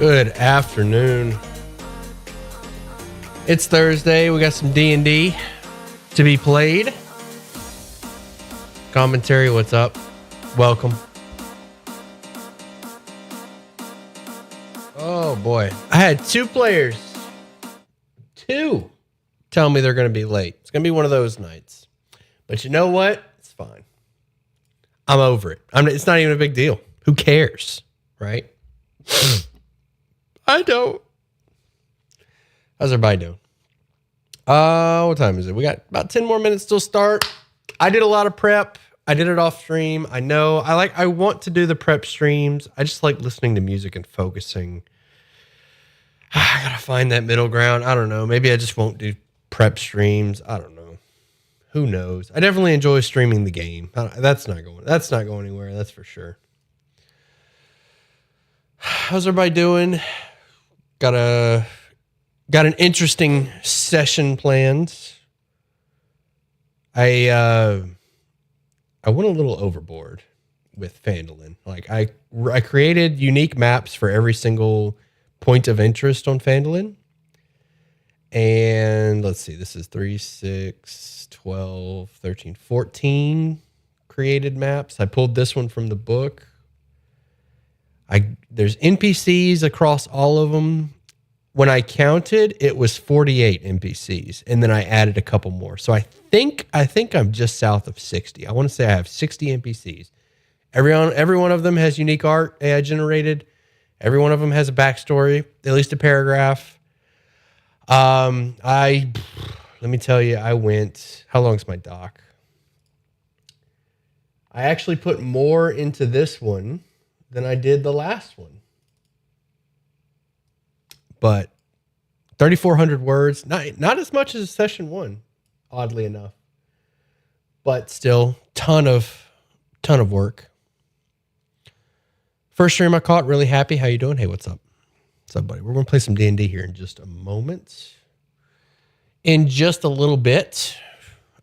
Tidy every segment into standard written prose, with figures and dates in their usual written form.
Good afternoon. It's Thursday. We got some D&D to be played. Commentary, what's up? Welcome. Oh boy. I had two players. Two tell me they're going to be late. It's going to be one of those nights. But you know what? It's fine. I'm over it. It's not even a big deal. Who cares? Right? I don't. How's everybody doing? What time is it? We got about 10 more minutes till start. I did a lot of prep. I did it off stream. I know. I want to do the prep streams. I just like listening to music and focusing. I gotta find that middle ground. I don't know. Maybe I just won't do prep streams. I don't know. Who knows? I definitely enjoy streaming the game. That's not going anywhere. That's for sure. How's everybody doing? Got an interesting session planned. I went a little overboard with Fandalin. Like I created unique maps for every single point of interest on Fandalin. And let's see, this is 3, 6, 12, 13, 14 created maps. I pulled this one from the book. There's NPCs across all of them. When I counted, it was 48 NPCs, and then I added a couple more. So I think I'm just south of 60. I want to say I have 60 NPCs. Every one of them has unique art AI generated. Every one of them has a backstory, at least a paragraph. Let me tell you, how long's my doc? I actually put more into this one than I did the last one. But 3,400 words, not as much as session 1, oddly enough. But still, ton of work. First stream I caught, really happy. How you doing? Hey, what's up? What's up, buddy? We're going to play some D&D here in just a moment. In just a little bit.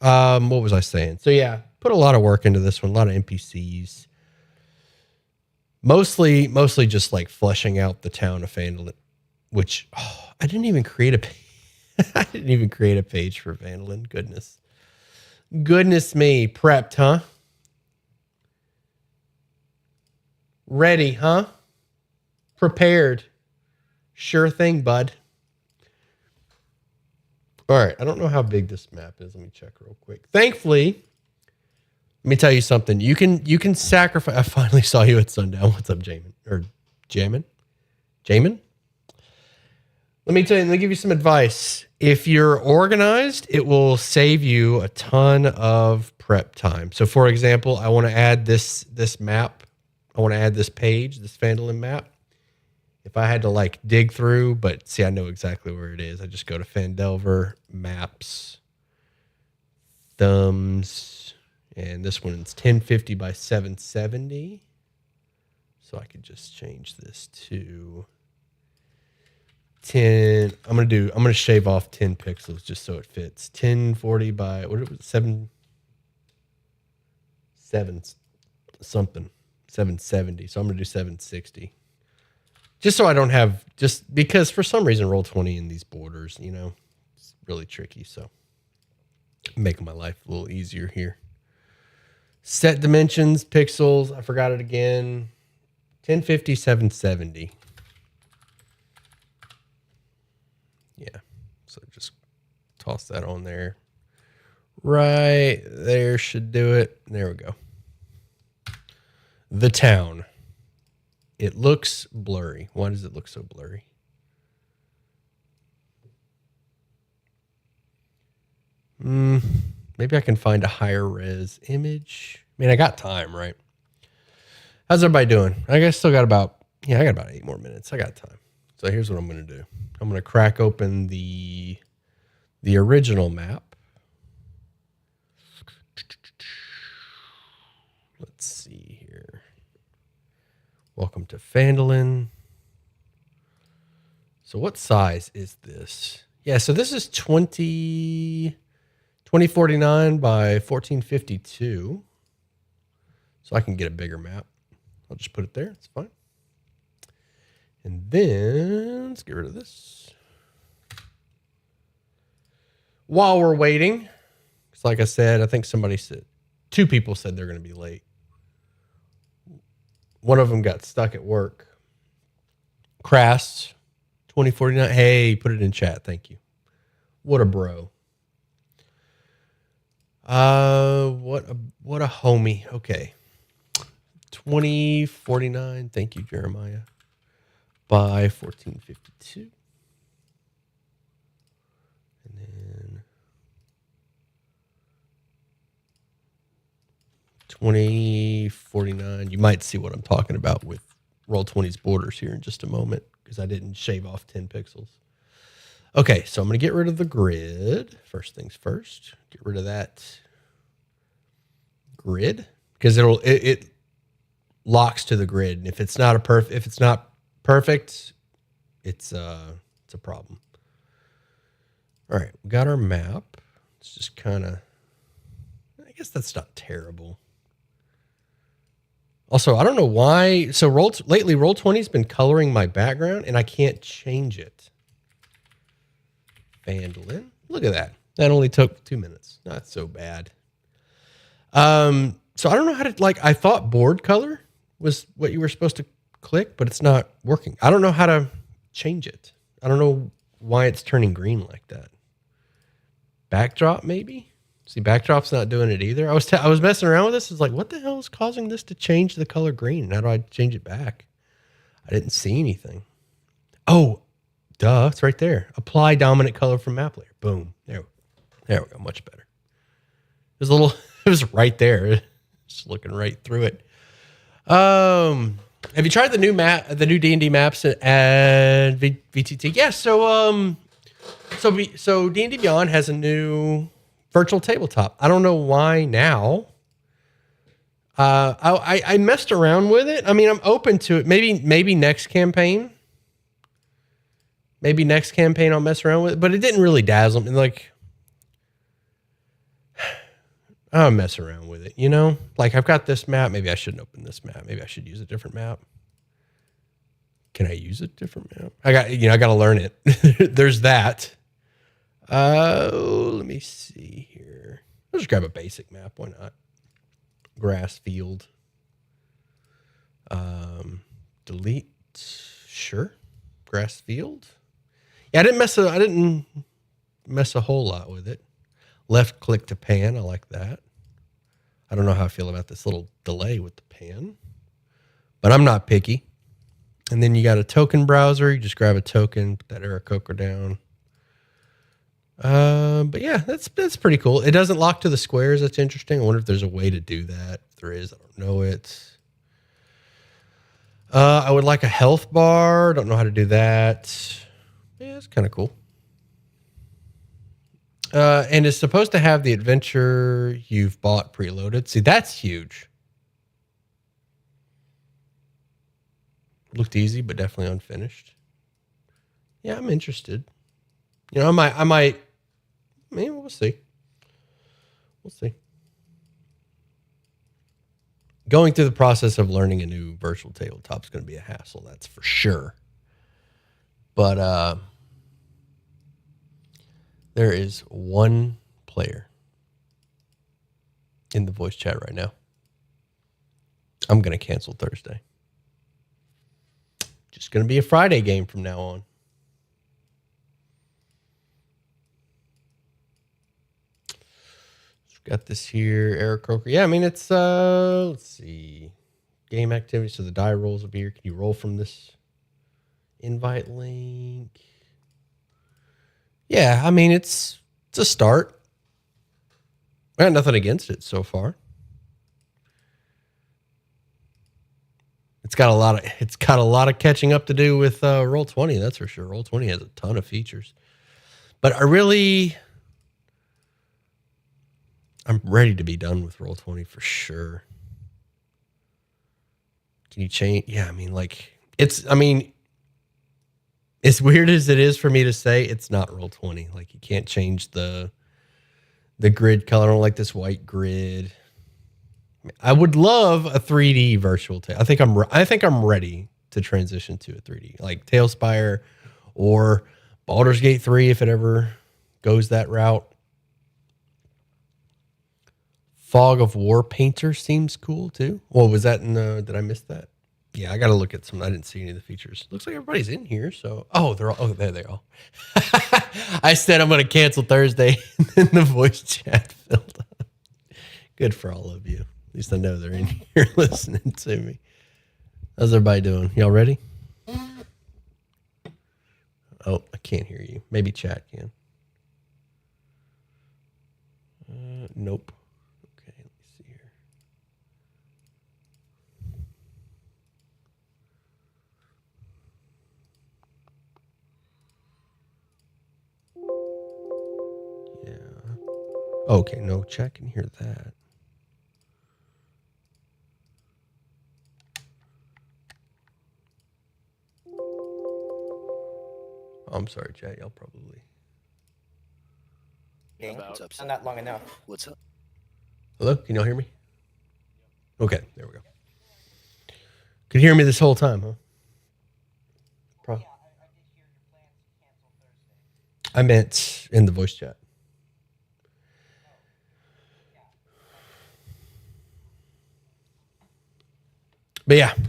What was I saying? So yeah, put a lot of work into this one, a lot of NPCs. Mostly just like fleshing out the town of Fandalin, which I didn't even create a page for Fandalin. Goodness me. Prepped, huh? Ready, huh? Prepared. Sure thing, bud. All right. I don't know how big this map is. Let me check real quick. Thankfully, let me tell you something. You can sacrifice. I finally saw you at sundown. What's up, Jamin? Or Jamin? Jamin? Let me give you some advice. If you're organized, it will save you a ton of prep time. So for example, I want to add this map. I want to add this page, this Fandalin map. If I had to like dig through, but see, I know exactly where it is. I just go to phandelver, maps, thumbs, and this one's 1050 by 770. So I could just change this to 10. I'm going to shave off 10 pixels just so it fits. 1040 by, what it was, 770. So I'm going to do 760. Just so I don't have, just because for some reason Roll20 in these borders, it's really tricky. So I'm making my life a little easier here. Set dimensions, pixels. I forgot it again. 1050, 770. Yeah. So just toss that on there. Right there should do it. There we go. The town. It looks blurry. Why does it look so blurry? Maybe I can find a higher res image. I mean, I got time, right? How's everybody doing? I guess I got about 8 more minutes. I got time. So here's what I'm going to do. I'm going to crack open the original map. Let's see here. Welcome to Fandalin. So what size is this? Yeah, so this is 2049 by 1452. So I can get a bigger map. I'll just put it there. It's fine. And then let's get rid of this. While we're waiting, because like I said, I think somebody said, 2 people said they're going to be late. One of them got stuck at work. Crass 2049. Hey, put it in chat. Thank you. What a bro. What a homie. Okay. 2049. Thank you, Jeremiah. By 1452. And then 2049. You might see what I'm talking about with Roll20's borders here in just a moment, because I didn't shave off 10 pixels. Okay, so I'm going to get rid of the grid. First things first. Get rid of that grid, because it locks to the grid, and if it's not perfect, it's a problem. All right, we got our map. It's just kind of, I guess that's not terrible. Also, I don't know why. So lately, Roll20's been coloring my background, and I can't change it. Fandalin. Look at that. That only took 2 minutes. Not so bad. So I don't know how to, I thought board color was what you were supposed to click, but it's not working. I don't know how to change it. I don't know why it's turning green like that. Backdrop, maybe? See, backdrop's not doing it either. I was messing around with this. It's like, what the hell is causing this to change the color green? How do I change it back? I didn't see anything. Oh, duh, it's right there. Apply dominant color from map layer. Boom. There we go. Much better. It was right there. Just looking right through it. Have you tried the new D&D maps at VTT? Yeah. So D&D Beyond has a new virtual tabletop. I don't know why now. I messed around with it. I mean, I'm open to it. Maybe next campaign. Maybe next campaign I'll mess around with it, but it didn't really dazzle me. I'll mess around with it, I've got this map. Maybe I shouldn't open this map. Maybe I should use a different map. Can I use a different map? I got to learn it. There's that. Let me see here. I'll just grab a basic map. Why not? Grass field. Delete. Sure. Grass field. Yeah, I didn't mess a whole lot with it. Left click to pan. I like that. I don't know how I feel about this little delay with the pan, but I'm not picky. And then you got a token browser. You just grab a token, put that Aarakocra down. But yeah, that's pretty cool. It doesn't lock to the squares. That's interesting. I wonder if there's a way to do that. If there is, I don't know it. I would like a health bar. Don't know how to do that. Yeah, it's kind of cool. And it's supposed to have the adventure you've bought preloaded. See, that's huge. Looked easy, but definitely unfinished. Yeah, I'm interested. I might. We'll see. We'll see. Going through the process of learning a new virtual tabletop is going to be a hassle. That's for sure. But there is one player in the voice chat right now. I'm going to cancel Thursday. Just going to be a Friday game from now on. Got this here, Aarakocra. Yeah, I mean, it's, let's see. Game activity. So the die rolls will be here. Can you roll from this invite link? Yeah, I mean, it's a start. I got nothing against it so far. It's got a lot of catching up to do with Roll20, that's for sure. Roll20 has a ton of features. But I'm ready to be done with Roll20 for sure. Can you change? Yeah, I mean, as weird as it is for me to say, it's not Roll20. You can't change the grid color. I don't like this white grid. I would love a 3D virtual table. I think I'm ready to transition to a 3D, like Tailspire or Baldur's Gate 3 if it ever goes that route. Fog of War Painter seems cool too. Well, was that in did I miss that? Yeah, I got to look at some. I didn't see any of the features. Looks like everybody's in here. So, there they are. I said I'm going to cancel Thursday, and then the voice chat filled up. Good for all of you. At least I know they're in here listening to me. How's everybody doing? Y'all ready? Oh, I can't hear you. Maybe chat can. Nope. Okay, let me see here. Yeah. Okay, no, chat can hear that. I'm sorry, chat. Y'all probably. What's up, not long enough. What's up? Hello? Can y'all hear me? Okay, there we go. Could hear me this whole time, huh? Yeah, I did hear your plans to cancel Thursday. I meant in the voice chat. But yeah, I'm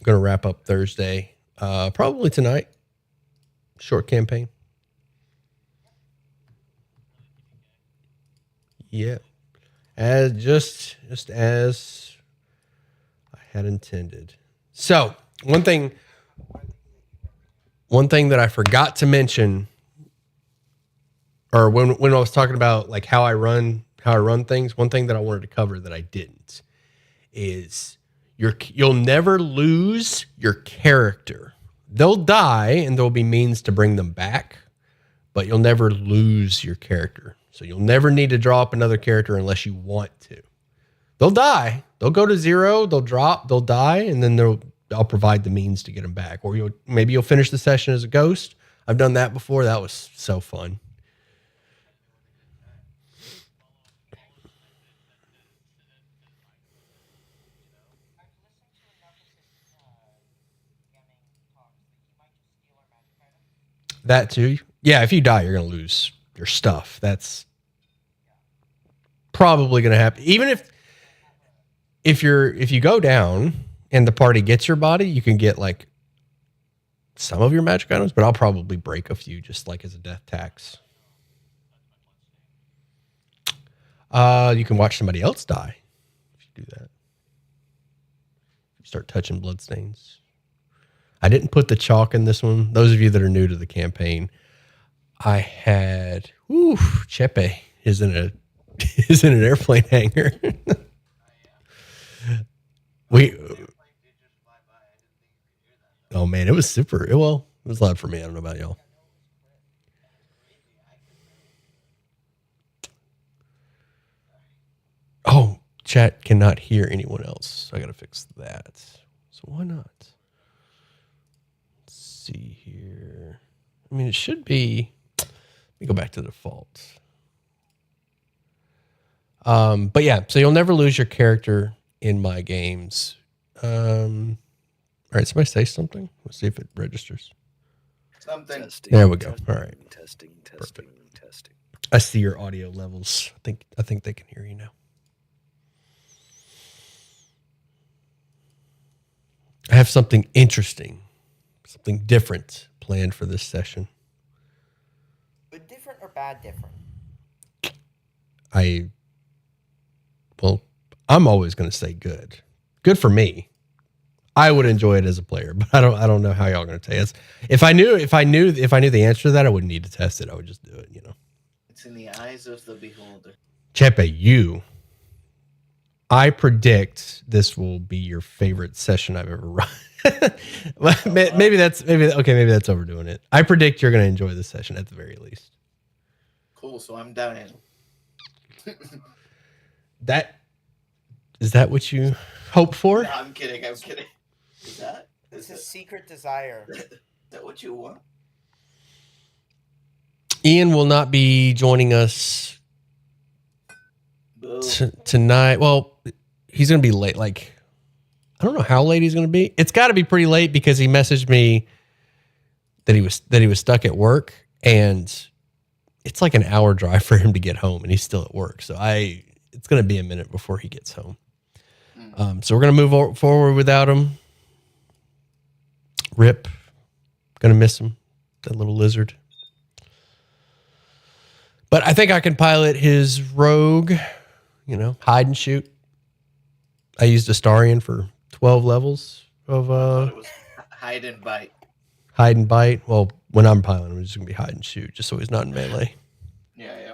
going to wrap up Thursday. Probably tonight. Short campaign. Yeah. Just as I had intended. So, one thing that I forgot to mention, or when I was talking about like how I run things, one thing that I wanted to cover that I didn't is you'll never lose your character. They'll die and there'll be means to bring them back, but you'll never lose your character. So you'll never need to draw up another character unless you want to. They'll die. They'll go to 0. They'll drop. They'll die, and then I'll provide the means to get them back. Or maybe you'll finish the session as a ghost. I've done that before. That was so fun. That too. Yeah, if you die, you're going to lose your stuff. That's probably going to happen. Even if you go down and the party gets your body, you can get like some of your magic items, but I'll probably break a few just like as a death tax. You can watch somebody else die if you do that. You start touching bloodstains. I didn't put the chalk in this one. Those of you that are new to the campaign, I had Chepe is in an airplane hangar. Oh man, it was super. It was loud for me. I don't know about y'all. Oh, chat cannot hear anyone else. So I got to fix that. So why not? Let's see here. I mean, it should be. Let me go back to the default. But yeah, so you'll never lose your character in my games. All right, somebody say something. Let's see if it registers. Something. There we go. All right. Testing. I see your audio levels. I think they can hear you now. I have something interesting, something different planned for this session. Good different or bad different? I'm always going to say good. Good for me. I would enjoy it as a player, but I don't know how y'all are going to tell us. If I knew the answer to that, I wouldn't need to test it. I would just do it, It's in the eyes of the beholder. Chepe, I predict this will be your favorite session I've ever run. maybe that's overdoing it. I predict you're going to enjoy this session at the very least. Cool, so I'm down in. Is that what you hope for? No, I'm kidding. Is that? It's a secret desire. Is that what you want? Ian will not be joining us tonight. Well, he's going to be late. Like, I don't know how late he's going to be. It's got to be pretty late because he messaged me that he was stuck at work, and it's like an hour drive for him to get home, and he's still at work. So it's going to be a minute before he gets home. So we're going to move forward without him. Rip. Going to miss him, that little lizard. But I think I can pilot his rogue, hide and shoot. I used Astarion for 12 levels of It was hide and bite. hide and bite. Well, when I'm piloting, it's just going to be hide and shoot, just so he's not in melee. Yeah.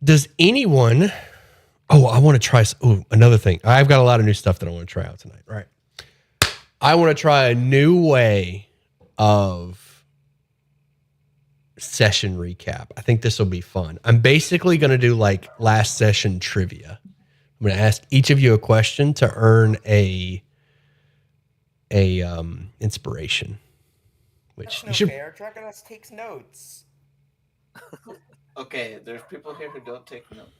Does anyone... Oh, I want to try... Oh, another thing. I've got a lot of new stuff that I want to try out tonight. Right. I want to try a new way of session recap. I think this will be fun. I'm basically going to do like last session trivia. I'm going to ask each of you a question to earn a inspiration. Which That's no fair. Dragonus takes notes. Okay, there's people here who don't take notes.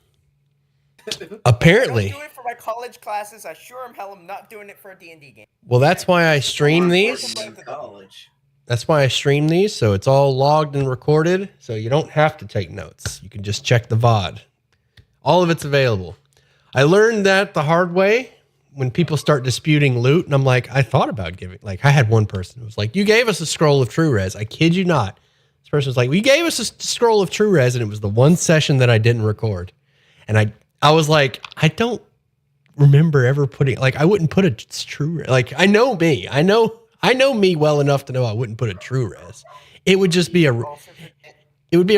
Apparently. I don't do it for my college classes. I sure am hell am not doing it for a D&D game. Well, that's why I stream these. In college. That's why I stream these, so it's all logged and recorded, so you don't have to take notes. You can just check the VOD. All of it's available. I learned that the hard way when people start disputing loot, and I'm like, I thought about giving. Like, I had one person who was like, you gave us a scroll of true res. I kid you not. This person was like, well, you gave us a scroll of true res, and it was the one session that I didn't record. And I was like, I don't remember ever putting, like, I wouldn't put a true res. Like, I know me. I know me well enough to know I wouldn't put a true res. It would just be a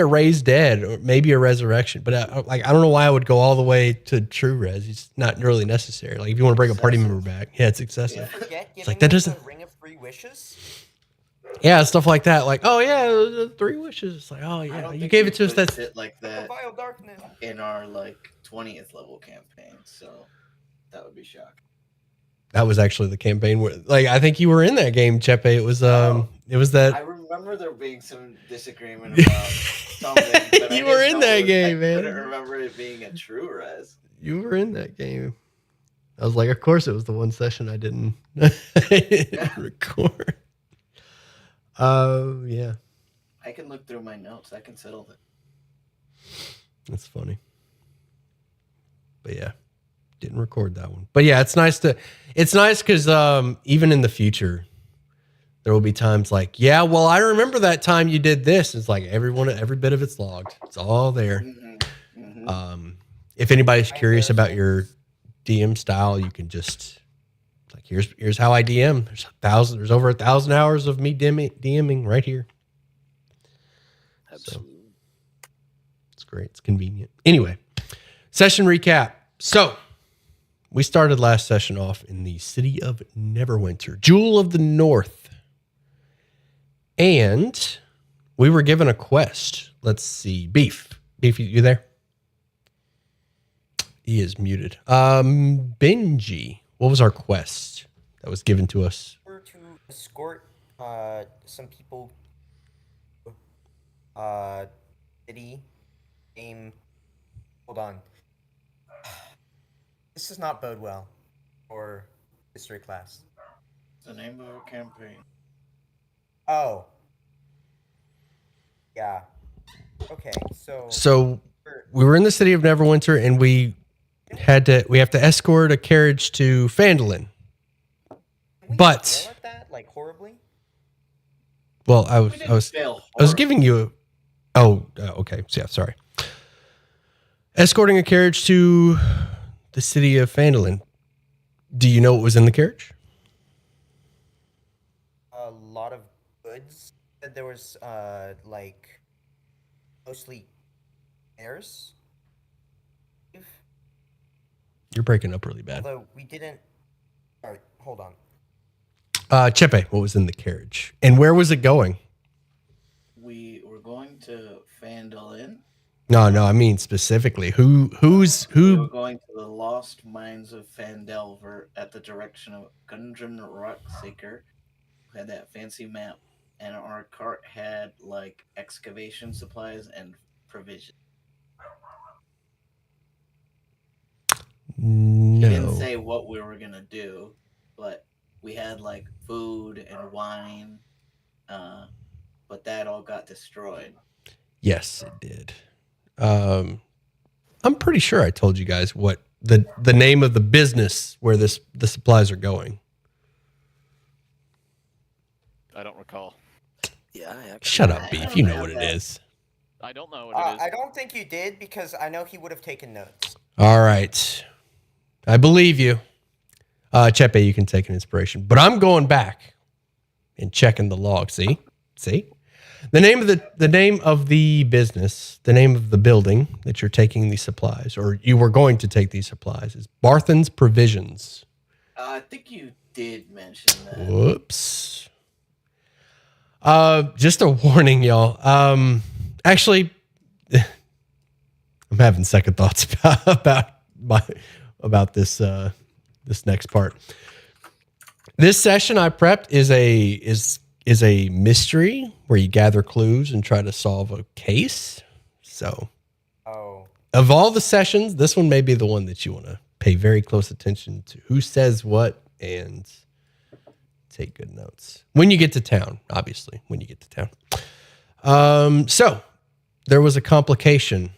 raised dead or maybe a resurrection. But I don't know why I would go all the way to true res. It's not really necessary. Like if you want to bring a party member back, yeah, it's excessive. It's like that doesn't. Ring of 3 wishes. Yeah, stuff like that. Like, oh yeah, 3 wishes. It's like, oh yeah, you gave it to us. That's it like that Vile darkness. in our 20th level campaign. So that would be shocking. That was actually the campaign where, like, I think you were in that game, Chepe. It was that. I remember there being some disagreement about something. But You were in that game, man. I couldn't remember it being a true res. You were in that game. I was like, of course, it was the one session I didn't record. Yeah. I can look through my notes. I can settle it. That's funny. But yeah, didn't record that one. But yeah, it's nice because even in the future, there will be times like, yeah, well, I remember that time you did this. It's like every bit of it's logged. It's all there. Mm-hmm. Mm-hmm. If anybody's curious about your DM style, you can just like, here's how I DM. There's over 1,000 hours of me DMing right here. Absolutely. So, it's great. It's convenient. Anyway, session recap. So we started last session off in the city of Neverwinter, Jewel of the North. And we were given a quest. Let's see. Beef, you there? He is muted. Benji, what was our quest that was given to us? We're to escort some people city game. Hold on. This does not bode well for history class. The name of our campaign. Oh. Yeah. Okay, So we were in the city of Neverwinter, and we have to escort a carriage to Fandalin. But fail at that, like horribly. Well, I was giving you okay. So yeah, sorry. Escorting a carriage to the city of Fandalin. Do you know what was in the carriage? A lot of goods. There was like mostly airs. You're breaking up really bad. Although we didn't. All right, hold on. Chepe, what was in the carriage, and where was it going? We were going to Fandalin. No, I mean specifically who We were going to the lost mines of Phandelver at the direction of Gundren Rockseeker, who had that fancy map, and our cart had like excavation supplies and provisions. He didn't No. say what we were gonna do, but we had like food and wine, but that all got destroyed. Yes, it did. I'm pretty sure I told you guys what the name of the business where the supplies are going. I don't recall. Yeah, I actually. Shut up, I Beef. don't You know have what it that. is. I don't know what it is. I don't think you did because I know he would have taken notes. All right. I believe you. Chepe, you can take an inspiration. But I'm going back and checking the log. See? The name of the business, the name of the building that you're taking these supplies, or you were going to take these supplies, is Barthen's Provisions. I think you did mention that. Whoops. Just a warning, y'all. Actually, I'm having second thoughts about this this next part. This session I prepped is a mystery where you gather clues and try to solve a case. So, of all the sessions, this one may be the one that you want to pay very close attention to. Who says what and take good notes when you get to town. Obviously, when you get to town. So there was a complication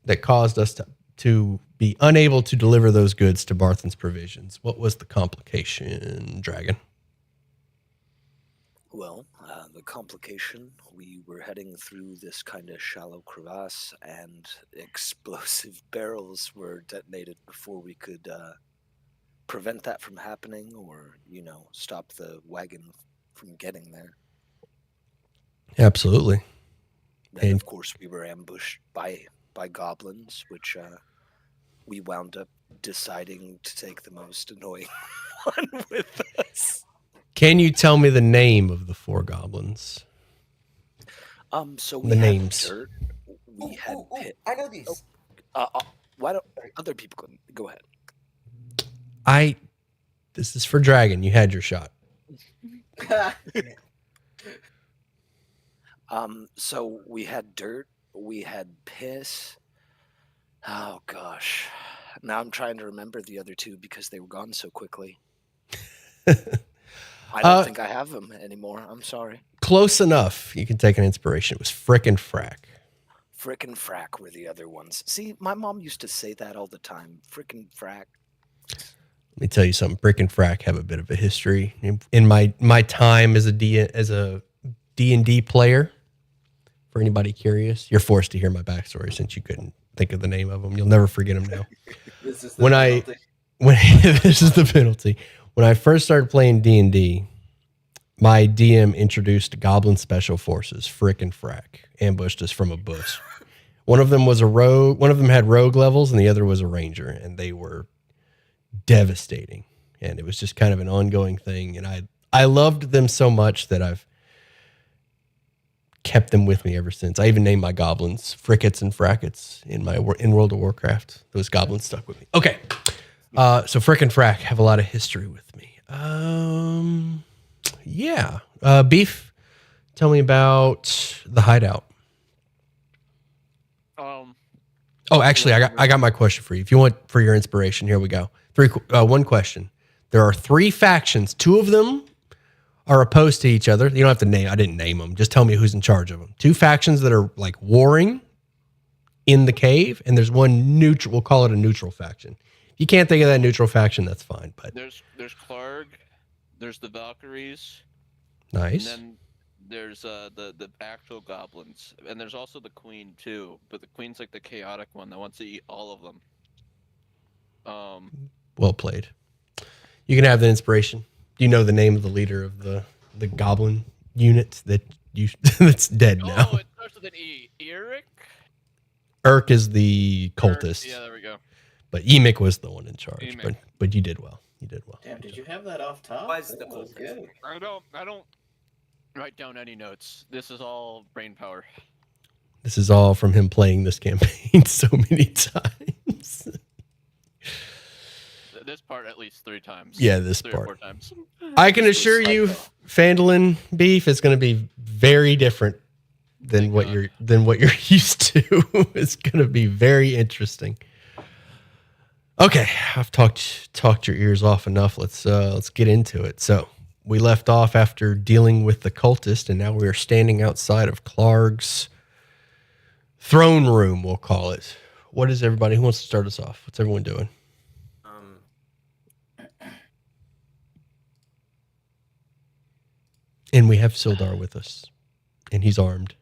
that caused us to be unable to deliver those goods to Barthen's Provisions. What was the complication, Dragon? Well, the complication, we were heading through this kind of shallow crevasse, and explosive barrels were detonated before we could prevent that from happening, or, stop the wagon from getting there. Absolutely. And of course, we were ambushed by goblins, which we wound up deciding to take the most annoying one with us. Can you tell me the name of the 4 goblins? So we The had names. dirt. We had pit. I know these. Why don't other people go ahead? This is for Dragon. You had your shot. So we had dirt. We had piss. Oh gosh. Now I'm trying to remember the other 2 because they were gone so quickly. I don't think I have them anymore. I'm sorry. Close enough. You can take an inspiration. It was Frick and Frack. Frick and Frack were the other ones. See, my mom used to say that all the time. Frick and Frack. Let me tell you something. Frick and Frack have a bit of a history. In my time as a D&D player, for anybody curious, you're forced to hear my backstory since you couldn't think of the name of them. You'll never forget them now. This is the penalty. This is the penalty. When I first started playing D&D, my DM introduced Goblin Special Forces, Frick and Frack, ambushed us from a bush. One of them was a rogue. One of them had rogue levels, and the other was a ranger, and they were devastating. And it was just kind of an ongoing thing. And I loved them so much that I've kept them with me ever since. I even named my goblins Frickets and Frackets in World of Warcraft. Those goblins stuck with me. Okay. So Frick and Frack have a lot of history with me. Yeah. Beef, tell me about the hideout. Oh, actually, I got my question for you. If you want for your inspiration, here we go. One question. There are 3 factions. 2 of them are opposed to each other. You don't have to name. I didn't name them. Just tell me who's in charge of them. 2 factions that are like warring in the cave, and there's one neutral. We'll call it a neutral faction. If you can't think of that neutral faction, that's fine. But There's Clark, there's the Valkyries, nice. and then there's the actual goblins, and there's also the Queen too. But the Queen's like the chaotic one that wants to eat all of them. Well played. You can have the inspiration. Do you know the name of the leader of the goblin unit that's dead now? Oh, it starts with an E. Eric? Urk is the cultist. Yeah, there we go. But Emic was the one in charge. Emic. But you did well. You did well. Damn, did you have that off top? Was That the was cultist. good. I don't write down any notes. This is all brain power. This is all from him playing this campaign so many times. This part at least 3 times. Yeah, this 3 part. or 4 times. I can assure you, Fandalin Beef is going to be very different than what you're used to. It's going to be very interesting. Okay, I've talked your ears off enough. Let's get into it. So we left off after dealing with the cultist, and now we are standing outside of Clark's throne room. We'll call it. What is everybody? Who wants to start us off? What's everyone doing? And we have Sildar with us, and he's armed.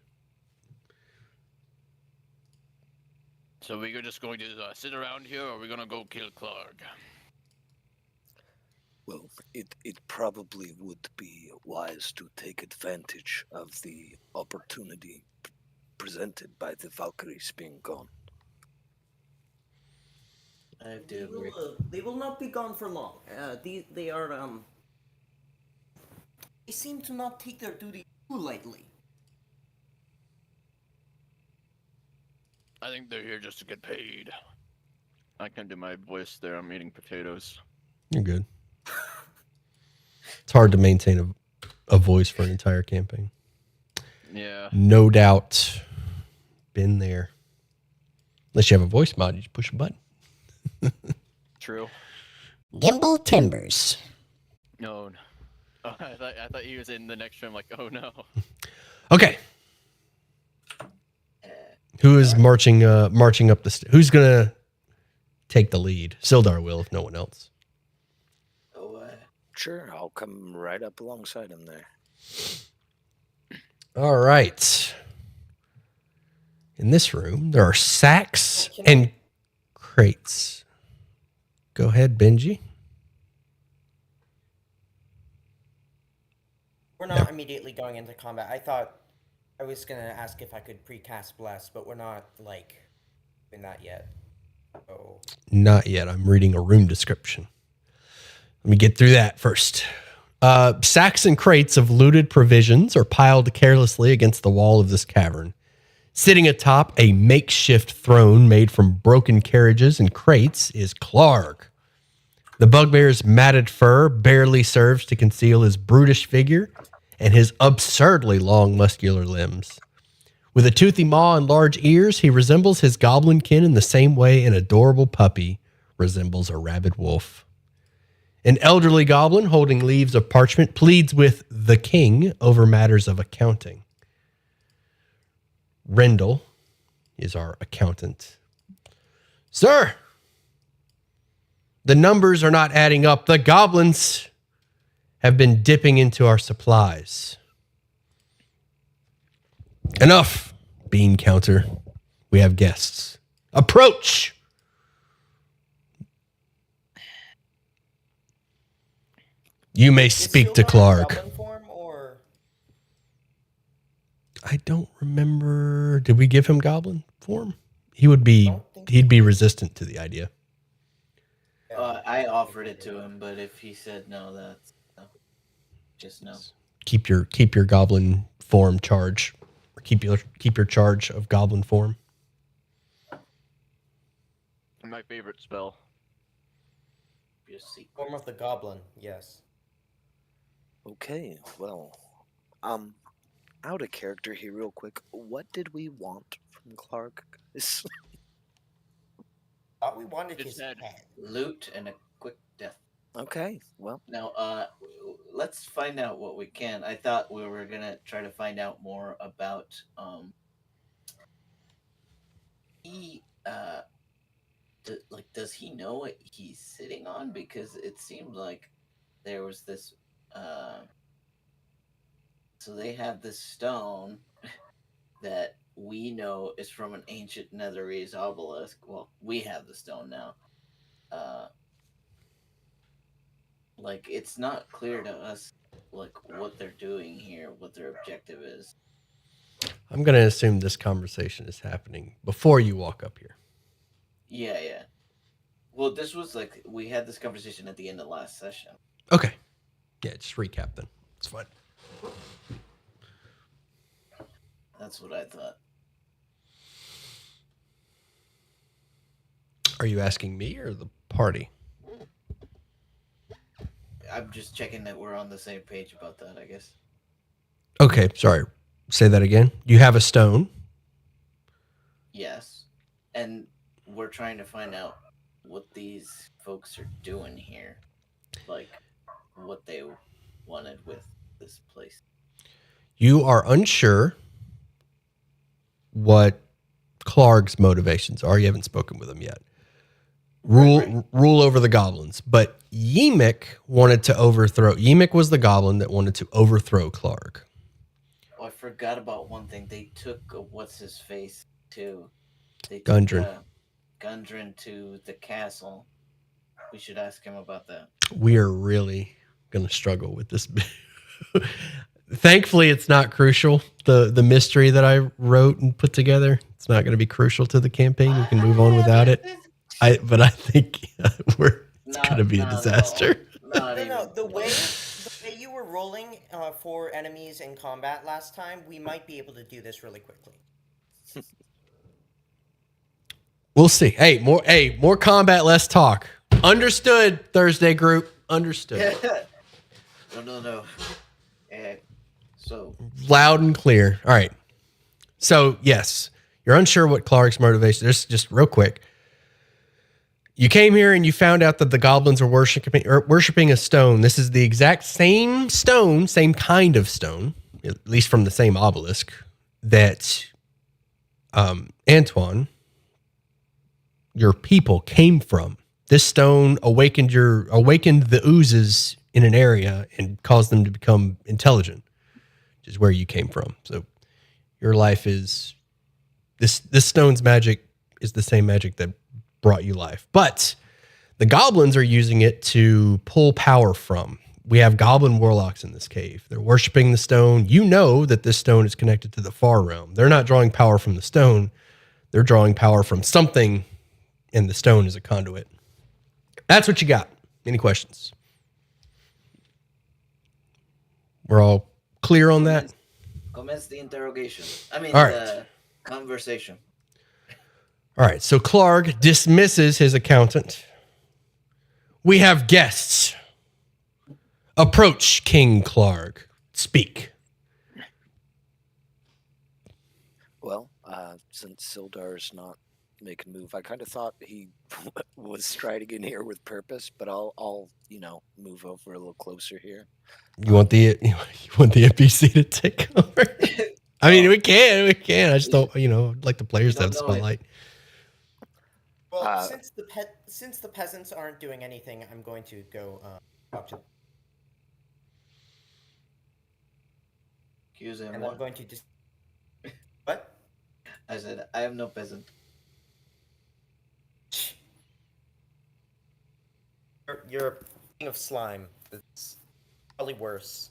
So we're just going to sit around here, or we're gonna go kill Clark? Well, it probably would be wise to take advantage of the opportunity presented by the Valkyries being gone. I do agree. They will not be gone for long. They are They seem to not take their duty too lightly. I think they're here just to get paid. I can't do my voice there. I'm eating potatoes. You're good. It's hard to maintain a voice for an entire campaign. Yeah. No doubt. Been there. Unless you have a voice mod, you just push a button. True. Gimbal Timbers. No. Oh, I thought he was in the next room. Like, oh no. Okay. Who is marching up the who's gonna take the lead? Sildar will, if no one else. Sure, I'll come right up alongside him there. All right. In this room, there are sacks and crates. Go ahead, Benji. We're not immediately going into combat. I thought I was gonna ask if I could precast bless, but we're not like in that yet. Oh. Not yet. I'm reading a room description. Let me get through that first. Sacks and crates of looted provisions are piled carelessly against the wall of this cavern. Sitting atop a makeshift throne made from broken carriages and crates is Clark. The bugbear's matted fur barely serves to conceal his brutish figure and his absurdly long muscular limbs. With a toothy maw and large ears, he resembles his goblin kin in the same way an adorable puppy resembles a rabid wolf. An elderly goblin holding leaves of parchment pleads with the king over matters of accounting. Rendell is our accountant. Sir, the numbers are not adding up. The goblins have been dipping into our supplies. Enough, bean counter. We have guests. Approach! You may speak to Clark. Form, or? I don't remember. Did we give him goblin form? He'd be resistant to the idea. I offered it to him, but if he said no, that's no. Just no. Keep your goblin form charge. Or keep your charge of goblin form. My favorite spell. Form of the goblin, yes. Okay, well, out of character here real quick. What did we want from Clark? Thought we wanted His his head. head. Loot and a quick death. Okay, well, Now, let's find out what we can. I thought we were gonna try to find out more about does he know what he's sitting on? Because it seemed like there was this so they have this stone that we know is from an ancient Netherese obelisk. Well, we have the stone now. Like, it's not clear to us like what they're doing here, what their objective is. I'm going to assume this conversation is happening before you walk up here. Yeah. Well, this was like we had this conversation at the end of last session. Okay. Yeah, just recap then. It's fine. That's what I thought. Are you asking me or the party? I'm just checking that we're on the same page about that, I guess. Okay, sorry. Say that again. You have a stone. Yes. And we're trying to find out what these folks are doing here. Like, what they wanted with this place. You are unsure what Clark's motivations are. You haven't spoken with him yet. Rule over the goblins. But Yemek wanted to overthrow. Yemek was the goblin that wanted to overthrow Clark. Oh, I forgot about one thing. They took what's his face too. They took Gundren. Gundren to the castle. We should ask him about that. We are really going to struggle with this. Thankfully, it's not crucial. The mystery that I wrote and put together, it's not going to be crucial to the campaign. We can move on without it. But I think it's going to be a disaster. No. The way you were rolling for enemies in combat last time, we might be able to do this really quickly. We'll see. Hey, more combat, less talk. Understood, Thursday group. Understood. No. So loud and clear. All right. So yes, you're unsure what Clark's motivation is. Just real quick. You came here and you found out that the goblins are worshiping a stone. This is the exact same stone, same kind of stone, at least from the same obelisk that Antoine, your people, came from. This stone awakened the oozes in an area and caused them to become intelligent, which is where you came from. So your life is this stone's magic is the same magic that brought you life. But the goblins are using it to pull power from. We have goblin warlocks in this cave. They're worshiping the stone. You know that this stone is connected to the far realm. They're not drawing power from the stone. They're drawing power from something, and the stone is a conduit. That's what you got. Any questions? We're all clear on that? Commence the interrogation. All right. The conversation. All right, so Clark dismisses his accountant. We have guests. Approach, King Clark. Speak. Well, since Sildar's not making a move, I kind of thought he was striding in here with purpose, but I'll move over a little closer here. You want the NPC to take over? I mean, we can. I just don't, like the players to have the spotlight. Well, since the peasants aren't doing anything, I'm going to go talk to them. Accuse him. And I'm going to just... What? I said, I am no peasant. You're a king of slime. It's probably worse.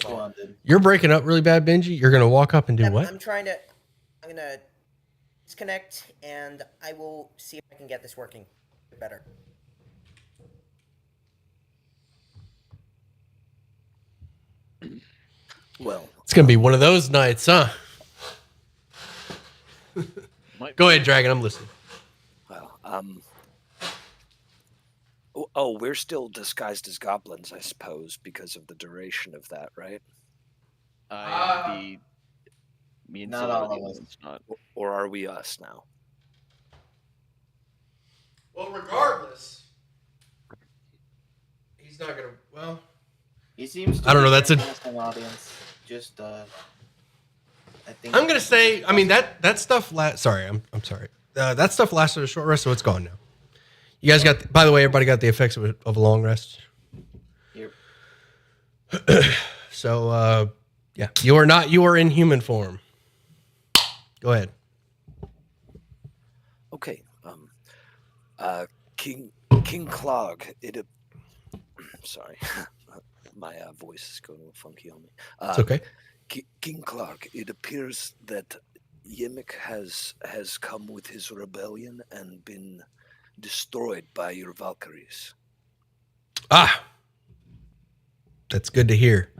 Go on, dude. You're breaking up really bad, Benji. You're going to walk up and do what? I'm going to disconnect, and I will see if I can get this working better. Well, it's going to be one of those nights, huh? Go ahead, Dragon. I'm listening. Well, we're still disguised as goblins, I suppose, because of the duration of that, right? Me and not all of us. Not. Or are we us now? Well, regardless, he's not gonna. Well, he seems. To I don't know. That's an audience. Just, I think. I'm gonna say. I mean that stuff. Sorry, I'm sorry. That stuff lasted a short rest, so it's gone now. You guys got. By the way, everybody got the effects of a long rest. Yep. So, yeah, you are not. You are in human form. Go ahead. Okay. King Clark. Sorry, my voice is going a little funky on me. It's okay. King Clark. It appears that Yemek has come with his rebellion and been destroyed by your Valkyries. That's good to hear.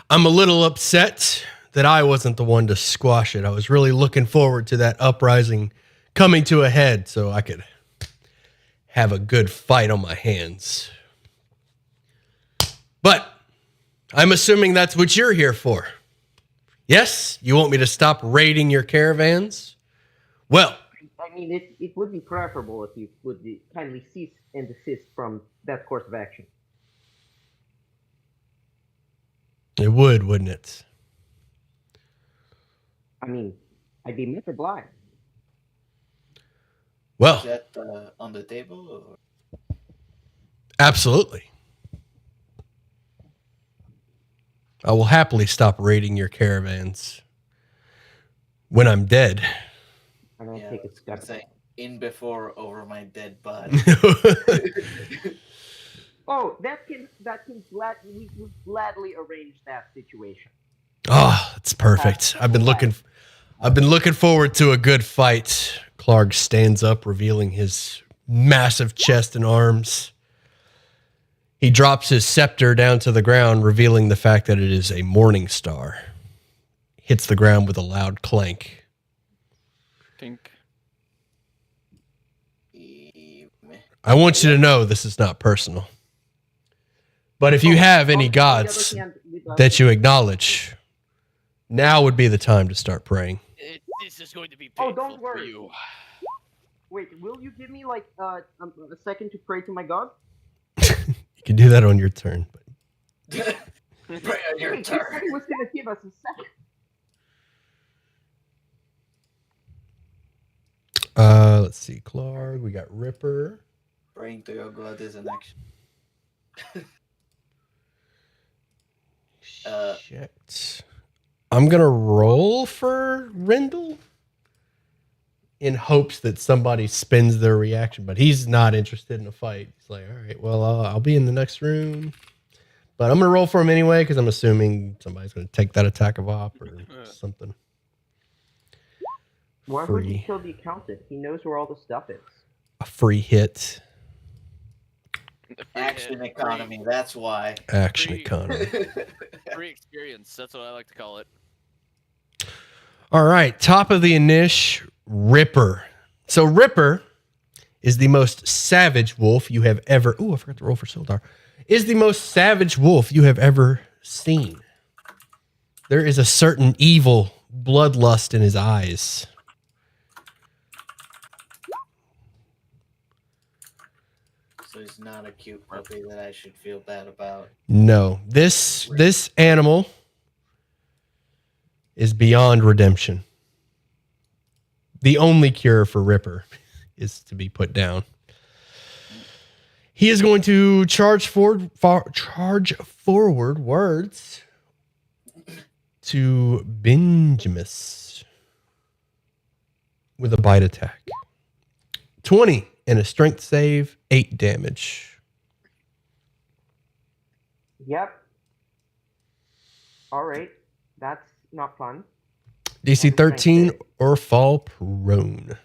I'm a little upset that I wasn't the one to squash it. I was really looking forward to that uprising coming to a head so I could have a good fight on my hands. But I'm assuming that's what you're here for. Yes? You want me to stop raiding your caravans? Well, I mean, it would be preferable if you would kindly cease and desist from that course of action. it would, wouldn't it? I mean, I'd be much obliged. Is Well, that on the table? Or? absolutely. I will happily stop raiding your caravans when I'm dead. I'm gonna Yeah, take I a was gonna step. say in before over my dead body. Oh, we would gladly arrange that situation. Oh, that's perfect. I've been looking forward to a good fight. Clark stands up, revealing his massive chest and arms. He drops his scepter down to the ground, revealing the fact that it is a morning star. Hits the ground with a loud clank. Tink. I want you to know this is not personal. But if you have any gods that you acknowledge, now would be the time to start praying. This is going to be Oh, painful don't for worry. you. Wait, will you give me like a second to pray to my god? You can do that on your turn. Pray on your Wait, he turn. said he was gonna give us a second. Let's see, Clark. We got Ripper. Praying to your god is an action. Shit. I'm gonna roll for Rendell in hopes that somebody spins their reaction, but he's not interested in a fight. He's like, all right, well, I'll be in the next room, but I'm gonna roll for him anyway because I'm assuming somebody's gonna take that attack of op or something. Why would he kill the accountant? He knows where all the stuff is. A free hit. Action economy, that's why. Action economy. Free experience. That's what I like to call it. All right, top of the Inish, Ripper. So Ripper is the most savage wolf you have ever. Ooh, I forgot to roll for Sildar. Is the most savage wolf you have ever seen. There is a certain evil bloodlust in his eyes. So he's not a cute puppy that I should feel bad about. No, this animal is beyond redemption. The only cure for Ripper is to be put down. He is going to charge forward words to Benjamis with a bite attack. 20 and a strength save, 8 damage. Yep. All right, that's not fun. DC 13 or fall prone.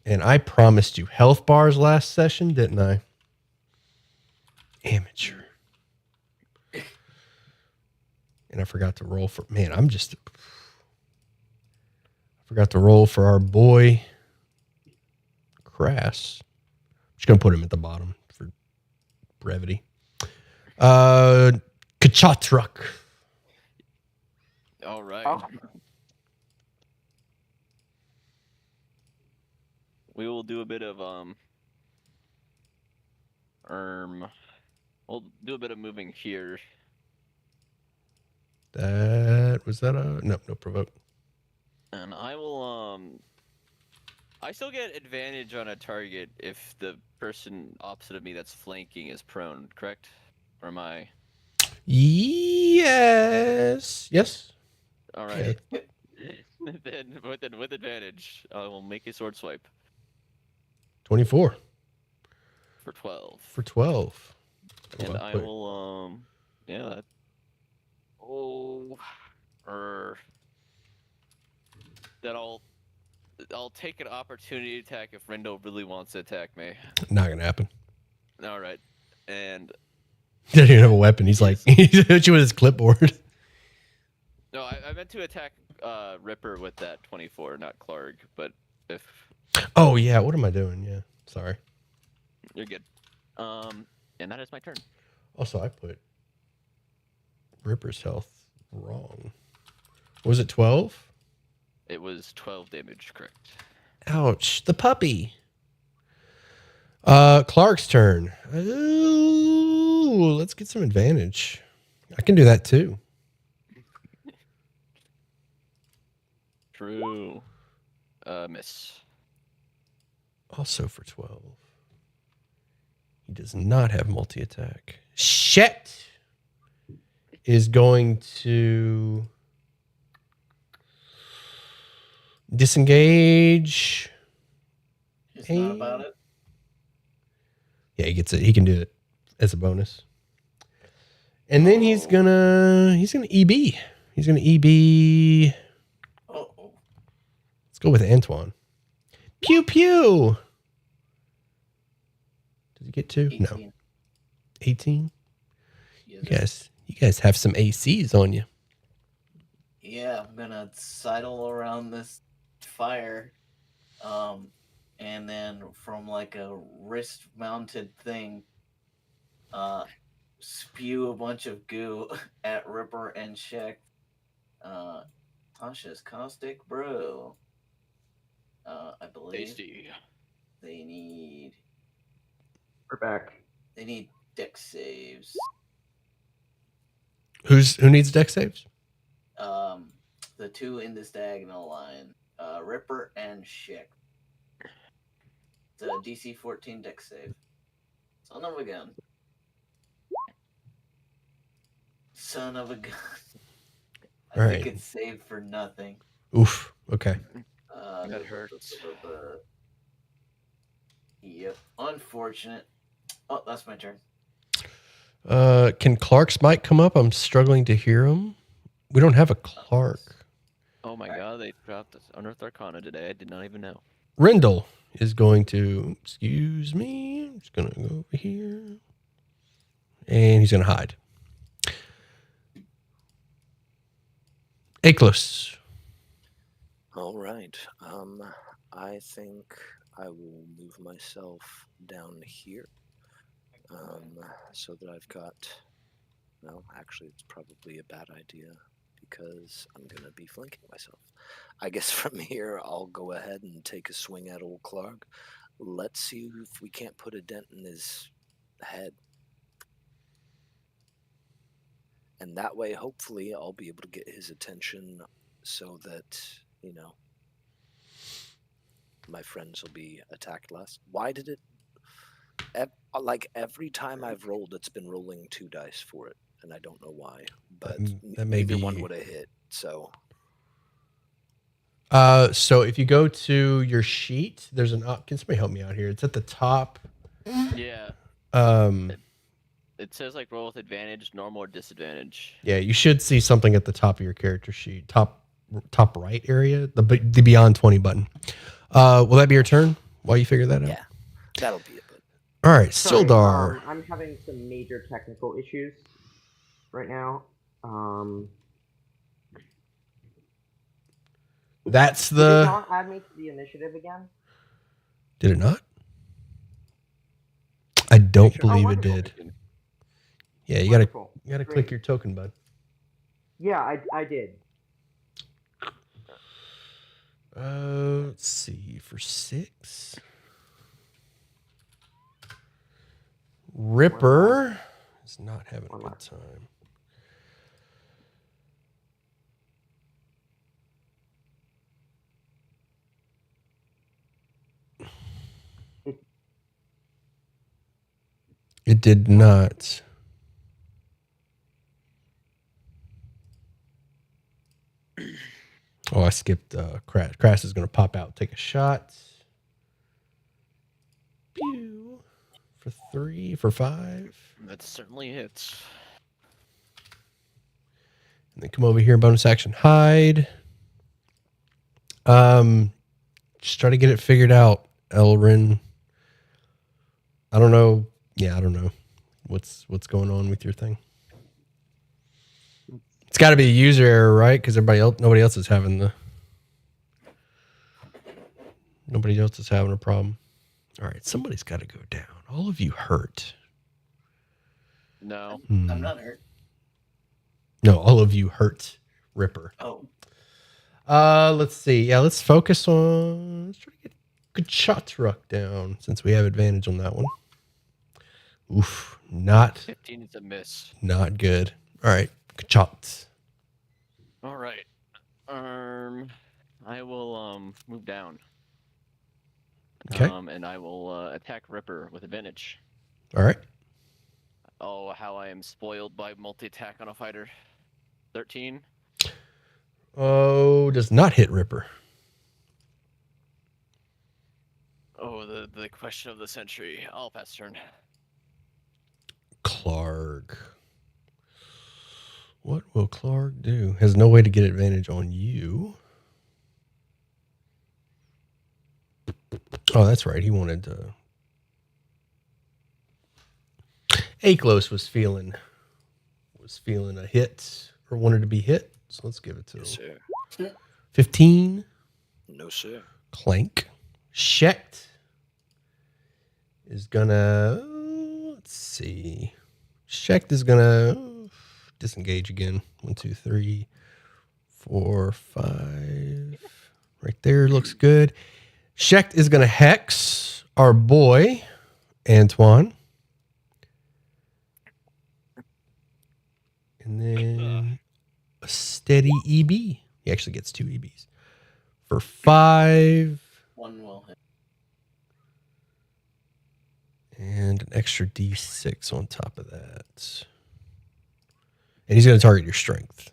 And I promised you health bars last session, didn't I? Amateur. And I forgot to roll for... Man, I forgot to roll for our boy, Crass. I'm just going to put him at the bottom for brevity. Kachatruk. All right. Oh. We will do a bit of we'll do a bit of moving here. Was that a no provoke. And I will I still get advantage on a target if the person opposite of me that's flanking is prone, correct? Or am I? Yes. All right. then with advantage, I will make a sword swipe 24 for 12. for 12. And I will yeah, that that I'll take an opportunity attack if Rendo really wants to attack me. Not gonna happen. All right. And He doesn't even have a weapon. He's like, he hit you with his clipboard. no, I meant to attack Ripper with that 24, not Clark. But if Oh yeah, what am I doing? Yeah, sorry. you're good, and that is my turn. Also, I put Ripper's health wrong. Was it 12? It was 12 damage, correct? Ouch. The puppy. Clark's turn. Ooh, let's get some advantage. I can do that too. True. Miss. Also for 12. He does not have multi-attack. Shit is going to disengage. It's not about it. Yeah, he gets it. He can do it as a bonus. And then he's gonna EB. He's gonna EB. Oh, Let's go with Antoine. Pew pew. Does he get 2? 18. No. 18? Yes. You guys have some ACs on you. Yeah, I'm gonna sidle around this fire, and then from like a wrist-mounted thing, spew a bunch of goo at Ripper and Sheck. Tasha's caustic brew. I believe Tasty. they need We're back. dex saves. Who needs deck saves? The two in this diagonal line, Ripper and Sheck. It's a DC 14 dex save. Son of a gun. Son of a gun. I All think right. it's saved for nothing. Oof. Okay. That hurts. Yep. Unfortunate. Oh, that's my turn. Can Clark's mic come up? I'm struggling to hear him. We don't have a Clark. Oh my god, they dropped this Unearthed Arcana today. I did not even know. Rendell is going to, excuse me, I'm just going to go over here. And he's going to hide. Aklos. All right. I think I will move myself down here, so that I've got. Well, actually, it's probably a bad idea because I'm gonna be flanking myself. I guess from here, I'll go ahead and take a swing at old Clark. Let's see if we can't put a dent in his head. And that way, hopefully, I'll be able to get his attention so that, my friends will be attacked less. Why did it... Like, every time I've rolled, it's been rolling 2 dice for it, and I don't know why. But that may neither be... one would have hit, so... So if you go to your sheet, there's an... Can somebody help me out here? It's at the top. Yeah. It says like roll with advantage, normal or disadvantage. Yeah, you should see something at the top of your character sheet, top right area, the Beyond 20 button. Will that be your turn while you figure that out? Yeah, that'll be it. All right, Sorry, Sildar. I'm having some major technical issues right now. That's Did it the... not add me to the initiative again? Did it not? I don't Sure. believe Oh, it wonderful. did. Yeah, you gotta Wonderful. click Great. your token, bud. Yeah, I did. Let's see, for 6. Ripper is not having a good time. It did not. Oh, I skipped Crash. Crash is going to pop out, take a shot. Pew. For 3, for 5. That certainly hits. And then come over here, bonus action, hide. Just try to get it figured out, Elrin. I don't know. Yeah, I don't know what's going on with your thing. It's got to be a user error, right? Because nobody else is having a problem. All right, somebody's got to go down. All of you hurt. No. I'm not hurt. No, all of you hurt Ripper. Oh, Let's see. Yeah, let's focus on. Let's try to get good shot truck down since we have advantage on that one. Oof, not 15 is a miss. good. All right, good shots. All right. I will move down. Okay. And I will attack Ripper with advantage. All right. Oh, how I am spoiled by multi-attack on a fighter. 13. Oh, does not hit Ripper. Oh, the question of the century. I'll pass turn. Clark. What will Clark do? Has no way to get advantage on you. Oh, that's right. He wanted to. Aklos was feeling a hit or wanted to be hit. So let's give it to Yes, him. sir. 15. No, sir. Clank. Shecht is gonna. Let's see. Shecht is gonna disengage again. 1, 2, 3, 4, 5. Right there looks good. Shecht is gonna hex our boy Antoine, and then a steady EB. He actually gets 2 EBs for 5. one will hit. And an extra D6 on top of that. And he's going to target your strength.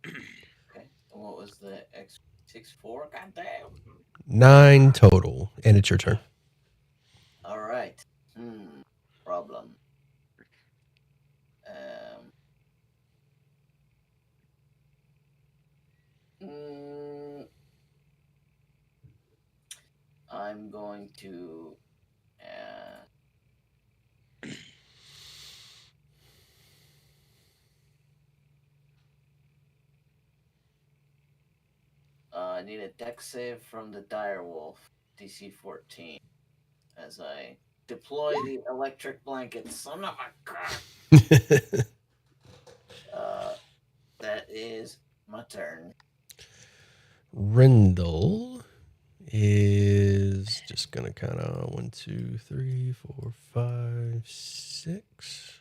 Okay. And what was the X 6-4? Goddamn. 9 total. And it's your turn. All right. Problem. I'm going to. I need a dex save from the direwolf, DC 14, as I deploy the electric blanket. Son of a gun! That is my turn. Rendell is just going to kind of 1, 2, 3, 4, 5, 6.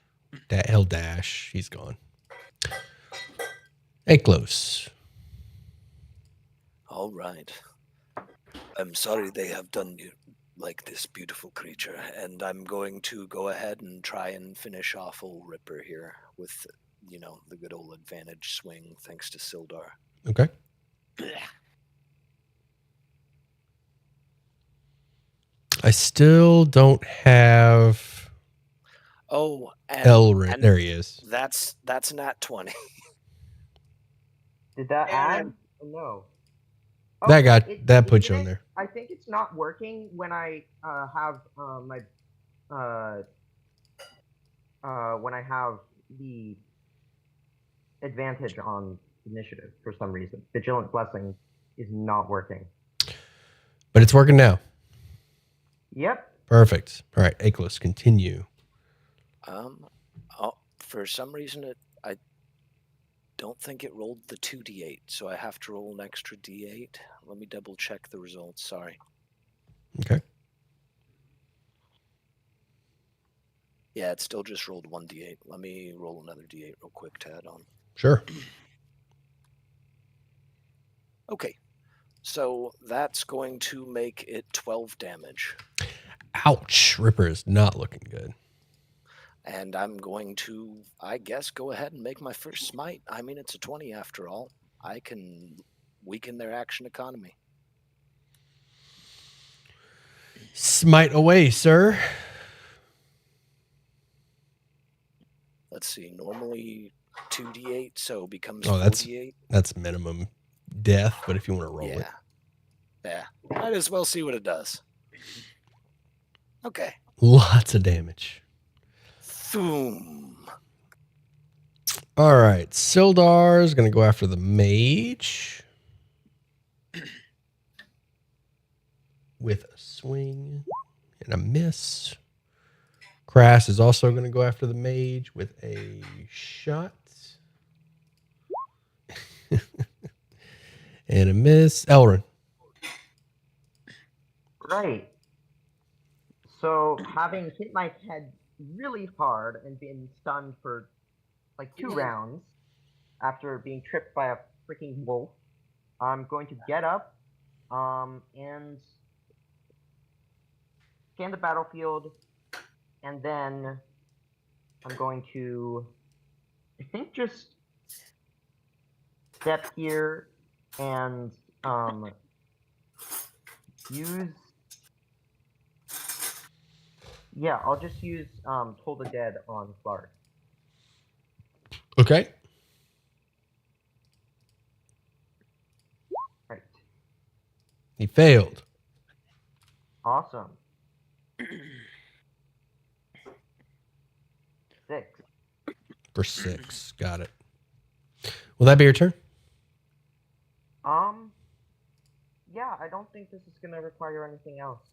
He'll dash. He's gone. Hey, close. All right. I'm sorry they have done you like this, beautiful creature, and I'm going to go ahead and try and finish off old Ripper here with, the good old advantage swing, thanks to Sildar. Okay. I still don't have Oh, Elrin. and There he is. that's nat 20. Did that Damn add? it. No. That put you on there. I think it's not working when I have when I have the advantage on initiative for some reason. Vigilant Blessing is not working. But it's working now. Yep. Perfect. All right, Aklos, continue. For some reason, I don't think it rolled the 2d8, so I have to roll an extra d8. Let me double check the results. Sorry. Okay. Yeah, it still just rolled 1d8. Let me roll another d8 real quick to add on. Sure. Okay, so that's going to make it 12 damage. Ouch. Ripper is not looking good. And I'm going to, I guess, go ahead and make my first smite. I mean, it's a 20 after all. I can weaken their action economy. Smite away, sir. Let's see, normally 2d8, so becomes Oh, 4d8. That's minimum death, but if you want to roll it. Yeah, might as well see what it does. Okay. Lots of damage. Boom. All right. Sildar is going to go after the mage with a swing and a miss. Crass is also going to go after the mage with a shot And a miss. Elrin. Right. So, having hit my head really hard and been stunned for like 2 rounds after being tripped by a freaking wolf, I'm going to get up and scan the battlefield, and then I'm going to, I think, just step here and use. Yeah, I'll just use Toll the Dead on Clark. Okay. Right. He failed. Awesome. 6. For 6. Got it. Will that be your turn? Yeah, I don't think this is gonna require anything else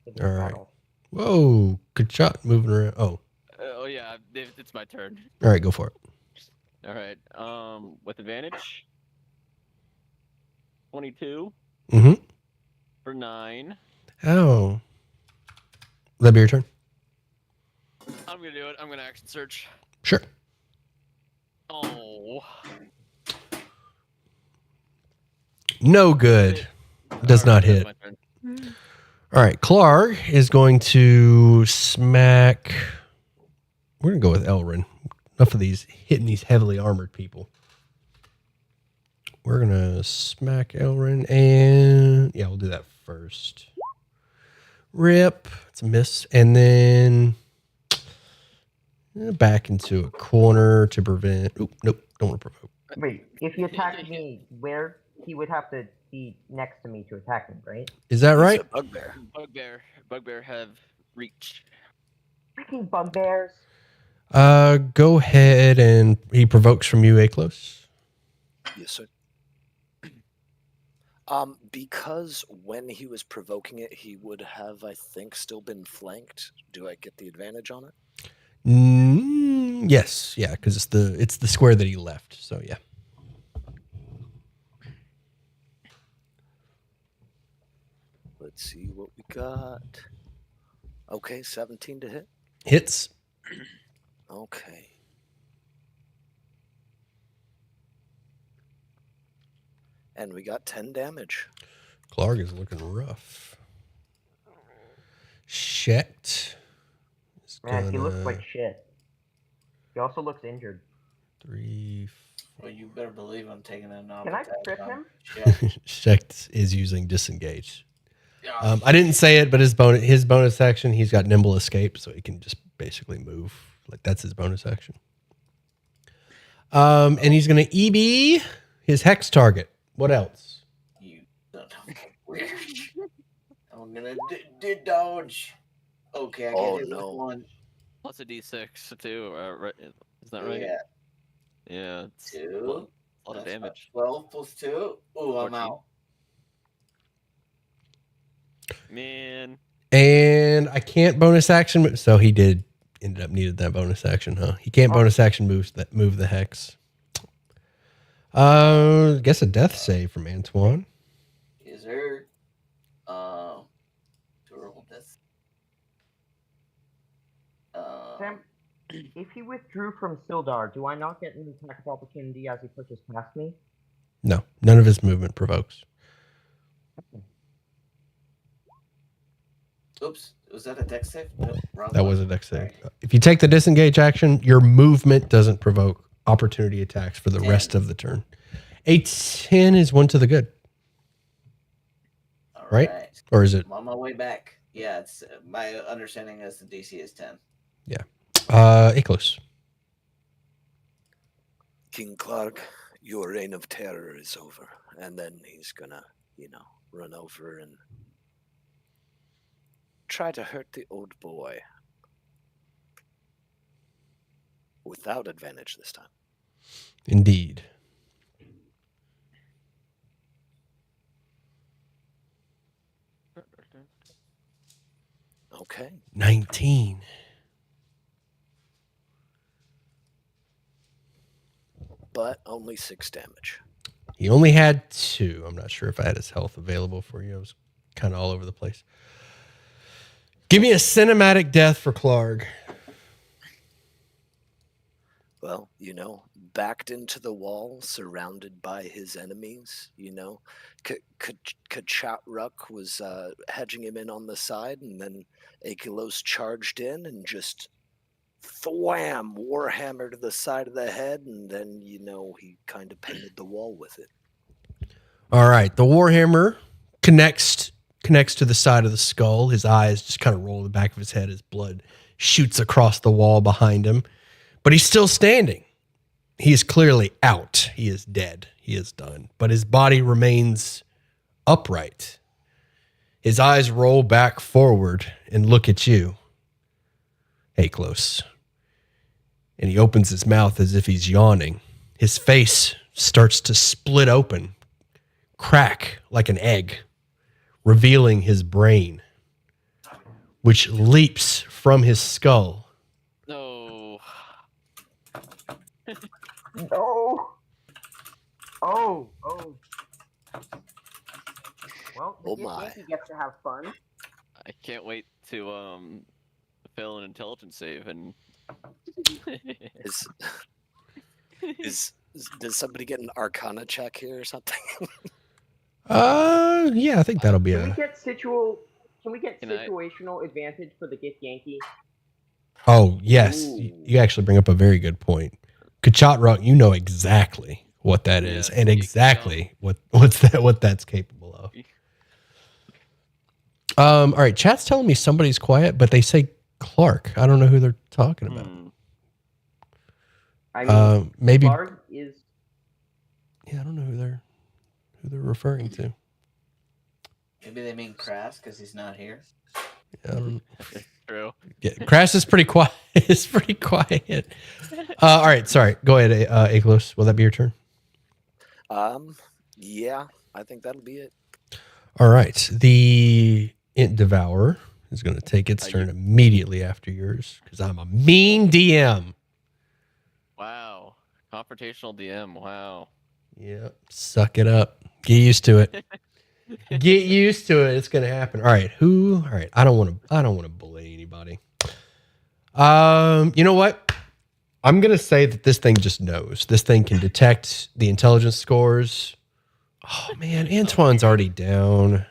for this All right. battle. Whoa. Good shot. Moving around. Oh. Oh yeah, it's my turn. All right. Go for it. All right. With advantage. 22 Mm-hmm. for 9. Oh. Will that be your turn? I'm gonna do it. I'm gonna action search. Sure. Oh. No good. Does not hit. My turn. All right. Clark is going to smack. We're going to go with Elrin. Enough of these hitting these heavily armored people. We're going to smack Elrin. And yeah, we'll do that first. Rip. It's a miss. And then back into a corner to prevent. Oop, nope. Don't want to provoke. Wait, if he attacked me, where he would have to be next to me to attack me, right? Is that right? He's a bugbear. Bugbear have reach. Freaking bugbears. Go ahead and he provokes from you, Aklos. Yes, sir. Because when he was provoking it, he would have, I think, still been flanked. Do I get the advantage on it? Yes, yeah, because it's the square that he left. So yeah. Let's see what we got. Okay, 17 to hit. Hits. Okay. And we got 10 damage. Clark is looking rough. Shet. Man, he looks like shit. He also looks injured. 3. Well, you better believe I'm taking a knob. Can I trip him? Shet is using disengage. I didn't say it, but his bonus action, he's got nimble escape, so he can just basically move. Like that's his bonus action. And he's going to EB his hex target. What else? You son of a weird. I'm gonna dodge. Okay, I get hit with 1. Plus a d6 too. Right? Is that right? Yeah. Yeah. It's 2. a lot of damage. 12 plus 2. Ooh, 14. I'm out. Man. And I can't bonus action. So he ended up needed that bonus action, huh? He can't bonus action move the hex. Guess a death save from Antoine. Is there durable death? Sam, if he withdrew from Sildar, do I not get an attack of opportunity as he pushes past me? No, none of his movement provokes. Oops, was that a dex save? Nope, wrong That one. was a dex save. If you take the disengage action, your movement doesn't provoke opportunity attacks for the 10. rest of the turn. A 10 is 1 to the good, All right? Or is it? I'm on my way back. Yeah, it's my understanding is the DC is 10. Yeah. Aklos. King Clark, your reign of terror is over. And then he's gonna, run over and try to hurt the old boy. Without advantage this time. Indeed. Okay. 19. But only 6 damage. He only had 2. I'm not sure if I had his health available for you. I was kind of all over the place. Give me a cinematic death for Clark. Well, backed into the wall, surrounded by his enemies, Kachatruk was hedging him in on the side, and then Akilos charged in and just thwam, warhammer to the side of the head, and then, he kind of painted the wall with it. All right. The Warhammer connects to the side of the skull. His eyes just kind of roll to the back of his head. His blood shoots across the wall behind him, but he's still standing. He is clearly out. He is dead. He is done. But his body remains upright. His eyes roll back forward and look at you. Hey, close. And he opens his mouth as if he's yawning. His face starts to split open, crack like an egg, revealing his brain, which leaps from his skull. No. No. Oh. Well, Oh the my. Yankee gets to have fun. I can't wait to fail an intelligence save and. Does somebody get an Arcana check here or something? Yeah, I think that'll be Can we a. get situational advantage for the Gith Yankee? Oh, yes. Ooh. You actually bring up a very good point. Kachatruk, you know exactly what that is, Yes, and you exactly what that's capable of. All right, chat's telling me somebody's quiet, but they say Clark. I don't know who they're talking about. I mean, Maybe. Clark is. Yeah, I don't know who they're referring to. Maybe they mean Crass because he's not here. I don't, True. yeah, Crass is pretty quiet. It's pretty quiet. All right, sorry. Go ahead, Aklos. Will that be your turn? Yeah, I think that'll be it. All right. The devourer is going to take its turn immediately after yours because I'm a mean DM. Wow. Confrontational DM. Wow. Yep. Suck it up. Get used to it. Get used to it. It's going to happen. All right. All right. I don't want to bully anybody. You know what? I'm going to say that this thing just knows. This thing can detect the intelligence scores. Oh man, Antoine's already down.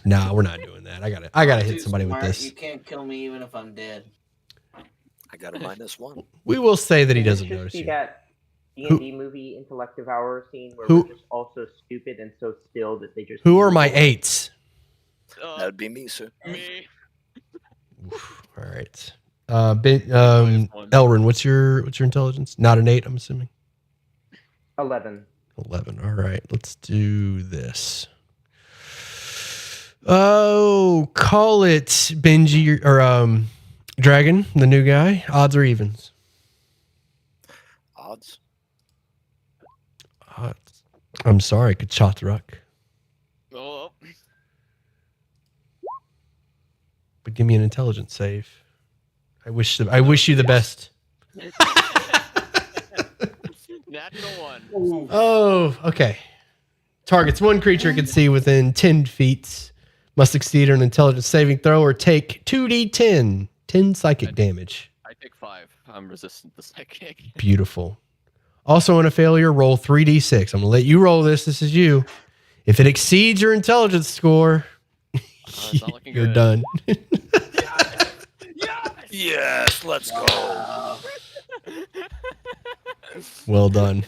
Nah, we're not doing that. I gotta hit somebody with this. You can't kill me even if I'm dead. I got a -1. We will say that he Can this doesn't just notice be you. that D&D movie Intellect Devourer scene where Who- we're just all so stupid and so still that they just. Who are my 8s? That would be me, sir. Me. Oof, all right. Elrin, what's your intelligence? Not an 8, I'm assuming. 11. 11. All right, let's do this. Oh, call it Benji or Dragon, the new guy. Odds or evens? Odds. Odds. I'm sorry, Kachatruk. Oh. But give me an intelligence save. I wish you the best. Natural 1. Oh, okay. Targets one creature it can see within 10 feet. Must succeed an intelligence saving throw or take 2d10. 10 psychic damage. I take 5. I'm resistant to psychic. Beautiful. Also, on a failure, roll 3d6. I'm going to let you roll this. This is you. If it exceeds your intelligence score, It's not looking you're good. done. Yes, let's go. Well done.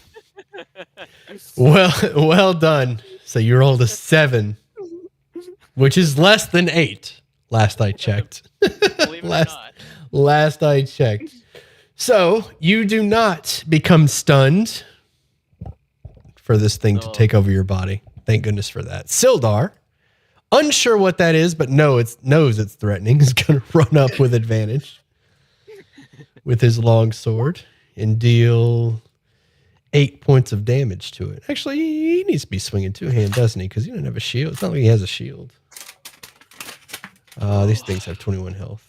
Well done. So you rolled a 7, which is less than 8. Last I checked. Believe it or not. Last I checked. So you do not become stunned for this thing to take over your body. Thank goodness for that. Sildar, unsure what that is, but knows it's threatening, is going to run up with advantage with his long sword and deal 8 points of damage to it. Actually, he needs to be swinging 2-hand, doesn't he? Because he doesn't have a shield. It's not like he has a shield. These things have 21 health.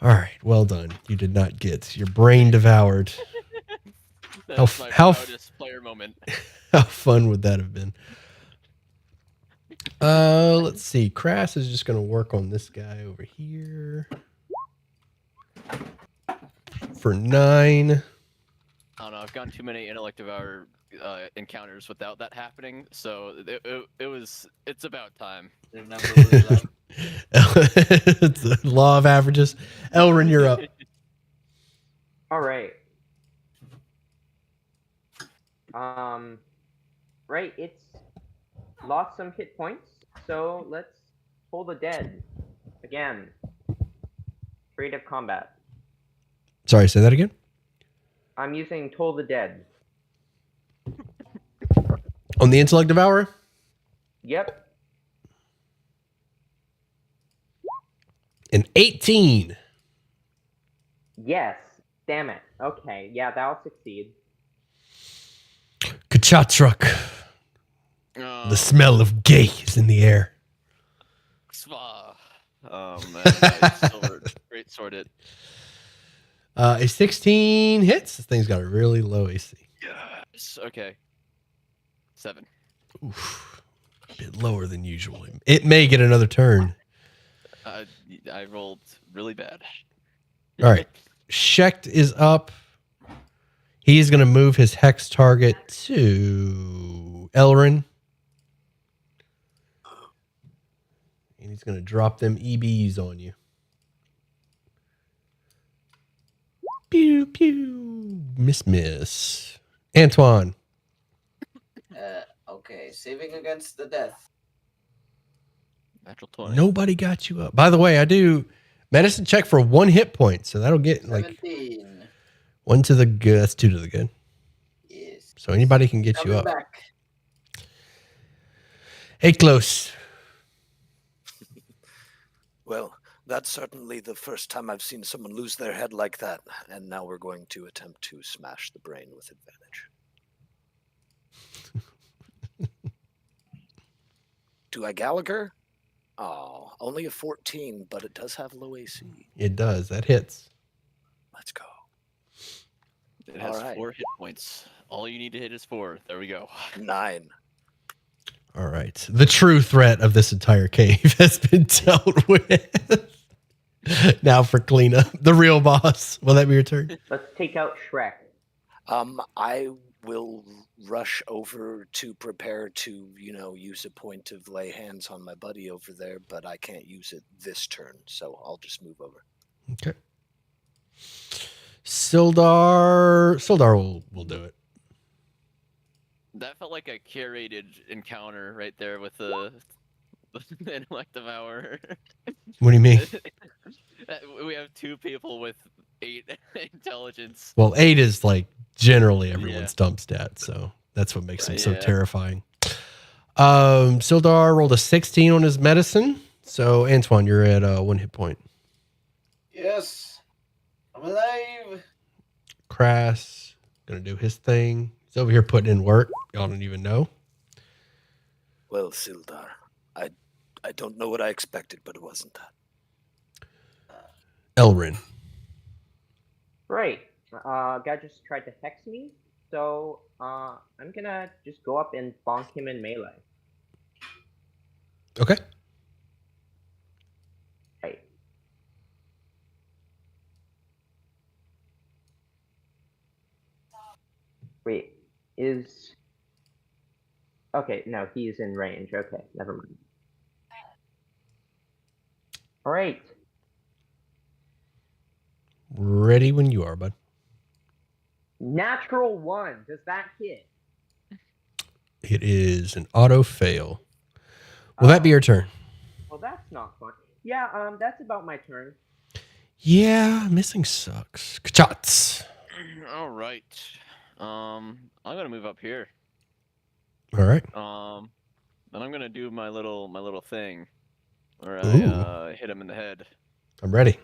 All right, well done. You did not get your brain devoured. That's my how proudest player moment. how fun would that have been? Let's see. Crass is just gonna work on this guy over here for 9. I don't know. I've gotten too many intellect devour encounters without that happening, so it's about time. Their number was up. It's the law of averages. Elrin, you're up. All right. Right. It's lost some hit points, so let's pull the dead again. Creative combat. Sorry, say that again. I'm using Toll the Dead. On the intellect devourer. Yep. An 18. Yes. Damn it. Okay. Yeah, that'll succeed. Kachatruk. The smell of gay is in the air. Sva. Nice sword. Great sword hit. A 16 hits. This thing's got a really low AC. Yes. Okay. 7. Oof. A bit lower than usual. It may get another turn. I rolled really bad. All right. Shecht is up. He's going to move his hex target to Elrin. And he's going to drop them EBs on you. Pew, pew. Miss. Antoine. Okay, saving against the death. Natural 20. Nobody got you up. By the way, I do medicine check for 1 hit point. So that'll get 17. 1 to the good. That's 2 to the good. Yes. So anybody can get you Coming up. back. Hey, close. Well, that's certainly the first time I've seen someone lose their head like that, and now we're going to attempt to smash the brain with advantage. Do I Gallagher? Oh, only a 14, but it does have low AC. It does. That hits. Let's go. It has All right. 4 hit points. All you need to hit is 4. There we go. 9. All right. The true threat of this entire cave has been dealt with. Now for cleanup. The real boss. Will that be your turn? Let's take out Shrek. I will rush over to prepare to, use a point of lay hands on my buddy over there, but I can't use it this turn, so I'll just move over. Okay. Sildar will do it. That felt like a curated encounter right there with the intellect devourer. What do you mean? We have 2 people with 8 intelligence. Well, 8 is like generally everyone's dump stat, so that's what makes him so Yeah. terrifying. Sildar rolled a 16 on his medicine. So Antoine, you're at 1 hit point. Yes. I'm alive. Crass gonna do his thing. He's over here putting in work. Y'all don't even know. Well, Sildar, I don't know what I expected, but it wasn't that. Elrin. Right. Guy just tried to hex me, so I'm gonna just go up and bonk him in melee. Okay. Right. Wait, is... Okay, no, he's in range. Okay, never mind. Alright. Ready when you are, bud. Natural 1. Does that hit? It is an auto fail. Will that be your turn? Well, that's not fun. Yeah, that's about my turn. Yeah, missing sucks. Kachots. All right. I'm gonna move up here. All right. Then I'm gonna do my little thing, where Ooh. I hit him in the head. I'm ready.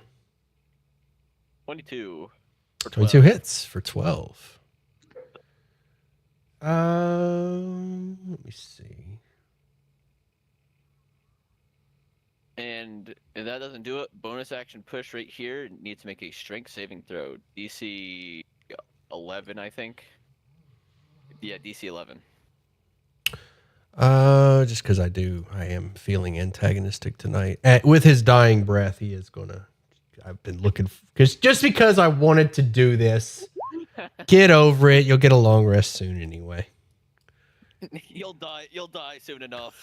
22. For 22 12. hits for 12. Let me see. And if that doesn't do it, bonus action push right here. Need to make a strength saving throw. DC 11, I think. Yeah, DC 11. Just because I am feeling antagonistic tonight. With his dying breath, he is gonna. I've been looking because I wanted to do this. Get over it. You'll get a long rest soon anyway. You'll die soon enough.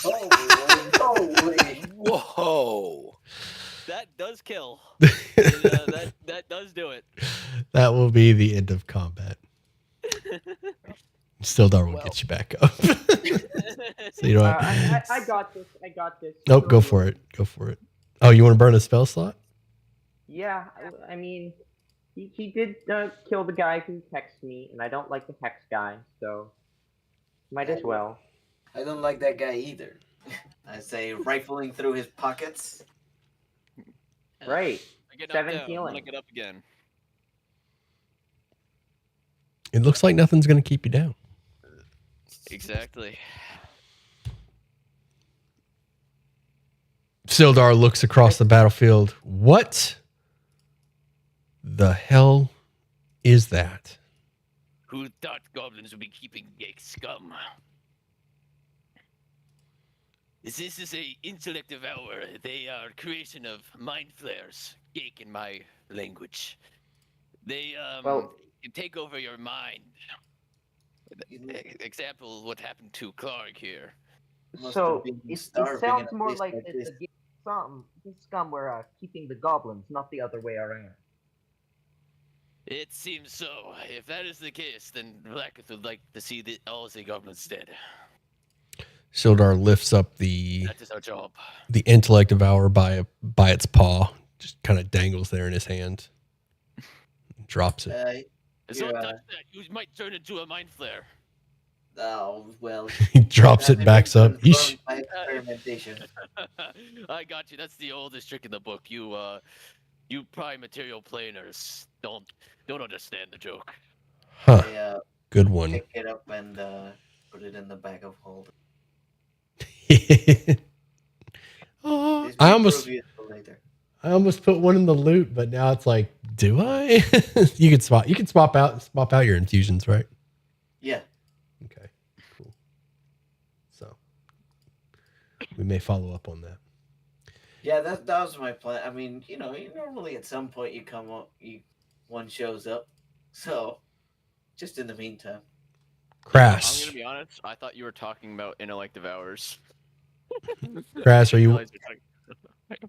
Holy. Whoa! That does kill. That does do it. That will be the end of combat. Sildar will get you back up. So you know what? I got this. I got this. Nope, go for it. Go for it. Oh, you want to burn a spell slot? Yeah, I mean, he did kill the guy who hexed me, and I don't like the hex guy, so might as well. I don't like that guy either. I say rifling through his pockets. Right. I get 7 knocked down. healing. I'm gonna get up again. It looks like nothing's going to keep you down. Exactly. Sildar looks across the battlefield. What the hell is that? Who thought goblins would be keeping gay scum? This is a intellect devourer. They are a creation of mind flayers. Geek in my language. They can take over your mind. Example, what happened to Clark here. Must So have been it starving in sounds a more place like like this. the scum were keeping the goblins, not the other way around. It seems so. If that is the case, then Blacketh would like to see all the goblins dead. Sildar lifts up the That is our job. intellect devourer by its paw. Just kind of dangles there in his hand. Drops it. If someone touch that, you might turn into a mind flare. Oh, well. He drops That it, backs has been up. confirmed by experimentation. I got you. That's the oldest trick in the book. You prime material planers don't understand the joke. Huh. I, Good one. pick it up and put it in the bag of holding. Oh, This I may almost prove useful later. put one in the loot, but now it's like, do I? You can swap out your infusions, right? Yeah. Okay, cool. So we may follow up on that. Yeah, that was my plan. I mean, normally at some point one shows up. So, just in the meantime. Crass. I'm gonna be honest. I thought you were talking about intellect devourers. Crass, are you?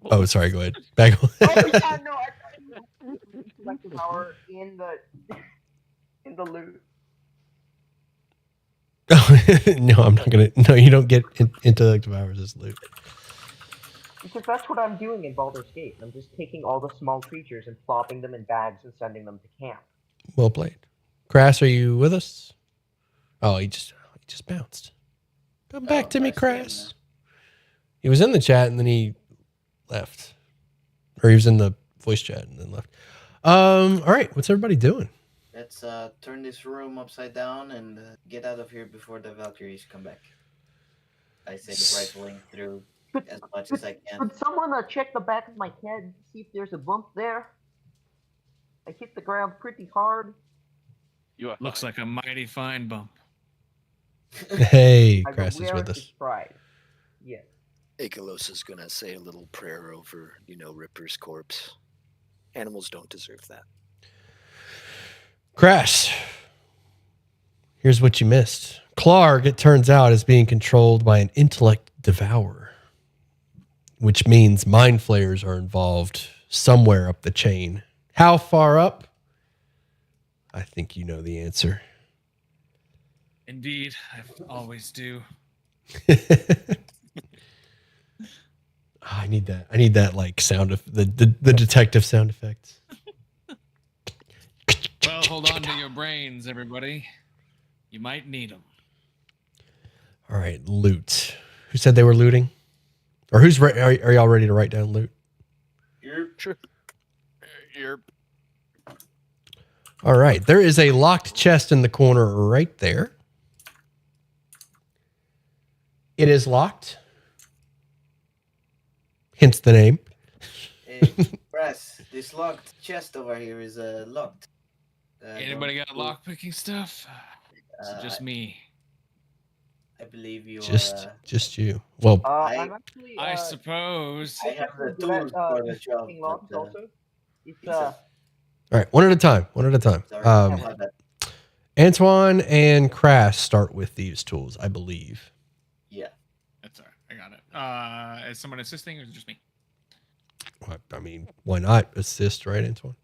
Oh, sorry. Go ahead. Back. Oh yeah, no, I collective power in the loot. No, I'm not gonna. No, you don't get intellect devourers as loot. Because that's what I'm doing in Baldur's Gate. I'm just taking all the small creatures and plopping them in bags and sending them to camp. Well played. Crass, are you with us? Oh, he just bounced. Come back to me, Crass. He was in the chat and then he left. Or he was in the voice chat and then left. All right, what's everybody doing? Let's turn this room upside down and get out of here before the Valkyries come back. I say rifling through as much as I can. Could someone check the back of my head, see if there's a bump there? I hit the ground pretty hard. Looks like a mighty fine bump. Hey, I Crass is wear with it us. with pride. Yes. Akelos is gonna say a little prayer over, Ripper's corpse. Animals don't deserve that. Crash, here's what you missed. Clark, it turns out, is being controlled by an intellect devourer, which means mind flayers are involved somewhere up the chain. How far up? I think you know the answer. Indeed, I always do. I need that like sound of the detective sound effects. Well, hold on to your brains, everybody. You might need them. All right, loot. Who said they were looting? Or are y'all ready to write down loot? Sure. You're. All right, there is a locked chest in the corner right there. It is locked. Hence the name. Brass, this locked chest over here is locked. Anybody got lockpicking stuff? So just me. I believe you Just you. Well, I'm actually. I suppose. I have the good at, tools for the job. picking locks But, also. It's Jesus. all right, one at a time. One at a time. Sorry, my bad. Antoine and Crass start with these tools, I believe. Yeah. That's all right. I got it. Is someone assisting or is it just me? I mean, why not assist, right, Antoine?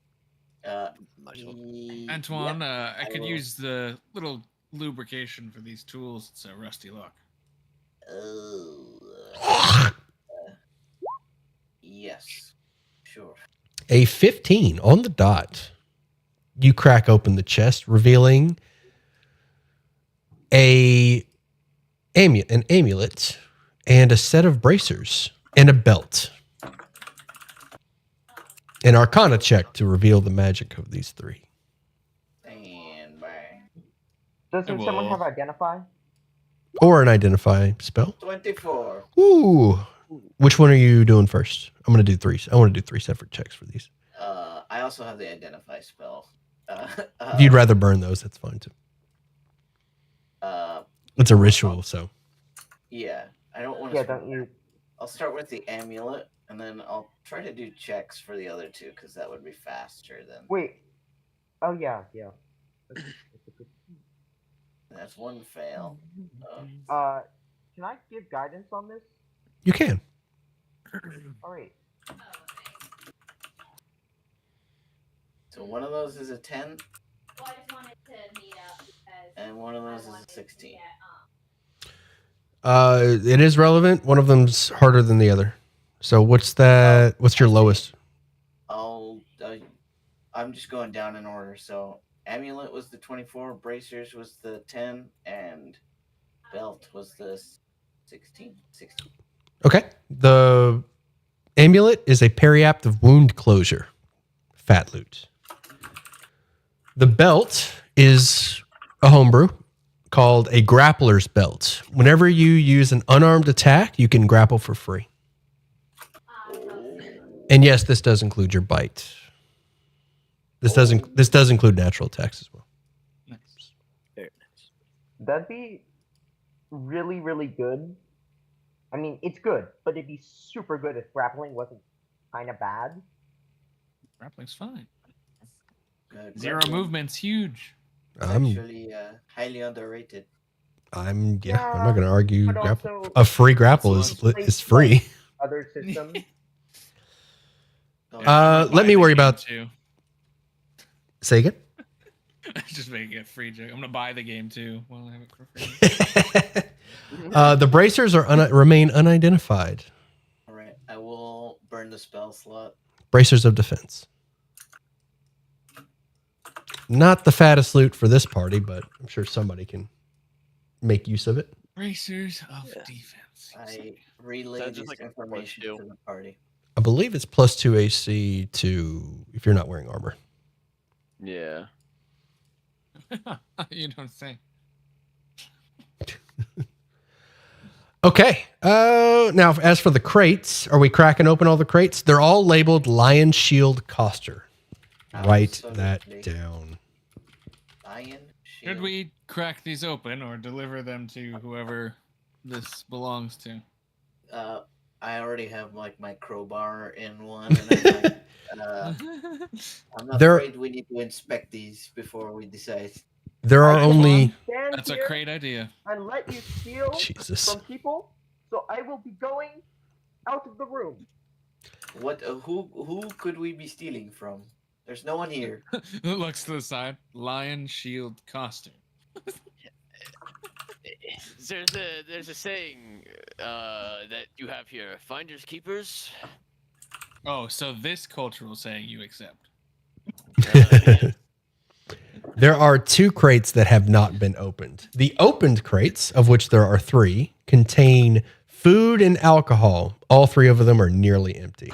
Antoine, yeah, I could will. use the little lubrication for these tools. It's a rusty look. Yes. Sure. A 15 on the dot. You crack open the chest, revealing an amulet and a set of bracers and a belt. An arcana check to reveal the magic of these three. And bang. Doesn't someone have identify? Or an identify spell. 24. Ooh. Which one are you doing first? I'm going to do three. I want to do 3 separate checks for these. I also have the identify spell. If you'd rather burn those, that's fine too. It's a ritual, so. Yeah, I don't want to. Yeah, don't you? I'll start with the amulet, and then I'll try to do checks for the other two, because that would be faster than. Wait. Oh yeah. That's one fail. Can I give guidance on this? You can. All right. So one of those is a 10. And one of those is a 16. It is relevant. One of them's harder than the other. So what's that? What's your lowest? I'm just going down in order. So amulet was the 24, bracers was the 10, and belt was the 16. Okay. The amulet is a periaptive wound closure. Fat loot. The belt is a homebrew called a grappler's belt. Whenever you use an unarmed attack, you can grapple for free. And yes, this does include your bite. This does include natural attacks as well. Nice. Very nice. That'd be really, really good. I mean, it's good, but it'd be super good if grappling wasn't kind of bad. Grappling's fine. Good. Zero movement's huge. Actually, highly underrated. I'm not going to argue. But Grapple. also, A free grapple is free. other systems. Let me worry about. Say again. Just making a free joke. I'm gonna buy the game too. While I have it for free. The bracers remain unidentified. All right, I will burn the spell slot. Bracers of defense. Not the fattest loot for this party, but I'm sure somebody can make use of it. Bracers of defense. I relay this information to the party. I believe it's +2 AC to if you're not wearing armor. Yeah. You don't say. Okay. Now, as for the crates, are we cracking open all the crates? They're all labeled Lion Shield Coster. Write that down. Lion Shield. Should we crack these open or deliver them to whoever this belongs to? I already have like my crowbar in one, and I'm not afraid we need to inspect these before we decide. There are only. That's a great idea. And let you steal Jesus. from people, so I will be going out of the room. What? Who could we be stealing from? There's no one here. Looks to the side. Lion Shield Costume. There's a saying that you have here: finders keepers. Oh, so this cultural saying you accept. There are 2 crates that have not been opened. The opened crates, of which there are 3, contain food and alcohol. All 3 of them are nearly empty.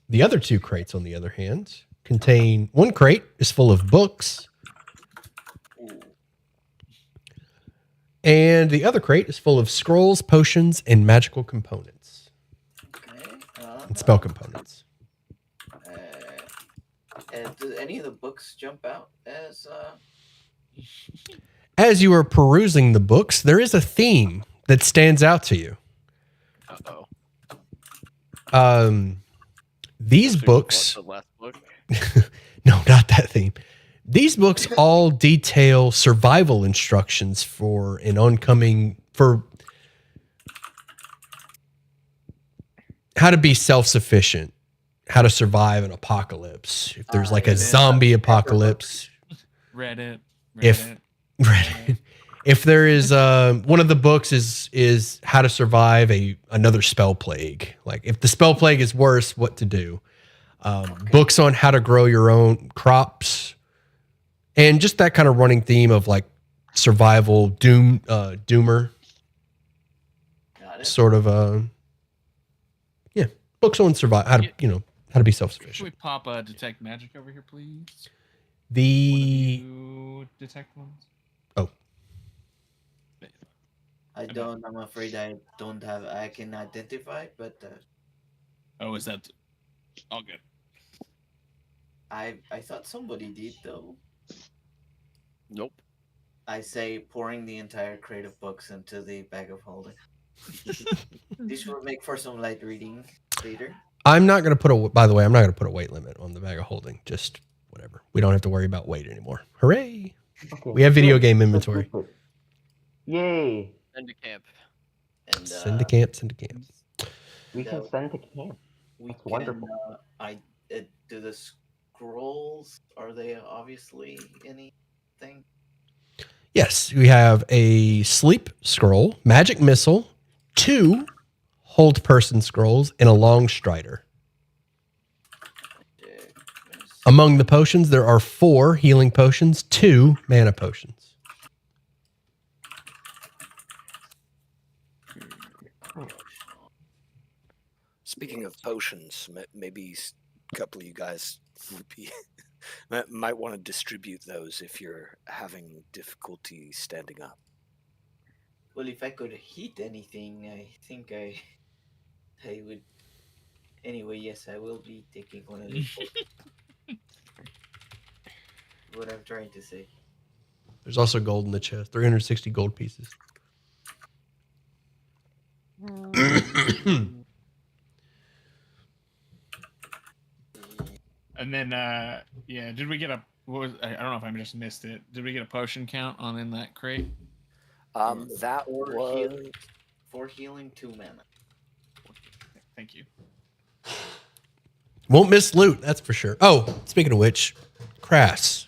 The other 2 crates, on the other hand, contain 1 crate is full of books. And the other crate is full of scrolls, potions, and magical components. Okay. And spell components. Do any of the books jump out As you are perusing the books, there is a theme that stands out to you. Uh-oh. These Especially with books, the last book. no, not that theme. These books all detail survival instructions for an oncoming, for how to be self-sufficient, how to survive an apocalypse. If there's like a zombie apocalypse, Reddit. if there is one of the books is how to survive another spell plague. Like if the spell plague is worse, what to do. Books on how to grow your own crops, and just that kind of running theme of like survival, doomer, sort of. Yeah, books on survive how to how to be Can self-sufficient. we pop detect magic over here, please? The You detect ones. I don't. I'm afraid I don't have. I can identify, but Oh, is that all good? I thought somebody did though. Nope. I say pouring the entire crate of books into the bag of holding. This will make for some light reading later. I'm not going to put a. By the way, I'm not going to put a weight limit on the bag of holding. Just whatever. We don't have to worry about weight anymore. Hooray! Okay, We have video good. game Let's inventory. keep it. Yay! Send to camp. And Send to camp. Send to camp. We can send to camp. we That's can. wonderful. Do the scrolls? Are they obviously anything? Yes, we have a sleep scroll, magic missile, 2 hold person scrolls, and a long strider. Among the potions, there are 4 healing potions, 2 mana potions. Speaking of potions, maybe a couple of you guys would be might want to distribute those if you're having difficulty standing up. Well, if I could hit anything, I think I would. Anyway, yes, I will be taking one of these. What I'm trying to say. There's also gold in the chest, 360 gold pieces. And then, yeah, did we get a? What was? I don't know if I just missed it. Did we get a potion count on in that crate? That Four was healing, 4 healing, 2 mana. Thank you. Won't miss loot, that's for sure. Oh, speaking of which, Crass,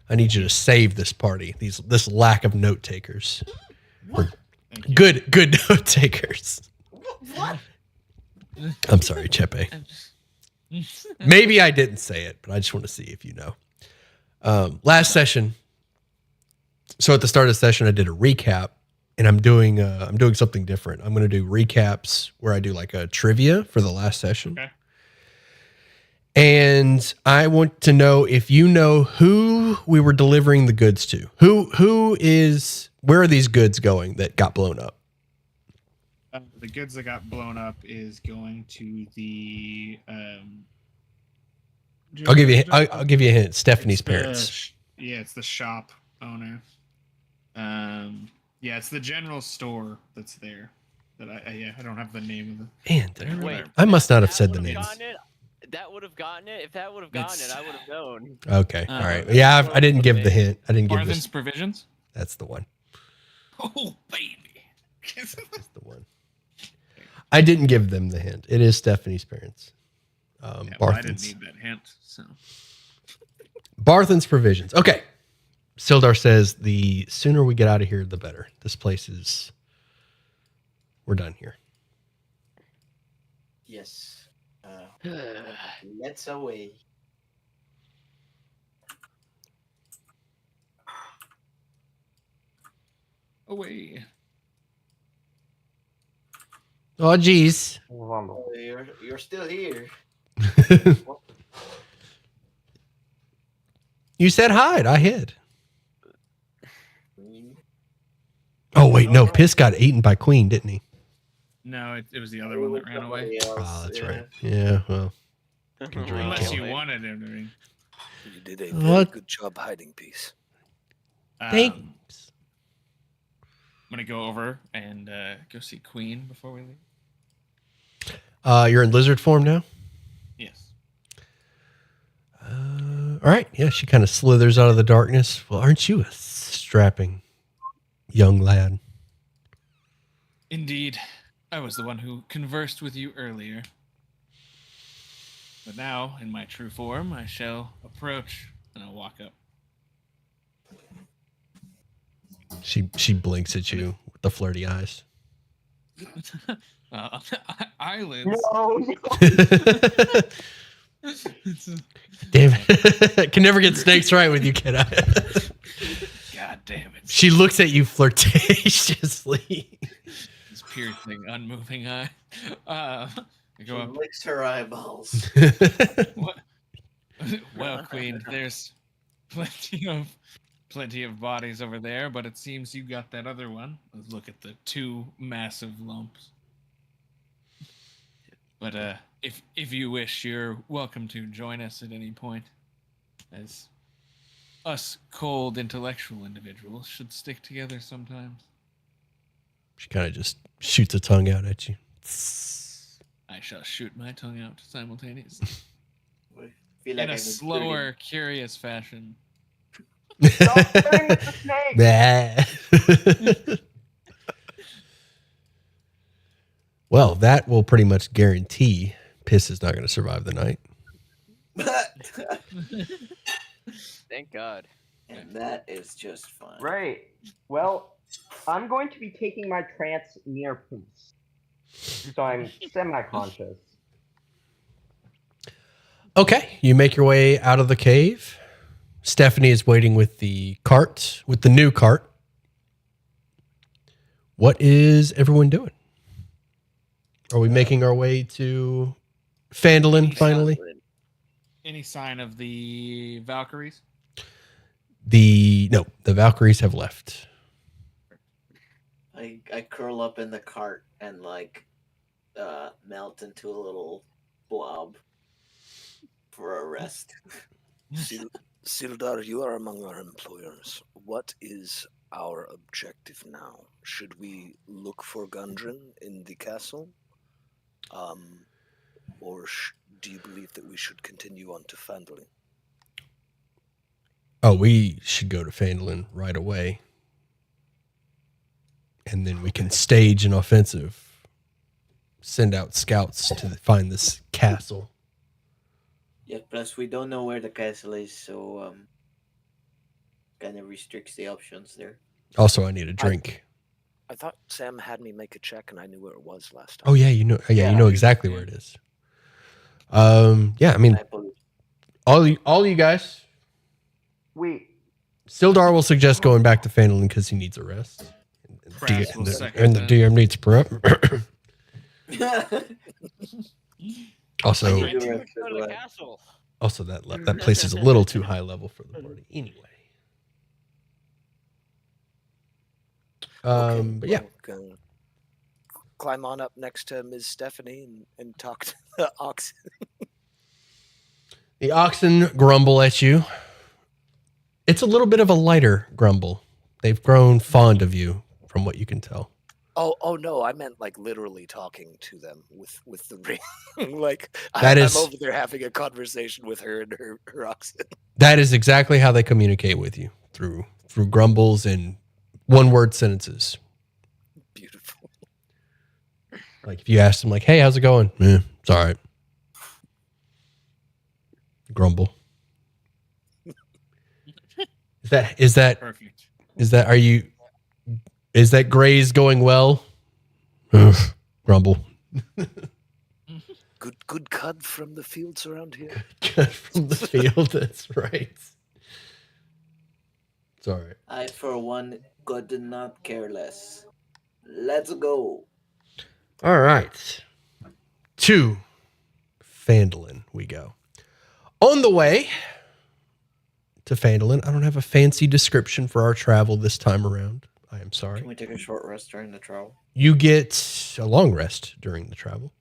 I need you to save this party. This lack of note takers. Thank you. Good note takers. What? I'm sorry, Chepe. Maybe I didn't say it, but I just want to see if you know. Last session. So at the start of the session, I did a recap, and I'm doing something different. I'm going to do recaps where I do like a trivia for the last session. Okay. And I want to know if you know who we were delivering the goods to. Where are these goods going that got blown up? The goods that got blown up is going to the. I'll give you a hint. Stephanie's parents. Yeah, it's the shop owner. Yeah, it's the general store that's there. That I don't have the name of the. Man, did I Wait, really? I must not have said the would've names. gotten it. That would have gotten it. If that would have gotten it, I would have known. Okay, all right. Yeah, I didn't give the hint. I didn't give Barthen's this. Provisions. That's the one. Oh baby. That's the one. I didn't give them the hint. It is Stephanie's parents. Yeah, well, I didn't Barthen's. need that hint. So. Barthen's Provisions. Okay. Sildar says the sooner we get out of here, the better. This place is. We're done here. Yes. Let's away. Away. Oh, geez. Wonderful. You're still here. You said hide. I hid. Oh, wait. No. Piss got eaten by Queen, didn't he? No, it was the other one that ran away. Somebody else, Oh, that's yeah. right. Yeah, well. Drink Unless it. you wanted him to be. You did a What? very good job hiding Peace. Thanks. I'm gonna go over and go see Queen before we leave. You're in lizard form now? Yes. All right. Yeah, she kind of slithers out of the darkness. Well, aren't you a strapping young lad? Indeed. I was the one who conversed with you earlier. But now, in my true form, I shall approach and I'll walk up. She blinks at you with the flirty eyes. Eyelids. No. Damn it. Can never get snakes right with you, kid. God damn it. She looks at you flirtatiously. This piercing, unmoving eye. I go She up. licks her eyeballs. What? Well, Queen, there's plenty of bodies over there, but it seems you got that other one. Let's look at the two massive lumps. But if you wish, you're welcome to join us at any point. As us cold intellectual individuals should stick together sometimes. She kind of just shoots a tongue out at you. I shall shoot my tongue out simultaneously. I feel like In a I'm slower, curious fashion. Stop playing with the snake. Well, that will pretty much guarantee Piss is not going to survive the night. Thank God. And that is just fine. Right. Well, I'm going to be taking my trance near Peace. So I'm semi-conscious. Okay, you make your way out of the cave. Stephanie is waiting with the cart, with the new cart. What is everyone doing? Are we making our way to Fandalin finally? Any sign of the Valkyries? No, the Valkyries have left. I curl up in the cart and melt into a little blob for a rest. Sildar, you are among our employers. What is our objective now? Should we look for Gundren in the castle? Or do you believe that we should continue on to Fandalin? Oh, we should go to Fandalin right away. And then we can stage an offensive. Send out scouts to find this castle. Yeah, plus we don't know where the castle is, so kind of restricts the options there. Also, I need a drink. I thought Sam had me make a check and I knew where it was last time. Oh yeah, you know exactly where it is. Yeah, I mean, all you guys. Wait. Sildar will suggest going back to Fandalin because he needs a rest. And the DM needs prep. Also, that place is a little too high level for the party anyway. But yeah. We'll climb on up next to Ms. Stephanie and talk to the oxen. The oxen grumble at you. It's a little bit of a lighter grumble. They've grown fond of you, from what you can tell. Oh no, I meant like literally talking to them with the ring. Like I'm over there having a conversation with her and her oxen. That is exactly how they communicate with you, through grumbles and one-word sentences. Beautiful. Like if you ask them, like, "Hey, how's it going?" It's all right. Grumble. Is that perfect? Is that graze going well? Grumble. Good cud from the fields around here. Cut from the field. That's right. It's all right. I, for one, could not care less. Let's go. All right. To Fandalin we go. On the way to Fandalin, I don't have a fancy description for our travel this time around. I am sorry. Can we take a short rest during the travel? You get a long rest during the travel.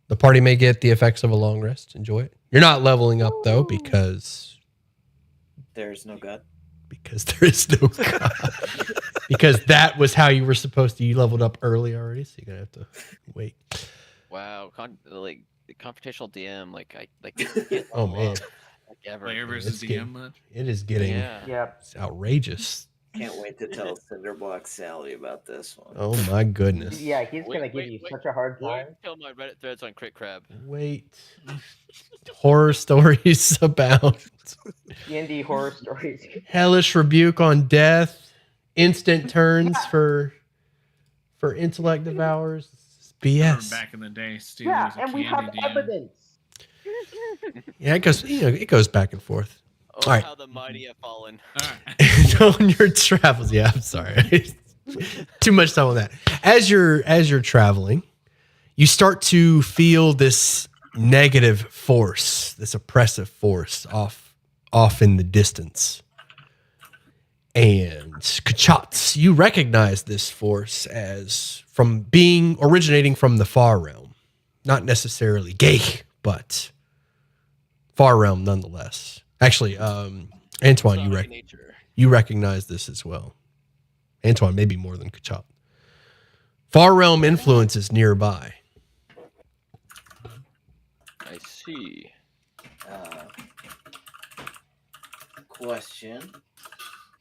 The party may get the effects of a long rest. Enjoy it. You're not leveling up though because There's no god. there is no god. Because that was how you were supposed to. You leveled up early already, so you're gonna have to wait. Wow, the confrontational DM, like I like. Oh man, like ever. Player It's versus getting- DM much. it is getting Yeah. Yep. it's outrageous. Can't wait to tell Cinderblock Sally about this one. Oh my goodness. Yeah, he's Wait, gonna give wait, you wait, such a hard Wait time. until my Reddit threads on Crit Crab. Wait. Horror stories about D&D horror stories. hellish rebuke on death, instant turns for intellect devours. It's Remember BS. back in the day, Stu Yeah, was a and we have candy DM. evidence. Yeah, it goes back and forth. Oh, All right. how the mighty have fallen. All right. On your travels, yeah, I'm sorry. Too much time on that. As you're traveling, you start to feel this negative force, this oppressive force off in the distance. And Kachatz, you recognize this force as originating from the far realm. Not necessarily gay, but far realm nonetheless. Actually, Antoine, Sonic you recognize this as well. Antoine, maybe more than Kachat. Far realm influence is nearby. I see. Question: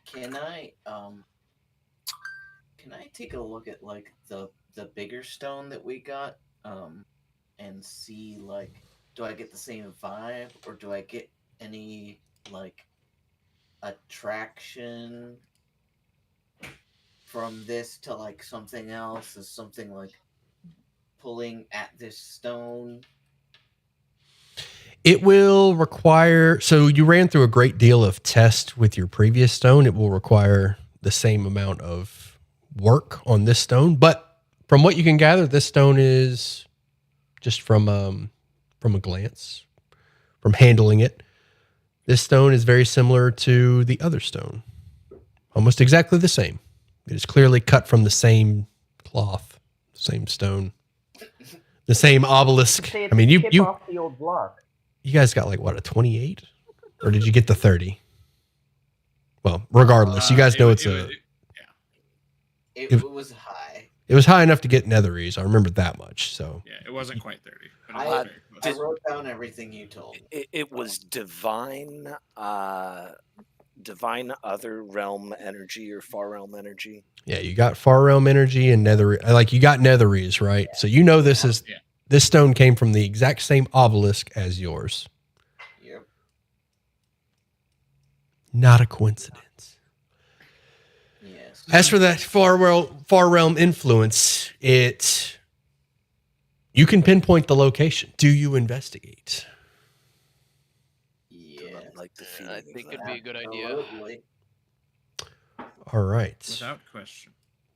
Can I take a look at like the bigger stone that we got and see like, do I get the same vibe or do I get any like attraction from this to like something else? Is something like pulling at this stone? It will require, so you ran through a great deal of test with your previous stone. It will require the same amount of work on this stone. But from what you can gather, this stone is just from a glance, from handling it. This stone is very similar to the other stone. Almost exactly the same. It is clearly cut from the same cloth, same stone, the same obelisk. Say it's I mean, a chip you off the old block. you guys got like what, a 28? Or did you get the 30? Well, regardless, you guys know it was high. was high enough to get netherese. I remember that much. So Yeah, it wasn't quite 30. But it I- was very close. I wrote down everything you told me. It was divine, divine other realm energy or far realm energy. yeah, you got far realm energy and nether, like you got netherese, right? So you know this stone came from the exact same obelisk as yours. Yep. Not a coincidence. Yes. As for that far realm influence, you can pinpoint the location. Do you investigate? Yeah. Like the I feeling of think that. it'd be a good idea. Absolutely. All right. Without question.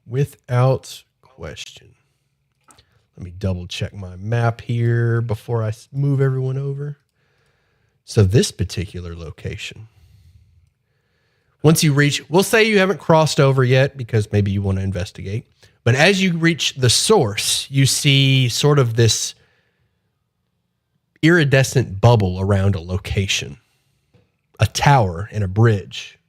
Without question. Let me double check my map here before I move everyone over. So this particular location, once you reach, we'll say you haven't crossed over yet because maybe you want to investigate. But as you reach the source, you see sort of this iridescent bubble around a location, a tower and a bridge.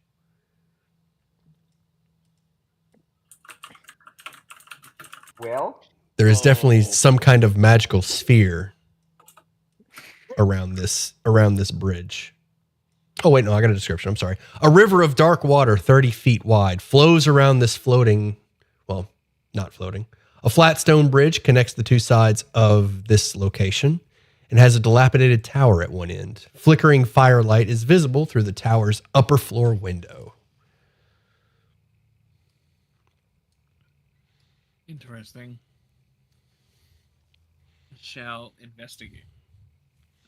Well, There is definitely Oh. some kind of magical sphere around this bridge. Oh, wait, no, I got a description. I'm sorry. A river of dark water 30 feet wide flows around this not floating. A flat stone bridge connects the two sides of this location and has a dilapidated tower at one end. Flickering firelight is visible through the tower's upper floor window. Interesting. Shall investigate.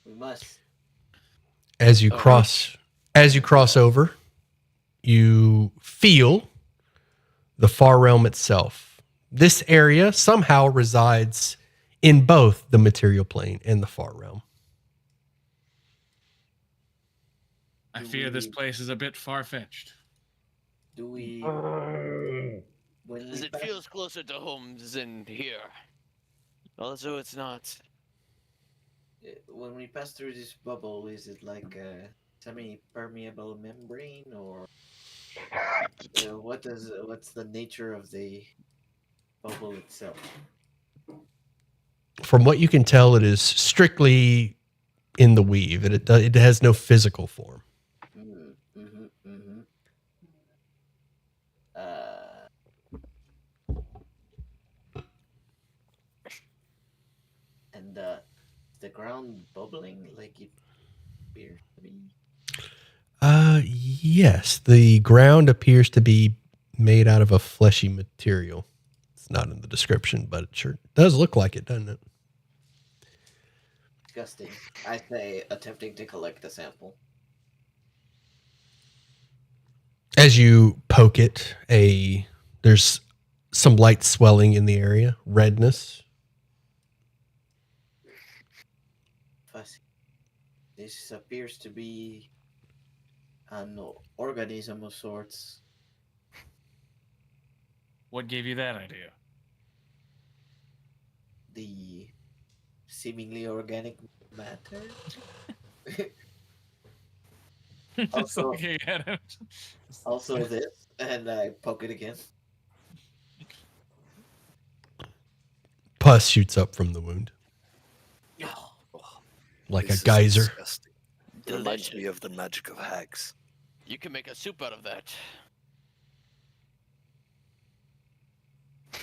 We must. As you cross over, you feel the far realm itself. This area somehow resides in both the material plane and the far realm. I fear this place is a bit far fetched. Do we? When As we it pass- feels closer to home than here. Also, it's not. when we pass through this bubble, is it like a semi-permeable membrane, or what's the nature of the bubble itself? From what you can tell, it is strictly in the weave. It has no physical form. And the ground bubbling like it appears to be. Yes, the ground appears to be made out of a fleshy material. It's not in the description, but it sure does look like it, doesn't it? Disgusting. I say, attempting to collect a sample. As you poke it, there's some light swelling in the area, redness. Fussy. This appears to be an organism of sorts. What gave you that idea? The seemingly organic matter. Just Also- looking at him. Also this, and I poke it again. Pus shoots up from the wound like This a is geyser. disgusting. It reminds me of the magic of hags. You can make a soup out of that.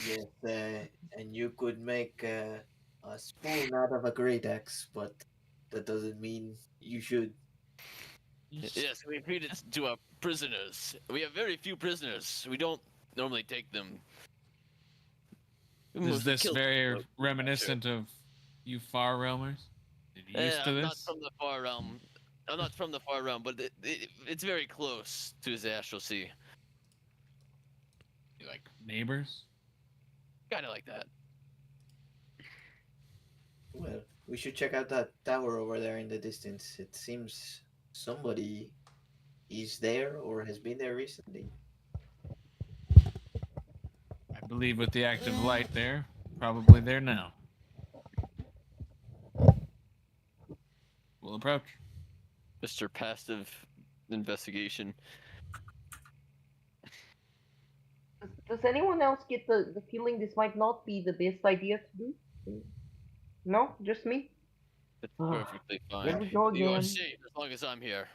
Yes, and you could make a spoon out of a great axe, but that doesn't mean you should. Yes, we feed it to our prisoners. We have very few prisoners. We don't normally take them. We Is mostly this kill very them. reminiscent of you far realmers? Did you used to I'm not this? from the far realm. I'm not from the far realm, but it's very close to his astral sea. You like neighbors? Kind of like that. Well, we should check out that tower over there in the distance. It seems somebody is there or has been there recently. I believe with the active light there, probably there now. We'll approach. Mr. Passive Investigation. Does anyone else get the feeling this might not be the best idea to do? No, just me. It's Ah, perfectly there fine. we go You are again. safe as long as I'm here.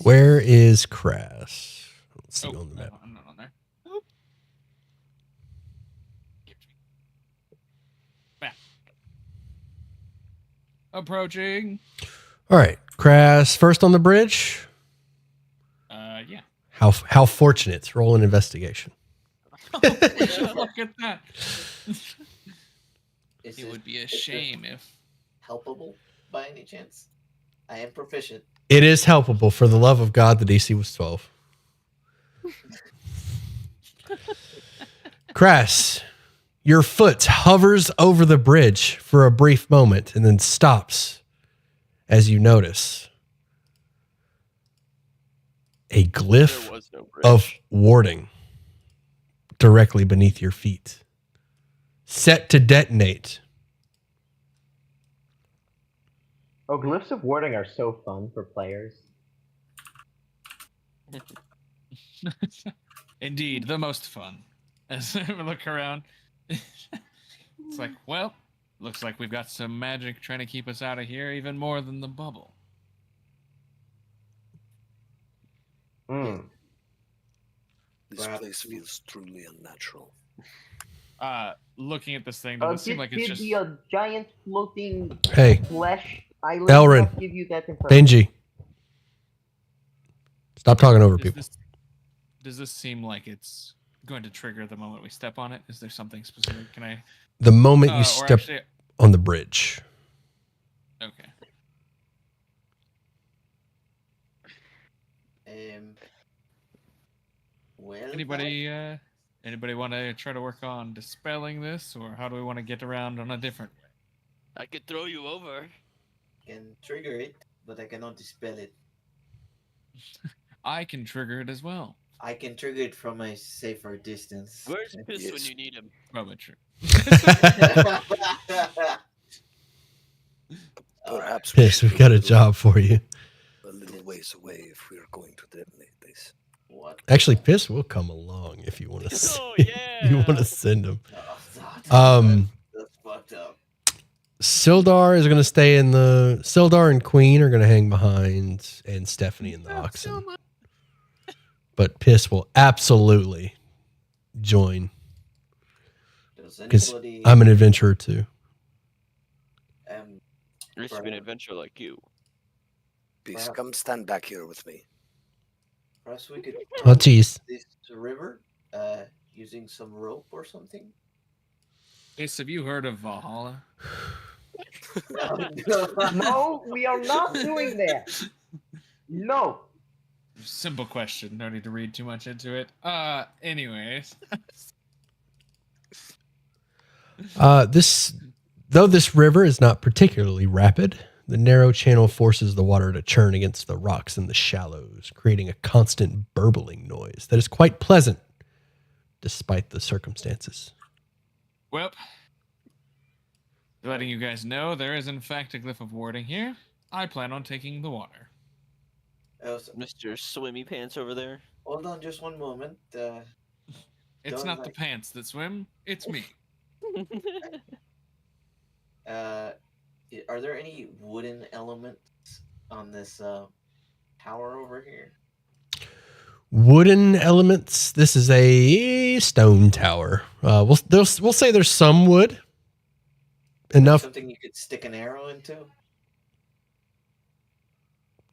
Where is Crass? Let's see on the map. I'm not on there. Back. Approaching. All right, Crass, first on the bridge. Yeah. How fortunate. Roll an investigation. Look at that. Is It would be a shame if. helpable by any chance? I am proficient. It is helpable. For the love of God, the DC was 12. Crass, your foot hovers over the bridge for a brief moment and then stops as you notice a glyph There was no bridge. of warding directly beneath your feet, set to detonate. Oh, glyphs of warding are so fun for players. Indeed, the most fun. As I look around, it's like, well, looks like we've got some magic trying to keep us out of here even more than the bubble. This Perhaps place feels truly unnatural. Looking at this thing, does it seem like it's Did just. the giant floating Hey, flesh island Elrin, not give you that information? Benji, stop talking over Does people. does this seem like it's going to trigger the moment we step on it? Is there something specific? Can I? The moment you or step actually, on the bridge. okay. Well, Anybody want to try to work on dispelling this, or how do we want to get around on a different way? I could throw you over. I can trigger it, but I cannot dispel it. I can trigger it as well. I can trigger it from a safer distance. Where's Piss when Yes. you need him? Perhaps we Piss, should we've got a move job for you. a little ways away if we're going to detonate this. What? Actually, Piss will come along if you want to. Oh, You want yeah. to send him. Oh, that's fucked up. Sildar is going to stay in the. Sildar and Queen are going to hang behind, and Stephanie and the oxen. But Piss will absolutely join Does because anybody? I'm an adventurer too. There used to be an adventure like you. Peace, come stand back here with me. Perhaps we could Oh, jeez. this river, using some rope or something. Ace, have you heard of Valhalla? No, we are not doing that. No. Simple question. No need to read too much into it. Anyways. Though this river is not particularly rapid, the narrow channel forces the water to churn against the rocks in the shallows, creating a constant burbling noise that is quite pleasant, despite the circumstances. Well, letting you guys know, there is in fact a glyph of warding here. I plan on taking the water. Mr. Swimmy Pants over there. Hold on, just one moment. It's Don't not the like- pants that swim, it's me. Are there any wooden elements on this tower over here? Wooden elements. This is a stone tower. We'll say there's some wood. Enough. Something you could stick an arrow into?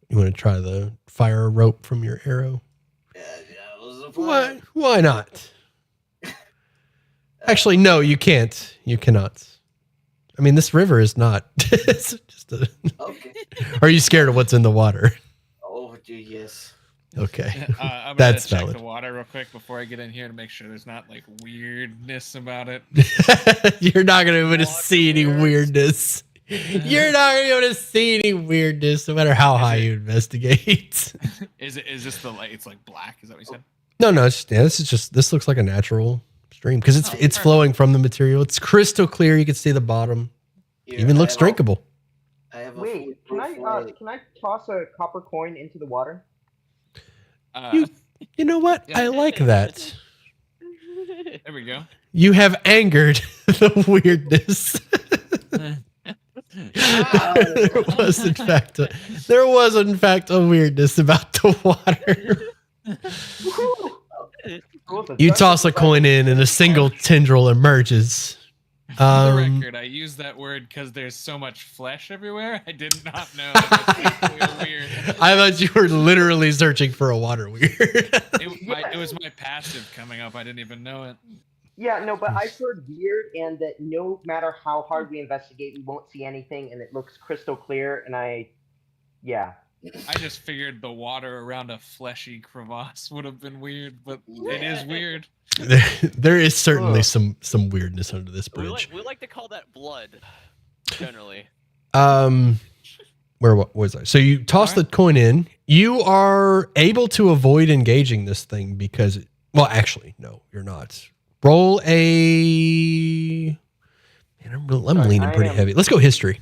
You want to try the fire rope from your arrow? Yeah, that was a plan. Why not? Actually, no, you can't. You cannot. I mean, this river is not. It's just a. Okay. Are you scared of what's in the water? Oh, yes. Okay. I'm That's gonna check valid. the water real quick before I get in here to make sure there's not like weirdness about it. You're not going to be able to see any Waters. weirdness. You're not going to be able to see any weirdness no matter how high you investigate. Is this the light? It's like black. Is that what you said? No, this looks like a natural stream because it's perfect. flowing from the material. It's crystal clear. You can see the bottom. Here, Even I looks have a- drinkable. I have a Wait, can I toss a copper coin into the water? You know what? Yeah. I like that. There we go. You have angered the weirdness. There was in fact a weirdness about the water. You toss a coin in and a single tendril emerges. For the record, I use that word because there's so much flesh everywhere. I did not know that was weird. I thought you were literally searching for a water weird. It was my passive coming up. I didn't even know it. Yeah, no, but I've heard weird and that no matter how hard we investigate, we won't see anything and it looks crystal clear and yeah. I just figured the water around a fleshy crevasse would have been weird, but it is weird. There is certainly some weirdness under this bridge. We like to call that blood, generally. Where what was I? So you toss the coin in. You are able to avoid engaging this thing because, well, actually, no, you're not. Roll a. Man, I'm leaning pretty heavy. Let's go history.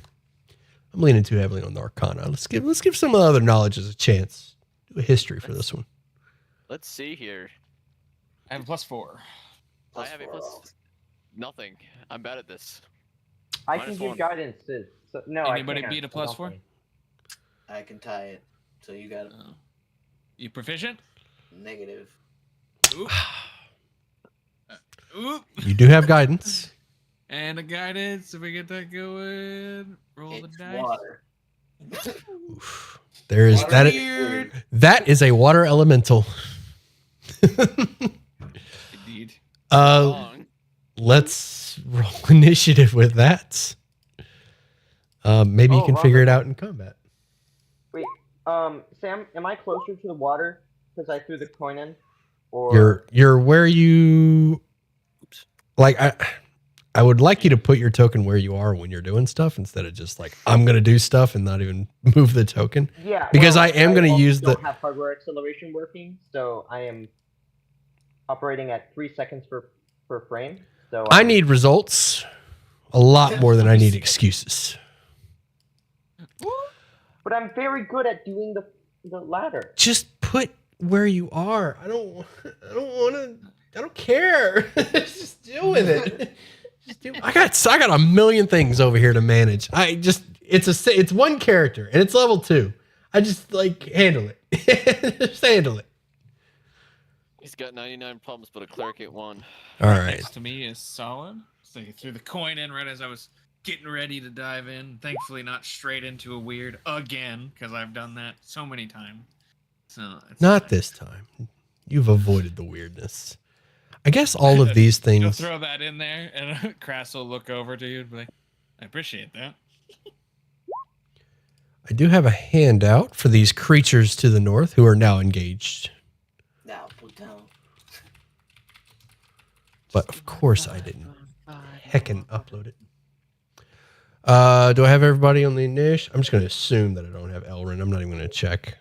I'm leaning too heavily on the Arcana. Let's give some of the other knowledges a chance. Do a history for this one. Let's see here. I have a +4. I have a plus nothing. I'm bad at this. I can Minus give one. guidance to. So, no, Anybody I can't. beat a I don't +4? think. I can tie it. So you got a You proficient? negative. Oop. Oop. You do have guidance. And a guidance. If we get that going, roll It's the dice. water. Oof. There is Water that. Weird. That is a water elemental. Indeed. Wrong. Let's roll initiative with that. Maybe you Oh, can wow. figure it out in combat. Wait, Sam, am I closer to the water because I threw the coin in? Or You're where you like I would like you to put your token where you are when you're doing stuff instead of just like I'm gonna do stuff and not even move the token. yeah, because well, I am gonna also use the don't have hardware acceleration working, so I am operating at 3 seconds per frame. So I need results a lot more than I need excuses. But I'm very good at doing the ladder. Just put where you are. I don't want to. I don't care. Just deal with it. I got a million things over here to manage. It's one character and it's level 2. I just handle it. Just handle it. He's got 99 problems, but a clerk at 1. All right. Next to me is solid. So he threw the coin in right as I was getting ready to dive in. Thankfully, not straight into a weird again, because I've done that so many times. So it's Not fine. this time. You've avoided the weirdness. I guess all of these You'll things. throw that in there, and Crass will look over to you and be like, I appreciate that. I do have a handout for these creatures to the north who are now engaged. Now, put down. But of course I didn't heckin' upload it. Do I have everybody on the niche? I'm just going to assume that I don't have Elrin. I'm not even going to check.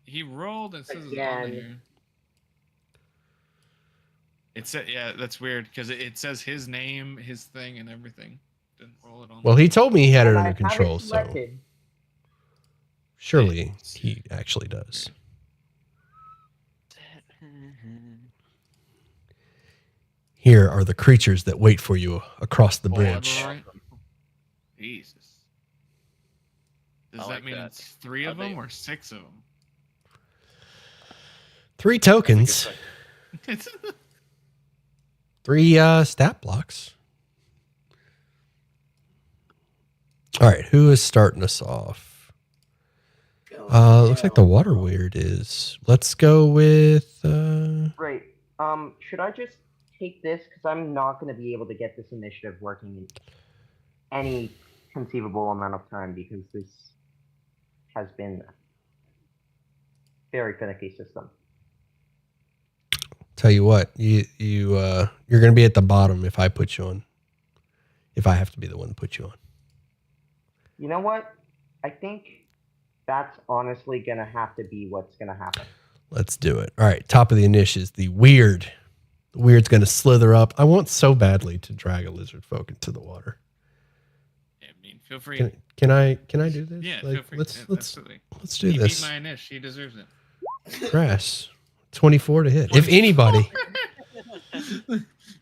He rolled and says it's on Again. here. It said, yeah, that's weird because it says his name, his thing, and everything. Didn't roll it on. Well, he told me he had it And under I have control, it so selected. surely he actually does. Here are the creatures that wait for you across the bridge. Right. Jesus. Does I that like mean that. it's 3 of them or 6 of them? 3 tokens, 3 stat blocks. All right, who is starting us off? Looks like the water weird is. Let's go with. Right. Should I just take this because I'm not going to be able to get this initiative working in any conceivable amount of time because this has been a very finicky system. Tell you what, you're going to be at the bottom if I put you on. If I have to be the one to put you on. You know what? I think that's honestly going to have to be what's going to happen. Let's do it. All right, top of the initiative is the weird. The weird's going to slither up. I want so badly to drag a lizard folk into the water. Yeah, I mean, feel free. Can I do this? Yeah, Like, feel free. let's Absolutely. let's do He this. beat my initiative. He deserves it. Grass. 24 to hit. If anybody.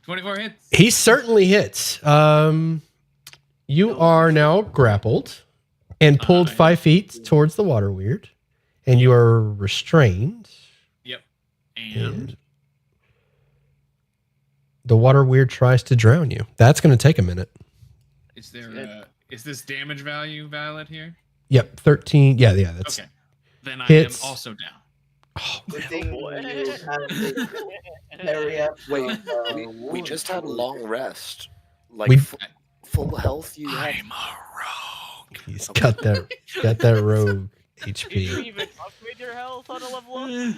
24 hits. He certainly hits. You are now grappled and pulled 5 feet towards the water weird, and you are restrained. Yep. And the water weird tries to drown you. That's going to take a minute. is there is this damage value valid here? Yep, 13. Yeah, that's Okay. Then I hits. am also down. Oh, Good man. thing you have to carry up. Wait, we wound just had a towards- long rest. Like We- full health. You had. I'm a rogue. He's got that rogue Did you HP. even upgrade your health on a level up?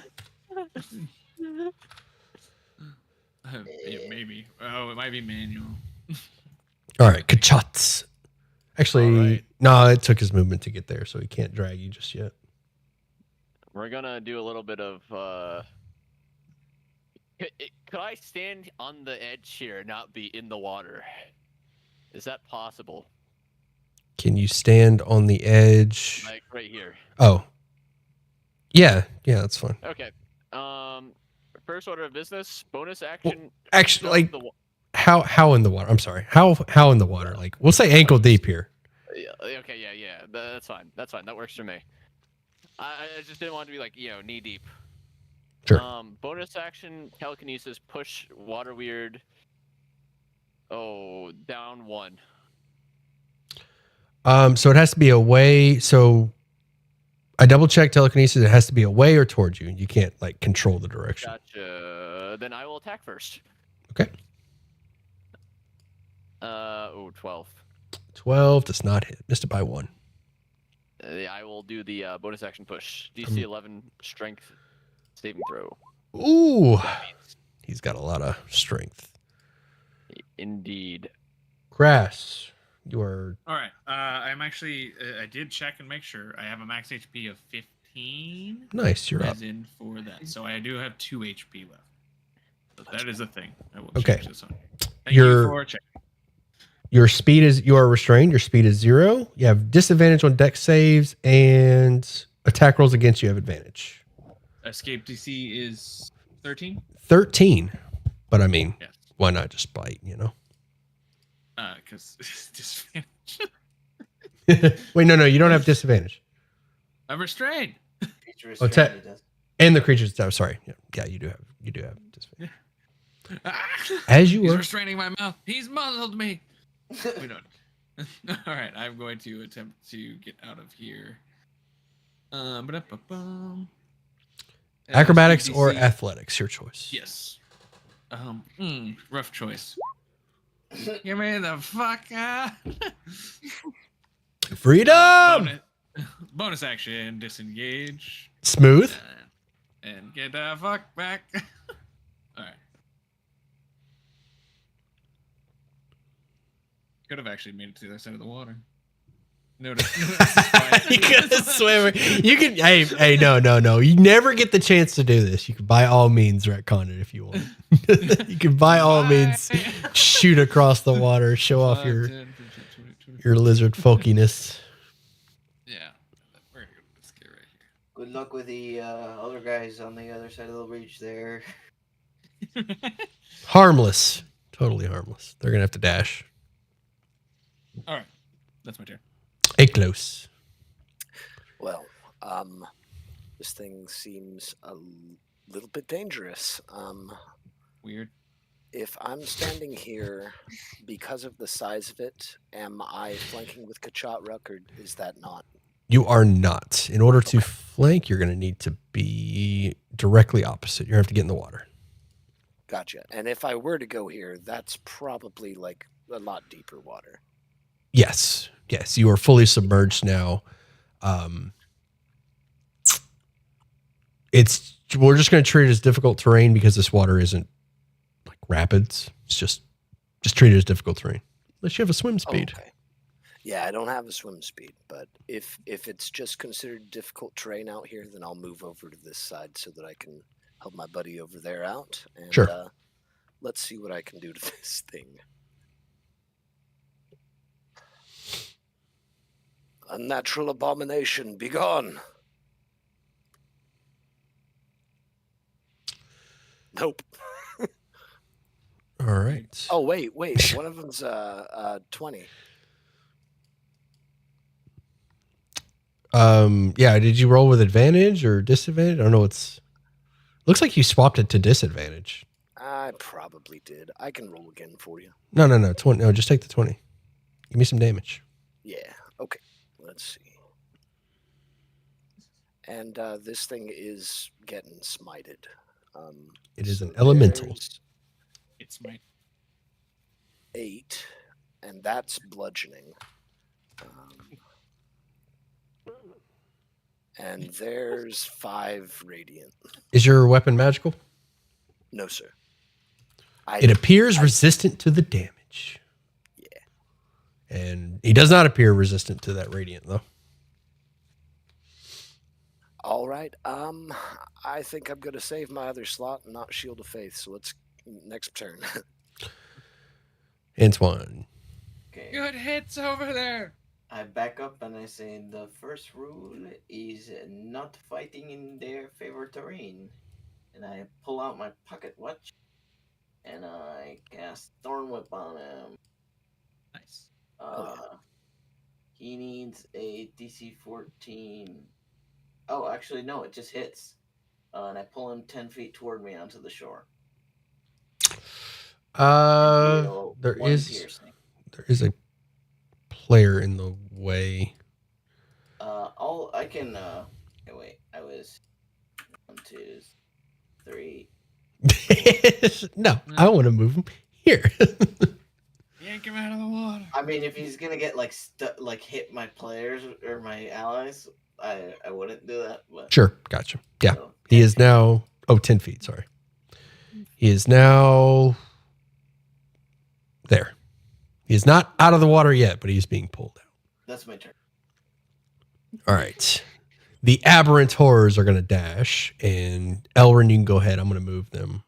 Yeah, maybe. Oh, it might be manual. All right, Kachots. Actually, All right. no, it took his movement to get there, so he can't drag you just yet. We're gonna do a little bit of. Could I stand on the edge here, and not be in the water? Is that possible? Can you stand on the edge? Like right here. Oh. Yeah, that's fine. Okay. First order of business. Bonus action. Actually, like, the wa- how in the water? I'm sorry. How in the water? Like, we'll say ankle deep here. Yeah, okay, yeah. That's fine. That works for me. I just didn't want to be like, knee deep. Sure. Bonus action, telekinesis, push water weird. Oh, down 1. So it has to be away. So I double check telekinesis. It has to be away or towards you. You can't like control the direction. Gotcha. Then I will attack first. Okay. 12. 12 does not hit. Missed it by 1. I will do the bonus action push. DC 11 strength saving throw. Ooh. He's got a lot of strength. Indeed. Grass. You are. All right. I'm actually. I did check and make sure. I have a max HP of 15. Nice. You're up. As in for that. So I do have 2 HP left. So that is a thing. I will Okay. change this on. Thank You're- you for checking. You are restrained. Your speed is 0. You have disadvantage on dex saves, and attack rolls against you have advantage. Escape DC is 13. 13. But I mean, Yes. why not just bite, you know? Because disadvantage. Wait, no, you don't have disadvantage. I'm restrained. Creature Oh, restrained, it does. And the creature's sorry. Yeah, you do have disadvantage. Ah! As you He's were. restraining my mouth. He's muzzled me. We don't. All right, I'm going to attempt to get out of here. Ba-da-ba-bum. Acrobatics or DC. athletics, your choice. Yes. Rough choice. Give me the fuck out. Freedom! Bonus action, disengage. Smooth. And get the fuck back. All right. Could have actually made it to the other side of the water. Notice. You could have swim. You can. Hey, no. You never get the chance to do this. You can by all means retcon it if you want. You can by all means shoot across the water, show off your lizard folkiness. Yeah. We're gonna go to this guy right here. Good luck with the other guys on the other side of the bridge there. Harmless. Totally harmless. They're gonna have to dash. All right. That's my turn. Close. Well, this thing seems a little bit dangerous. Weird. If I'm standing here because of the size of it, am I flanking with Kachatruk, or is that not? You are not. In order to flank, you're going to need to be directly opposite. You're going to have to get in the water. Gotcha. And if I were to go here, that's probably like a lot deeper water. Yes. You are fully submerged now. We're just going to treat it as difficult terrain because this water isn't like rapids. It's just treat it as difficult terrain. Unless you have a swim speed. Okay. Yeah, I don't have a swim speed, but if it's just considered difficult terrain out here, then I'll move over to this side so that I can help my buddy over there out. And, Sure. Let's see what I can do to this thing. Unnatural abomination, be gone. Nope. All right. Oh, wait. One of them's 20. Yeah, did you roll with advantage or disadvantage? I don't know. Looks like you swapped it to disadvantage. I probably did. I can roll again for you. No. 20. No, just take the 20. Give me some damage. Yeah, okay. Let's see. And this thing is getting smited. It is an elemental. there's It's my 8, and that's bludgeoning. And there's 5 radiant. Is your weapon magical? No, sir. It appears resistant to the damage. Yeah. And he does not appear resistant to that radiant, though. All right. I think I'm going to save my other slot and not Shield of Faith. So let's next turn. Antoine. Okay. good hits over there. I back up and I say the first rule is not fighting in their favorite terrain. And I pull out my pocket watch and I cast Thorn Whip on him. Nice. He needs a DC 14. Oh, actually, no, it just hits. And I pull him 10 feet toward me onto the shore. There is a player in the way. I can. Okay, wait. I was 1, 2, 3. No, I want to move him here. Yank him out of the water. I mean, if he's gonna get like hit my players or my allies, I wouldn't do that. But Sure, gotcha. Yeah, so, he is now 10 feet. Sorry, he is now there. He is not out of the water yet, but he's being pulled out. That's my turn. All right. The aberrant horrors are going to dash, and Elrin, you can go ahead. I'm going to move them.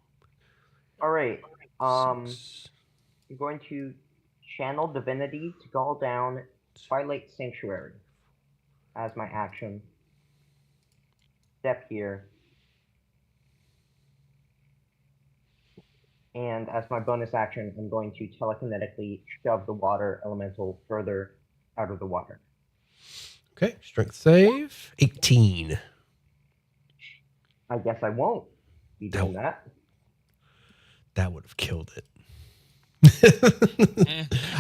All right. I'm going to channel divinity to call down Twilight Sanctuary as my action. Step here. And as my bonus action, I'm going to telekinetically shove the water elemental further out of the water. Okay, strength save 18. I guess I won't be doing that. That would have killed it.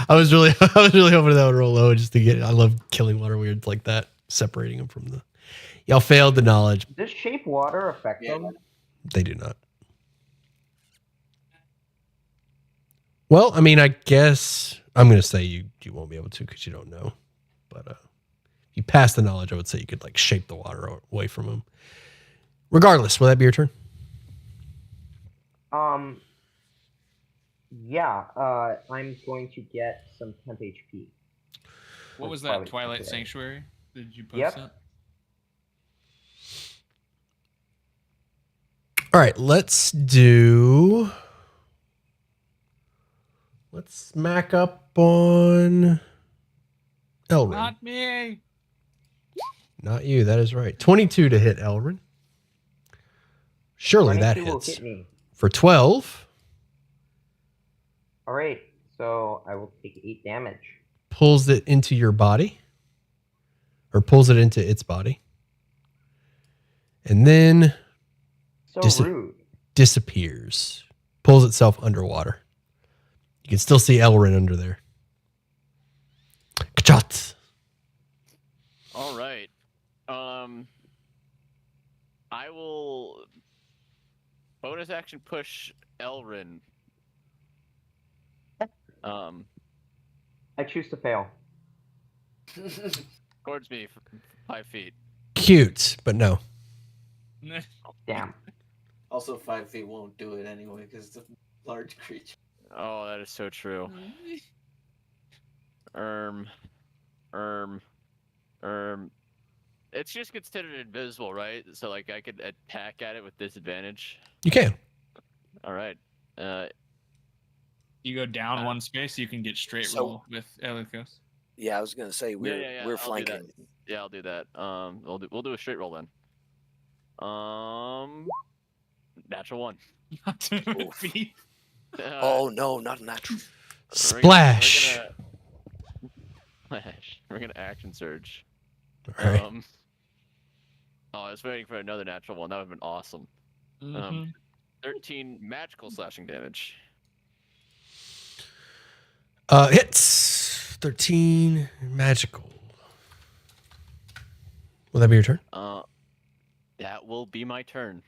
I was really hoping that would roll low just to get. I love killing water weirds like that, separating them from the. Y'all failed the knowledge. Does shape water affect them? They do not. Well, I mean, I guess I'm going to say you won't be able to because you don't know. But if you pass the knowledge, I would say you could like shape the water away from them. Regardless, will that be your turn? Yeah, I'm going to get some temp HP. What was that? Twilight Sanctuary? Did you post Yep. that? All right, let's smack up on Elrin. Not me. Not you, that is right. 22 to hit Elrin. Surely that 22 will hits. hit me. For 12. All right, so I will take 8 damage. Pulls it into your body. Or pulls it into its body. And then So rude. disappears. Pulls itself underwater. You can still see Elrin under there. Kachot. All right. I will bonus action push Elrin. I choose to fail. Towards me for 5 feet. Cute, but no. Damn. Also, 5 feet won't do it anyway because it's a large creature. Oh, that is so true. It's just considered invisible, right? So like I could attack at it with disadvantage. You can. All right. You go down one space, you can get straight roll with Elikos. Yeah, I was gonna say we're I'll flanking. do that. Yeah, I'll do that. We'll do a straight roll then. Natural 1. Feet. Oh no, not natural. Splash. We're gonna action surge. All right. I was waiting for another natural one. That would have been awesome. 13 magical slashing damage. Hits 13 magical. Will that be your turn? That will be my turn.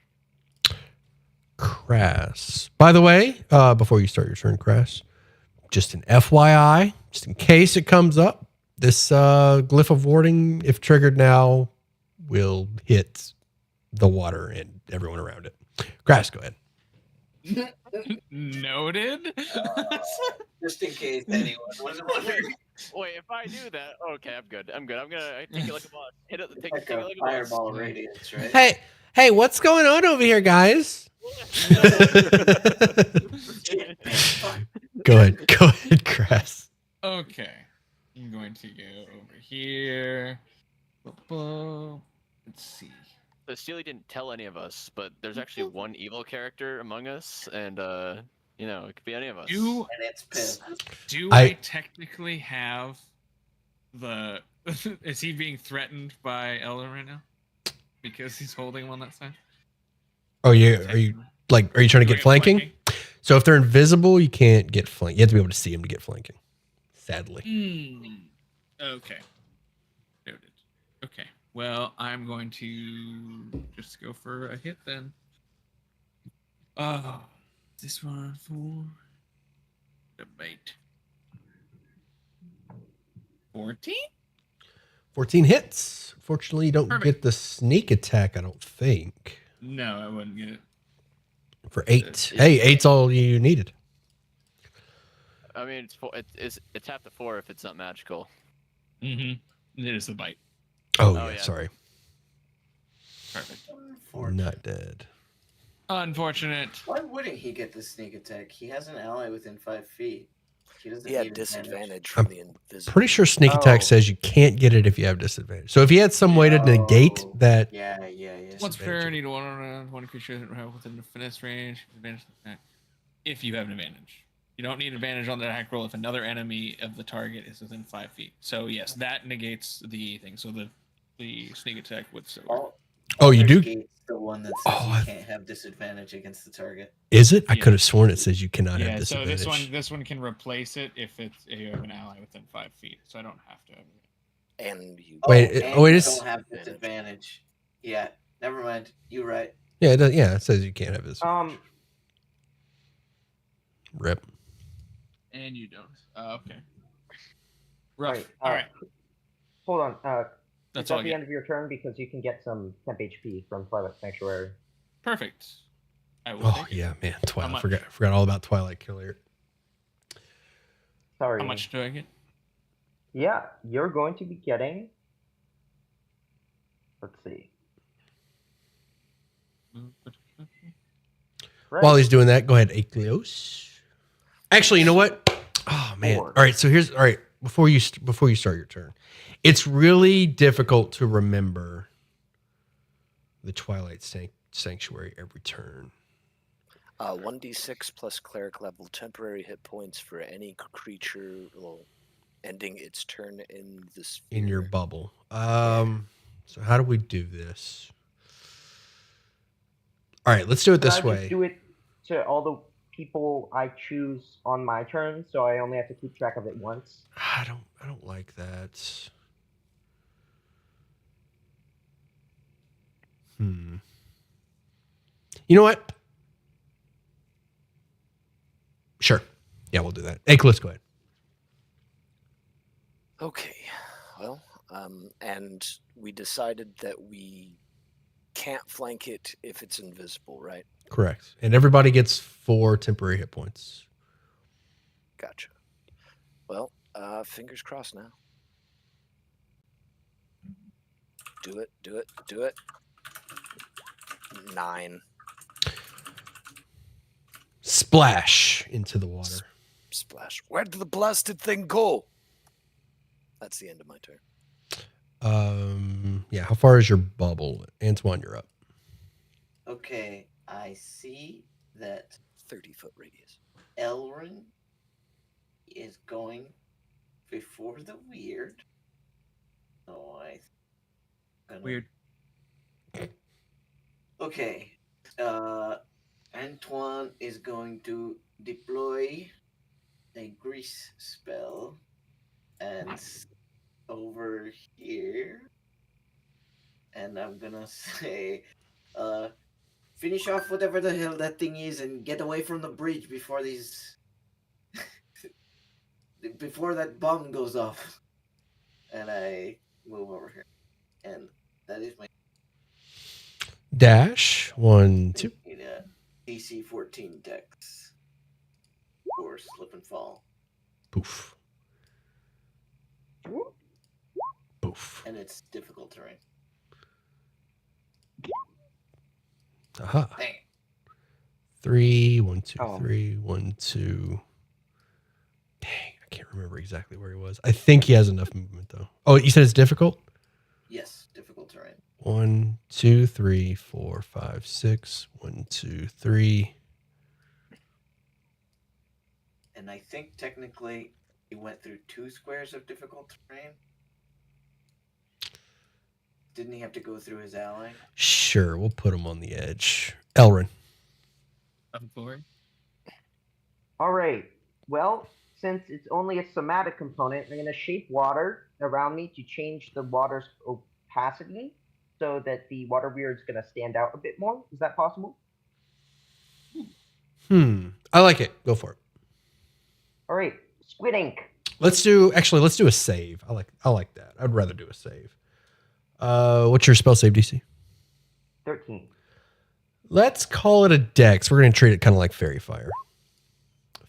Crass. By the way, before you start your turn, Crass, just an FYI, just in case it comes up, this glyph of warding, if triggered now, will hit the water and everyone around it. Crass, go ahead. Noted. Just in case anyone was wondering. Wait, if I do that, okay, I'm good. I'm gonna take it like a boss. Hit it, take Like it a like a fireball boss. radiance, right? Hey, what's going on over here, guys? Go ahead, Crass. Okay. I'm going to go over here. Let's see. So Steely didn't tell any of us, but there's actually one evil character among us, and it could be any of us. And it's pissed. Do I technically have the? Is he being threatened by Ella right now? Because he's holding him on that side. Oh, yeah. Are you trying to get flanking? So if they're invisible, you can't get flank. You have to be able to see them to get flanking. Sadly. Okay. Noted. Okay. Well, I'm going to just go for a hit then. This one for debate. 14? 14 hits. Fortunately, you don't get the sneak attack, I don't think. No, I wouldn't get it. For 8. Hey, 8's all you needed. I mean, it's half to 4 if it's not magical. It is the bite. Oh yeah, sorry. Perfect. Not dead. Unfortunate. Why wouldn't he get the sneak attack? He has an ally within 5 feet. He doesn't He had need advantage. disadvantage from the invisible. Pretty sure sneak attack Oh. says you can't get it if you have disadvantage. So if he had some way to negate Oh, that, Yeah. Once Disadvantage. per need one creature doesn't have within the finesse range. Advantage attack. If you have an advantage. You don't need advantage on the attack roll if another enemy of the target is within 5 feet. So yes, that negates the thing. So the sneak attack would still Oh, you do? Gate's the one that says Oh, you can't have disadvantage against the target. is it? I Yeah. could have sworn it says you cannot have Yeah, so disadvantage. this one can replace it if you have an ally within 5 feet. So I don't have to have it. And you Wait, and oh, it you is- don't have disadvantage. Yeah, never mind. You're right. Yeah, it says you can't have this. Rip. And you don't. Okay. Rough. Right, all right. Hold on. That's Is all that I the get. end of your turn? Because you can get some temp HP from Twilight Sanctuary. Perfect. I will Oh take it. yeah, man, Twilight. much? Forgot all about Twilight Killer. Sorry. How much do I get? Yeah, you're going to be getting. Let's see. Right. While he's doing that, go ahead, Akleos. Actually, you know what? Oh man. Four. All right, so here's all right. Before you start your turn, it's really difficult to remember the Twilight Sanctuary every turn. 1d6 plus cleric level temporary hit points for any creature ending its turn in the sphere. In your bubble. So how do we do this? All right, let's do it Can this I way. just do it to all the people I choose on my turn, so I only have to keep track of it once? I don't like that. You know what? Sure. Yeah, we'll do that. Hey, let's go ahead. Okay. Well, and we decided that we can't flank it if it's invisible, right? Correct. And everybody gets 4 temporary hit points. Gotcha. Well, fingers crossed now. Do it. 9. Splash into the water. Splash. Where did the blasted thing go? That's the end of my turn. Yeah, how far is your bubble? Antoine, you're up. Okay, I see that 30-foot radius. Elrin is going before the weird. So Weird. Okay. Antoine is going to deploy a grease spell and over here. And I'm gonna say, finish off whatever the hell that thing is and get away from the bridge before these before that bomb goes off. And I move over here. And that is my Dash. 1, 2. DC 14 dex or slip and fall. Poof. Poof. And it's difficult terrain. Aha. Dang it. 3, 1, 2, Oh. 3, 1, 2. Dang, I can't remember exactly where he was. I think he has enough movement though. Oh, you said it's difficult? Yes, difficult terrain. 1, 2, 3, 4, 5, 6. 1, 2, 3. And I think technically he went through 2 squares of difficult terrain. Didn't he have to go through his ally? Sure, we'll put him on the edge. Elrin. I'm forward. All right. Well, since it's only a somatic component, I'm going to shape water around me to change the water's opacity so that the water weird is going to stand out a bit more. Is that possible? I like it. Go for it. All right. Squid ink. Let's do a save. I like that. I'd rather do a save. What's your spell save DC? 13. Let's call it a dex. We're going to treat it kind of like fairy fire.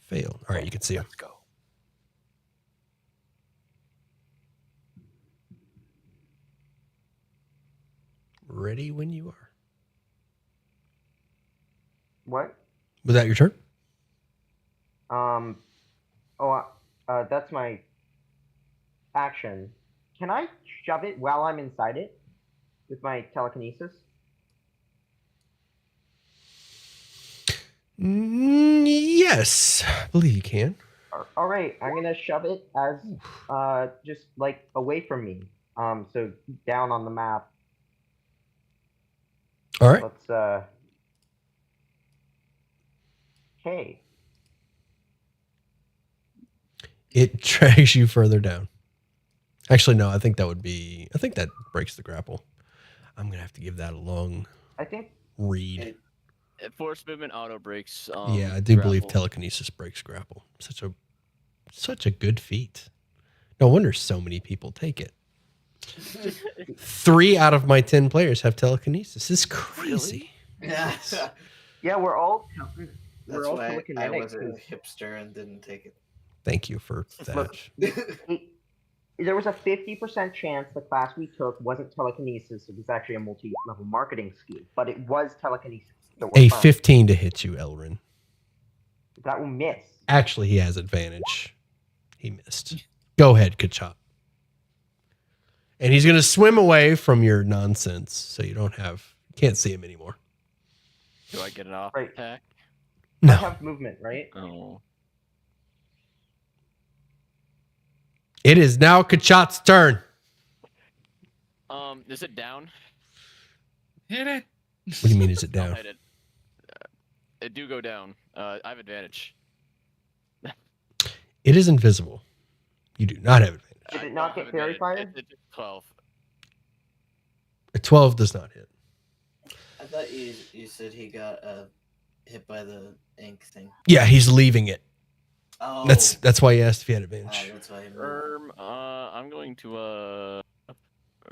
Failed. All right, you can see him. Let's go. Ready when you are. What? Was that your turn? That's my action. Can I shove it while I'm inside it with my telekinesis? Yes, I believe you can. All right, I'm gonna shove it as just like away from me. So down on the map. All right. Let's Okay. It drags you further down. Actually, no, I think that breaks the grapple. I'm going to have to give that a long I think read. Force movement auto breaks. Yeah, I do believe grapple. telekinesis breaks grapple. Such a good feat. No wonder so many people take it. 3 out of my 10 players have telekinesis. This is crazy. Yeah. yeah, we're all That's all why I telekinetic. was a hipster and didn't take it. Thank you for that. There was a 50% chance the class we took wasn't telekinesis. It was actually a multi-level marketing scheme, but it was telekinesis. So A 15 to hit you, Elrin. That will miss. Actually, he has advantage. He missed. Go ahead, Kachop. And he's going to swim away from your nonsense, so you can't see him anymore. Do I get an off attack? No. I have movement, right? Oh. It is now Kachot's turn. Is it down? Hit it. What do you mean, is it down? I'll hit it. It do go down. I have advantage. It is invisible. You do not have advantage. Did it not get fairy fire? It's 12. A 12 does not hit. I thought you said he got hit by the ink thing. Yeah, he's leaving it. Oh. That's why he asked if he had advantage. That's why I'm going to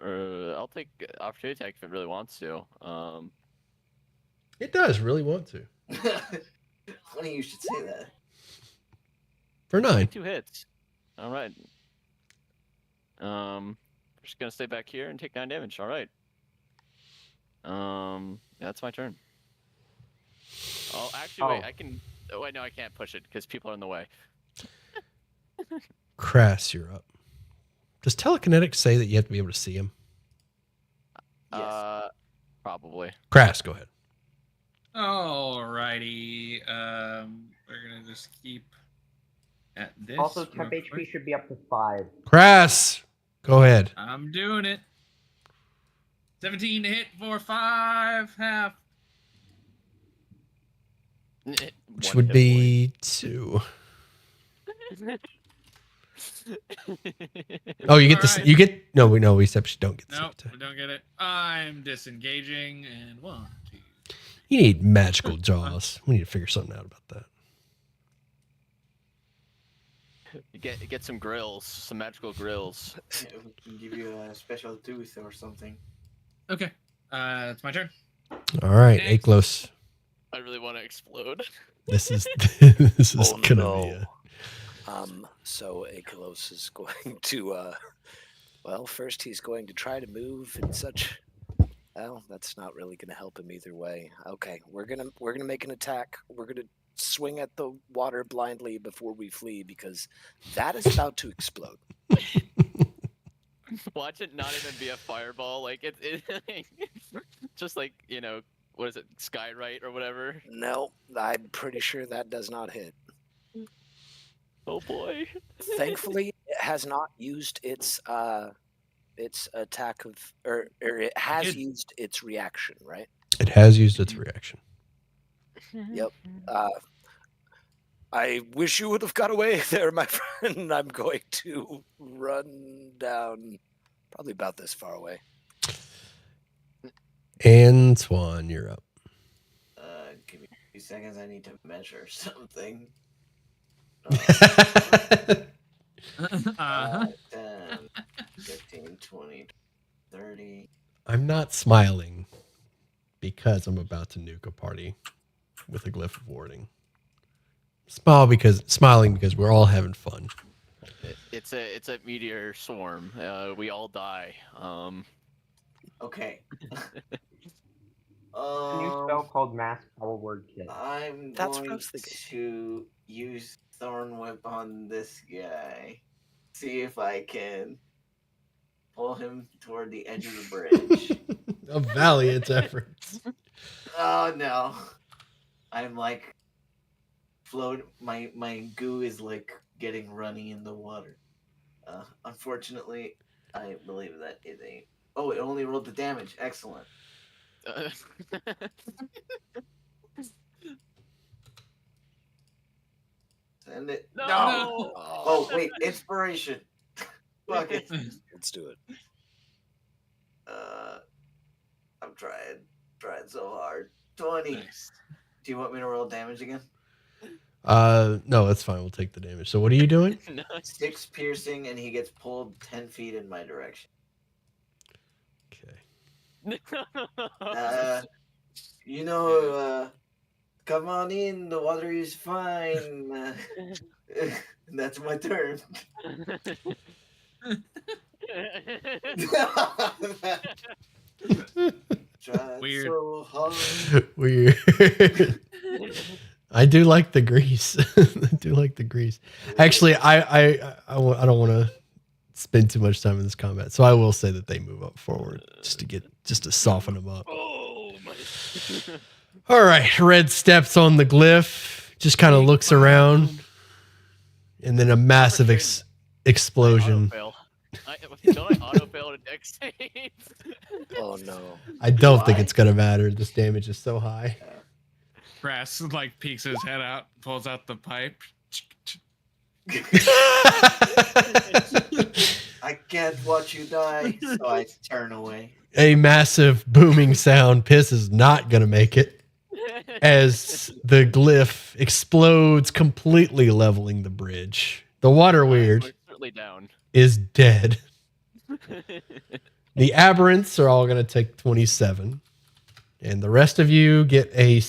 I'll take opportunity attack if it really wants to. It does really want to. Funny you should say that. For 9. 2 hits. All right. Just gonna stay back here and take 9 damage. All right. That's my turn. Oh, actually, wait. I can. Oh, wait, no, I can't push it because people are in the way. Crass, you're up. Does telekinetic say that you have to be able to see him? Yes. Probably. Crass, go ahead. Alrighty. We're gonna just keep at this. Also, temp HP should be up to 5. Crass, go ahead. I'm doing it. 17 to hit for 5 half. Which would be 2. Oh, you get this. Right. You get no. We except don't get this. Nope, we don't get it. I'm disengaging and 1, 2. You need magical jaws. We need to figure something out about that. Get some grills, some magical grills. Yeah, we can give you a special tooth or something. Okay, it's my turn. All right, Next. Aklos. I really want to explode. This is gonna be a... So Akalos is going to, well, first he's going to try to move in such. Well, that's not really going to help him either way. Okay, we're gonna make an attack. We're gonna swing at the water blindly before we flee because that is about to explode. Watch it not even be a fireball. Like it's just like, you know, what is it, Skyrite or whatever? No, I'm pretty sure that does not hit. Oh boy. Thankfully, it has not used its attack of, or it has used its reaction, right? It has used its reaction. Yep. I wish you would have got away there, my friend. I'm going to run down probably about this far away. Antoine, you're up. Give me a few seconds. I need to measure something. 10, 15, 20, 30. I'm not smiling because I'm about to nuke a party with a glyph of warding. Smiling because we're all having fun. It's a meteor swarm. We all die. Okay. A new spell called Mass Power Word Kit. I'm That's what I going was thinking. to use thorn whip on this guy. See if I can pull him toward the edge of the bridge. A valiant efforts. Oh no. I'm like my goo is like getting runny in the water. Unfortunately, I believe that it ain't. Oh, it only rolled the damage. Excellent. Send it. No! Oh wait, inspiration. Fuck it. Let's do it. I'm trying so hard. 20. Nice. Do you want me to roll damage again? No, that's fine. We'll take the damage. So what are you doing? 6 piercing, and he gets pulled 10 feet in my direction. Okay. Come on in. The water is fine. That's my turn. Tried Weird. so hard. Weird. I do like the grease. I do like the grease. Actually, I don't want to spend too much time in this combat, so I will say that they move up forward just to soften them up. Oh my! All right, Red steps on the glyph, just kind of looks around, and then a massive explosion. Don't I auto-fail a dex save? Oh no. I don't think it's gonna matter. This damage is so high. Brass like peeks his head out, pulls out the pipe. I can't watch you die, so I turn away. A massive booming sound. Piss is not gonna make it as the glyph explodes, completely leveling the bridge. The water weird We're certainly down. is dead. The aberrants are all going to take 27. And the rest of you get a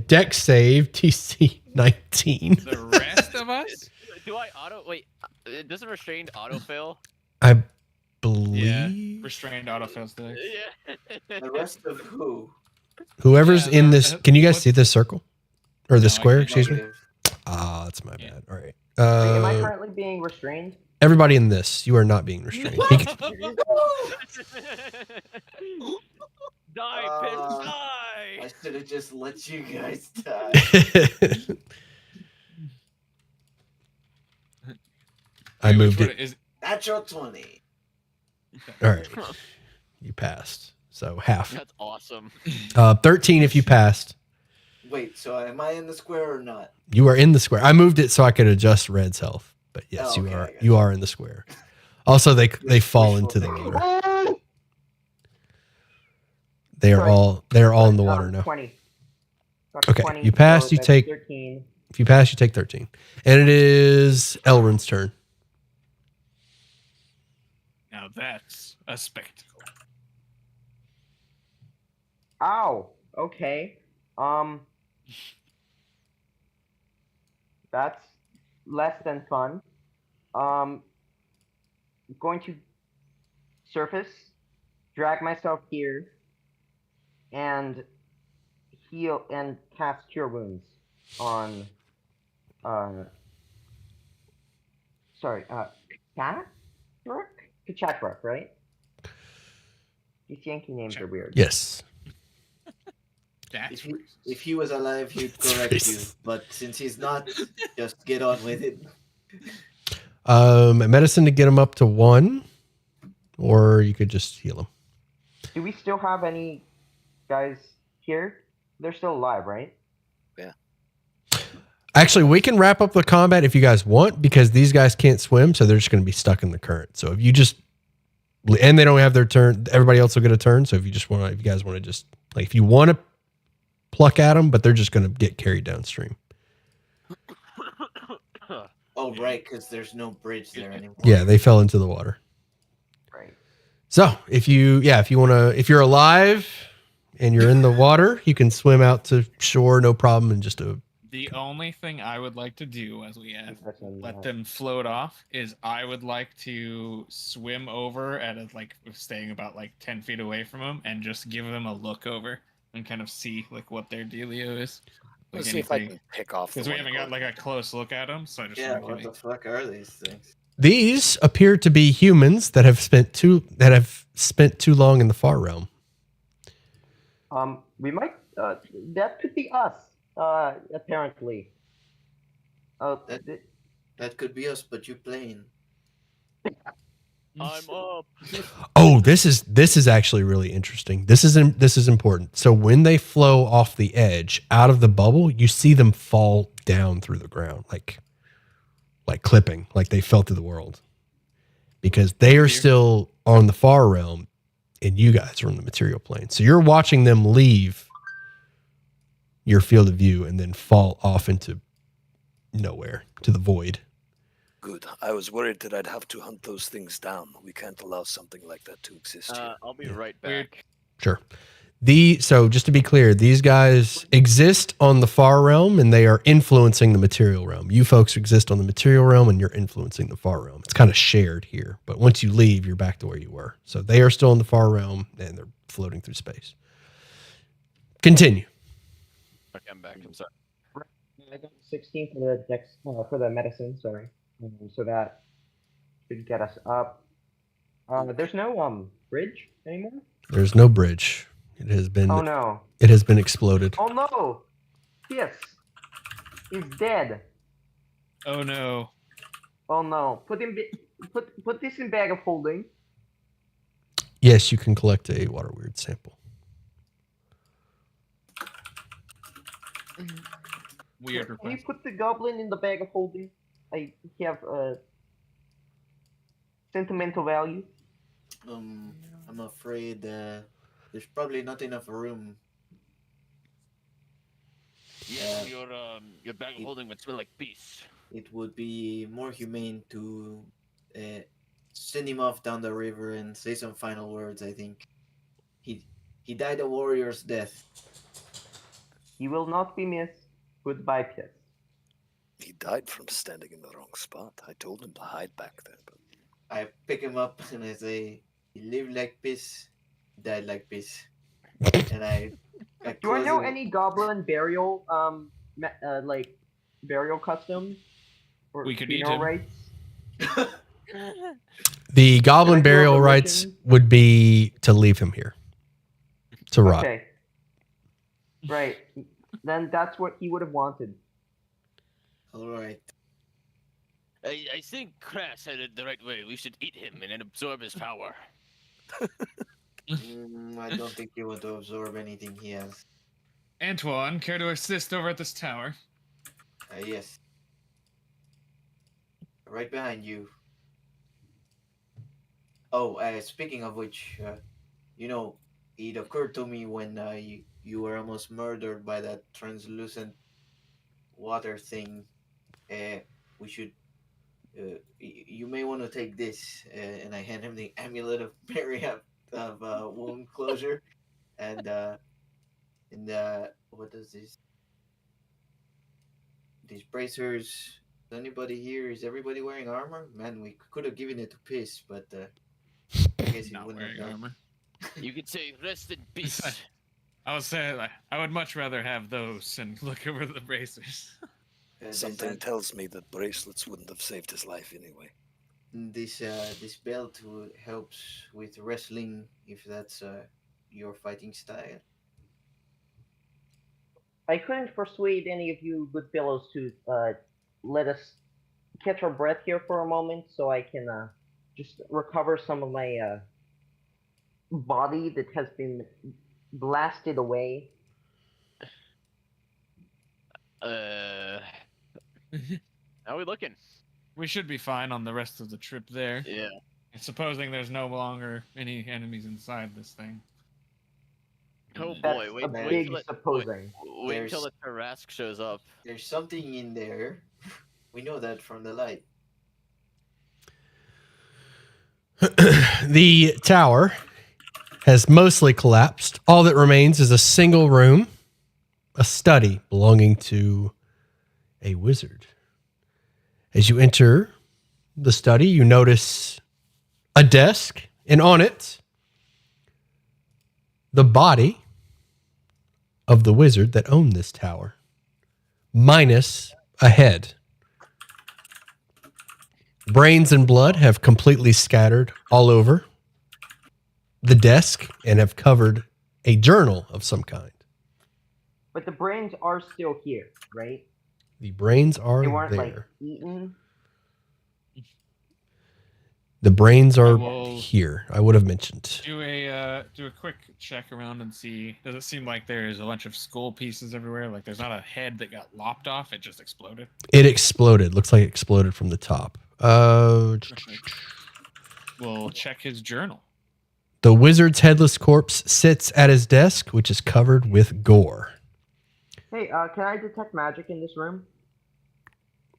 dex save, TC 19. The rest of us? Do I wait, doesn't restrained auto-fail? I believe. Restrained autofails today. Yeah. The rest of who? Whoever's Yeah, in this. Can you guys what- see this circle? Or the No, I square, can't. excuse me? Negative. Ah, that's my Yeah. bad. All right. Wait, am I currently being restrained? Everybody in this, you are not being restrained. He can- Die, piss, I die! should have just let you guys die. I moved Which it. one is Natural 20. All right. You passed. So half. That's awesome. 13 if you passed. Wait, so am I in the square or not? You are in the square. I moved it so I could adjust Red's health. But yes, Oh, okay, I got you are in the square. Also, they fall into the thinking. water. They are all in the water now. 20. Okay, 20, you passed, so you that's take- 13. If you pass, you take 13. And it is Elrond's turn. now that's a spectacle. Ow. Okay. That's less than fun. Going to surface, drag myself here, and heal and cast Cure Wounds on. Kachakrook, right? These Yankee names are weird. Yes. That's If he was alive, he'd correct you. But since he's not, just get on with it. Medicine to get him up to 1, or you could just heal him. Do we still have any guys here? They're still alive, right? Actually, we can wrap up the combat if you guys want, because these guys can't swim, so they're just going to be stuck in the current. So if you just, and they don't have their turn, everybody else will get a turn. So if you guys want to just, like, if you want to pluck at them, but they're just going to get carried downstream. Oh, right, because there's no bridge there anymore. Yeah, they fell into the water. Right. So if you're alive and you're in the water, you can swim out to shore, no problem, and just the only thing I would like to do as we let Let them float off is I would like to swim over staying about 10 feet away from them and just give them a look over and kind of see what their dealio is. Let's see if I can pick off. Because we haven't got like a close look at them, so I just Yeah, want what to the fuck are these things? These appear to be humans that have spent too long in the far realm. We might. That could be us. Apparently. That could be us, but you plain. I'm up. Oh, this is actually really interesting. This is important. So when they flow off the edge out of the bubble, you see them fall down through the ground, like clipping, like they fell through the world, because they are still on the far realm, and you guys are on the material plane. So you're watching them leave your field of view and then fall off into nowhere, to the void. Good. I was worried that I'd have to hunt those things down. We can't allow something like that to exist here. I'll be right back. Sure. So just to be clear, these guys exist on the far realm and they are influencing the material realm. You folks exist on the material realm and you're influencing the far realm. It's kind of shared here, but once you leave, you're back to where you were. So they are still in the far realm and they're floating through space. Continue. Okay, I'm back. I'm sorry. I got 16 for the medicine. Sorry. So that should get us up. There's no bridge anymore. There's no bridge. It has been. Oh no! It has been exploded. Oh no! Yes, he's dead. Oh no! Oh no! Put this in bag of holding. Yes, you can collect a water weird sample. Weird Can you request. put the goblin in the bag of holding? I have sentimental value. I'm afraid there's probably not enough room. Yeah, your bag of holding would smell like peace. It would be more humane to send him off down the river and say some final words. I think he died a warrior's death. He will not be missed. Goodbye, Piss. He died from standing in the wrong spot. I told him to hide back there, but I pick him up and I say, "He lived like piss, died like piss." And I Do I know him. any goblin burial like burial customs or We could eat funeral him. rites? The goblin Regular burial religion? rites would be to leave him here to rot. Okay. Right. Then that's what he would have wanted. All right. I think Crass had it the right way. We should eat him and then absorb his power. I don't think you want to absorb anything he has. Antoine, care to assist over at this tower? Yes. Right behind you. Oh, speaking of which, it occurred to me when you were almost murdered by that translucent water thing. We should. You may want to take this, and I hand him the amulet of wound closure, and what does this? These bracers. Is anybody here? Is everybody wearing armor? Man, we could have given it to Piss, but I guess he Not wouldn't wearing have done. armor. You could say rest in peace. I would say I would much rather have those and look over the bracers. something tells me that bracelets wouldn't have saved his life anyway. This belt helps with wrestling, if that's your fighting style. I couldn't persuade any of you good fellows to let us catch our breath here for a moment so I can just recover some of my body that has been blasted away. How are we looking? We should be fine on the rest of the trip there. Yeah. Supposing there's no longer any enemies inside this thing. Oh That's boy, a big supposing. Wait until the Tarask shows up. There's something in there. We know that from the light. The tower has mostly collapsed. All that remains is a single room, a study belonging to a wizard. As you enter the study, you notice a desk, and on it, the body of the wizard that owned this tower. minus a head. Brains and blood have completely scattered all over the desk and have covered a journal of some kind. But the brains are still here, right? The brains are They weren't there. like eaten. The brains are will- here. I would have mentioned. Do a quick check around and see. Does it seem like there's a bunch of skull pieces everywhere? Like there's not a head that got lopped off; it just exploded. It exploded. Looks like it exploded from the top. We'll check his journal. The wizard's headless corpse sits at his desk, which is covered with gore. Hey, can I detect magic in this room?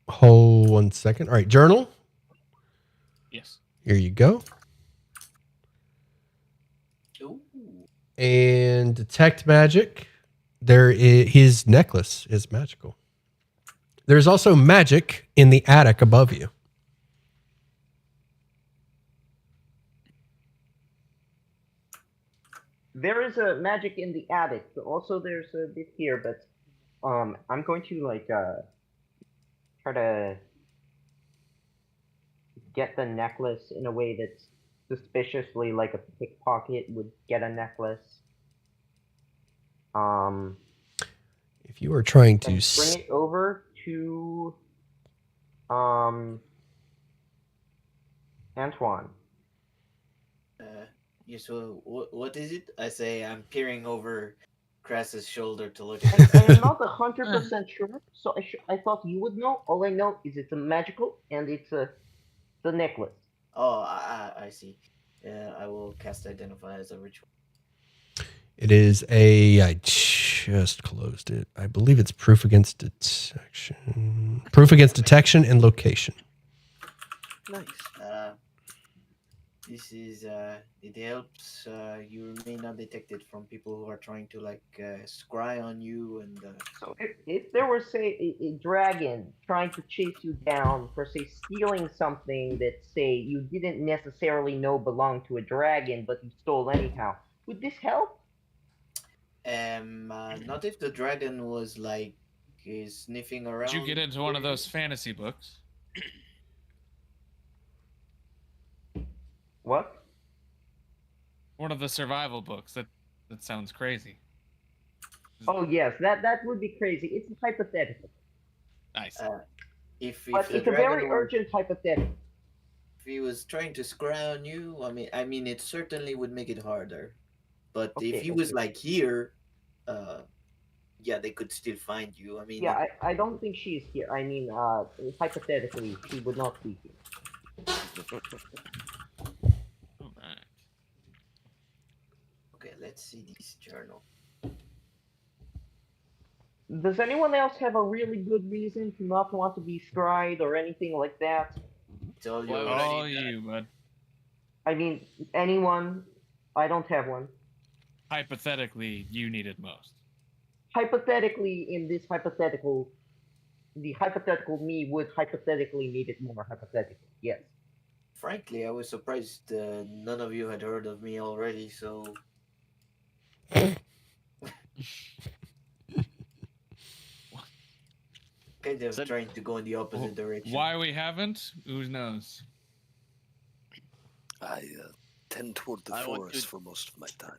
Hold 1 second. All right, journal. Yes. Here you go. Ooh. And detect magic. His necklace is magical. There's also magic in the attic above you. There is a magic in the attic. Also, there's a bit here, but I'm going to like try to get the necklace in a way that's suspiciously like a pickpocket would get a necklace. If you are trying to And bring it over to Antoine. Yes, so what is it? I say I'm peering over Crass's shoulder to look at it. I'm not 100% sure, so I thought you would know. All I know is it's a magical and it's the necklace. Oh, I see. I will cast Identify as a ritual. It is I just closed it. I believe it's proof against detection. Proof against detection and location. Nice. This is it helps you remain undetected from people who are trying to like scry on you and. So if there were say a dragon trying to chase you down for say stealing something that say you didn't necessarily know belonged to a dragon but you stole anyhow, would this help? Not if the dragon was like sniffing around. Did you get into one of those fantasy books? What? One of the survival books. That sounds crazy. Oh yes, that would be crazy. It's hypothetical. Nice. If But the it's a dragon very was, urgent hypothetical. if he was trying to scry on you, I mean, it certainly would make it harder. But if he was like here, yeah, they could still find you. I mean, Yeah, I don't think she is here. I mean, hypothetically, she would not be here. All right. Okay, let's see this journal. Does anyone else have a really good reason to not want to be scried or anything like that? It's all Why yours. would I All need that? you, bud. I mean, anyone. I don't have one. Hypothetically, you needed most. Hypothetically, in this hypothetical, the hypothetical me would hypothetically need it more hypothetically. Yes. Frankly, I was surprised none of you had heard of me already. So kind of Said- trying to go in the opposite direction. Why we haven't? Who knows? I tend toward the I want forest to- for most of my time.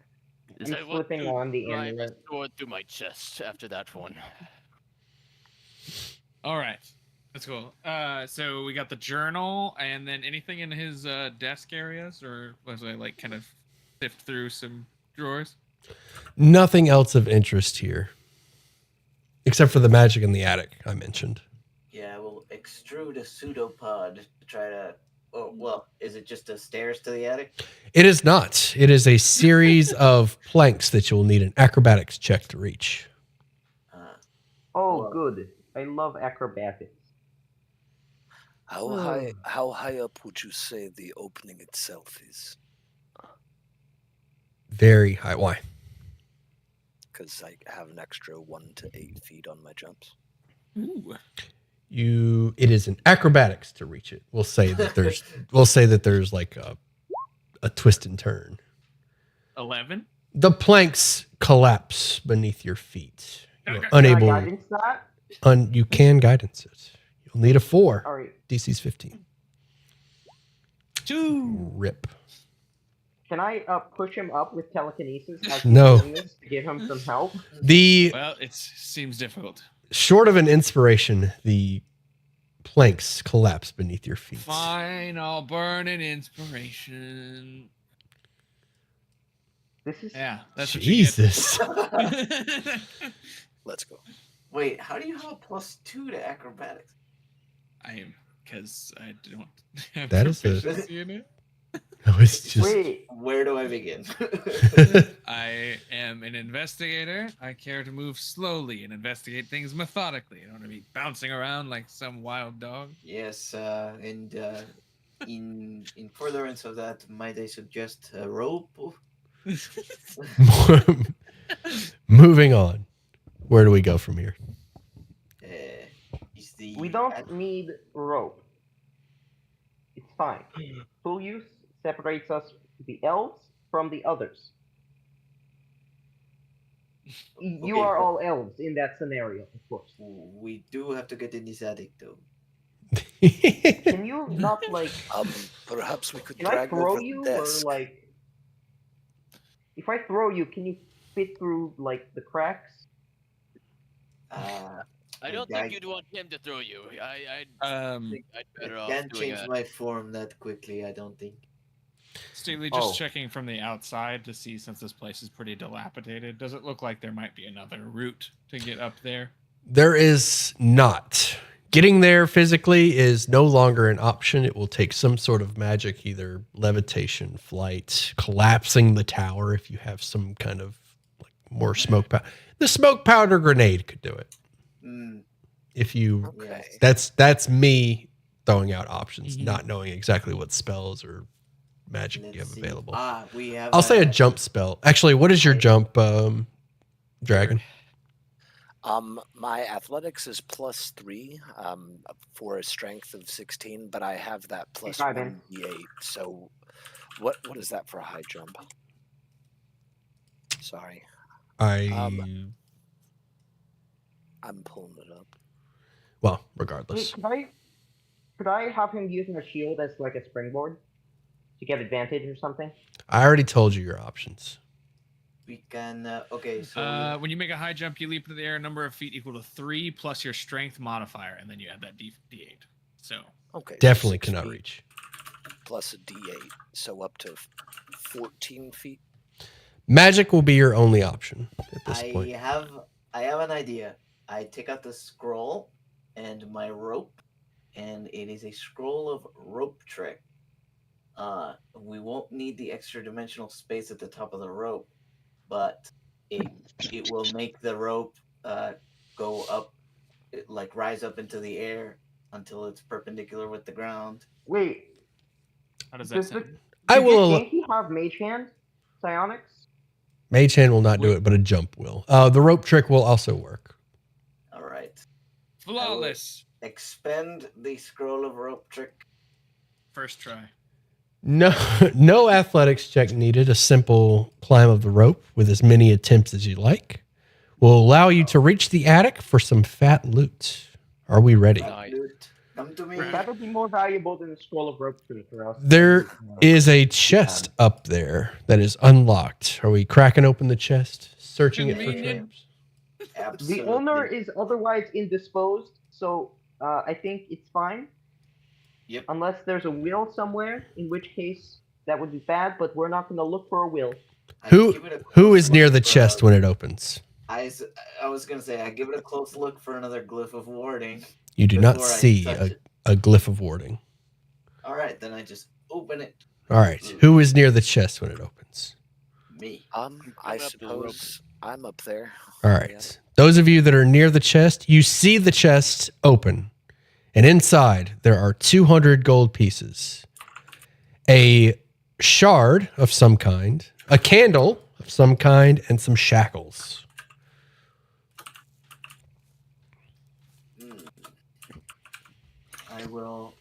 Is I'm I want slipping to on the drive a amulet. sword through my chest after that one. All right. That's cool. So we got the journal, and then anything in his desk areas, or was I like kind of sift through some drawers? Nothing else of interest here. Except for the magic in the attic I mentioned. Yeah, we'll extrude a pseudopod to try to. Oh, well, is it just the stairs to the attic? It is not. It is a series of planks that you will need an acrobatics check to reach. Oh, Well- good. I love acrobatics. How high up would you say the opening itself is? Very high. Why? Because I have an extra 1 to 8 feet on my jumps. Ooh. It is an acrobatics to reach it. We'll say that there's like a twist and turn. 11. The planks collapse beneath your feet. You're Okay. unable. Can I guidance that? You can guidance it. You'll need a 4. All right. DC's 15. 2. Rip. Can I push him up with telekinesis as he's No. doing this to give him some help? Well, it seems difficult. Short of an inspiration, the planks collapse beneath your feet. Fine, I'll burn an inspiration. This is That's Jesus. What you get. Let's go. Wait, how do you have a +2 to acrobatics? I am because I don't have That is a- proficiency in it. No, it's just. wait. Where do I begin? I am an investigator. I care to move slowly and investigate things methodically. I don't want to be bouncing around like some wild dog. Yes, and in furtherance of that, might I suggest a rope? Moving on. Where do we go from here? Is the We don't need rope. It's fine. Full use separates us, the elves, from the others. You Okay, are but- all elves in that scenario, of course. We do have to get in this attic, though. Can you not like? Perhaps we could Can I drag throw over you, the or desk. like? If I throw you, can you fit through like the cracks? I don't think you'd want him to throw you. I think I'd better I off can't doing change that. my form that quickly, I don't think. Staley, just Oh. checking from the outside to see, since this place is pretty dilapidated, does it look like there might be another route to get up there? There is not. Getting there physically is no longer an option. It will take some sort of magic, either levitation, flight, collapsing the tower if you have some kind of like more smoke powder. The smoke powder grenade could do it. Mm, If you Okay. that's me throwing out options, not knowing exactly what spells or magic you let's have see. available. We have. I'll say a jump spell. Actually, what is your jump, dragon? My athletics is +3 for a strength of 16, but I have that plus Hi, Ben. 1d8. So, what is that for a high jump? Sorry, I'm pulling it up. Well, Wait, regardless. could I have him using a shield as like a springboard to get advantage or something? I already told you your options. We can. Okay, so. When you make a high jump, you leap into the air a number of feet equal to 3 plus your strength modifier, and then you add that d8. So Okay, so Definitely 6 cannot feet reach. plus a d8, so up to 14 feet. Magic will be your only option at this point. I have an idea. I take out the scroll and my rope, and it is a scroll of rope trick. We won't need the extra dimensional space at the top of the rope, but it will make the rope go up, like rise up into the air until it's perpendicular with the ground. Wait, how does that does the sound? I will. Does Yankee have Mage Hand? Psionics? Mage Hand will not do it, but a jump will. The rope trick will also work. All right. Flawless. Expend the scroll of rope trick. First try. No athletics check needed. A simple climb of the rope with as many attempts as you like will allow you to reach the attic for some fat loot. Are we ready? Nice. Loot. Come to me. That would be more valuable than the scroll of rope tree for us. There is a chest up there that is unlocked. Are we cracking open the chest, searching it for Convenient. traps? Absolutely. The owner is otherwise indisposed, so I think it's fine. Yep. Unless there's a will somewhere, in which case that would be bad, but we're not going to look for a will. I Who give it a who close is near look the for chest when it opens? I was gonna say I give it a close look for another glyph of warding. You do not Before I see touch it. a glyph of warding. All right, then I just open it. All right. Who is near the chest when it opens? Me. I Coming up to the rope. suppose I'm up there. All right. Those of you that are near the chest, you see the chest open. And inside, there are 200 gold pieces, a shard of some kind, a candle of some kind, and some shackles. I will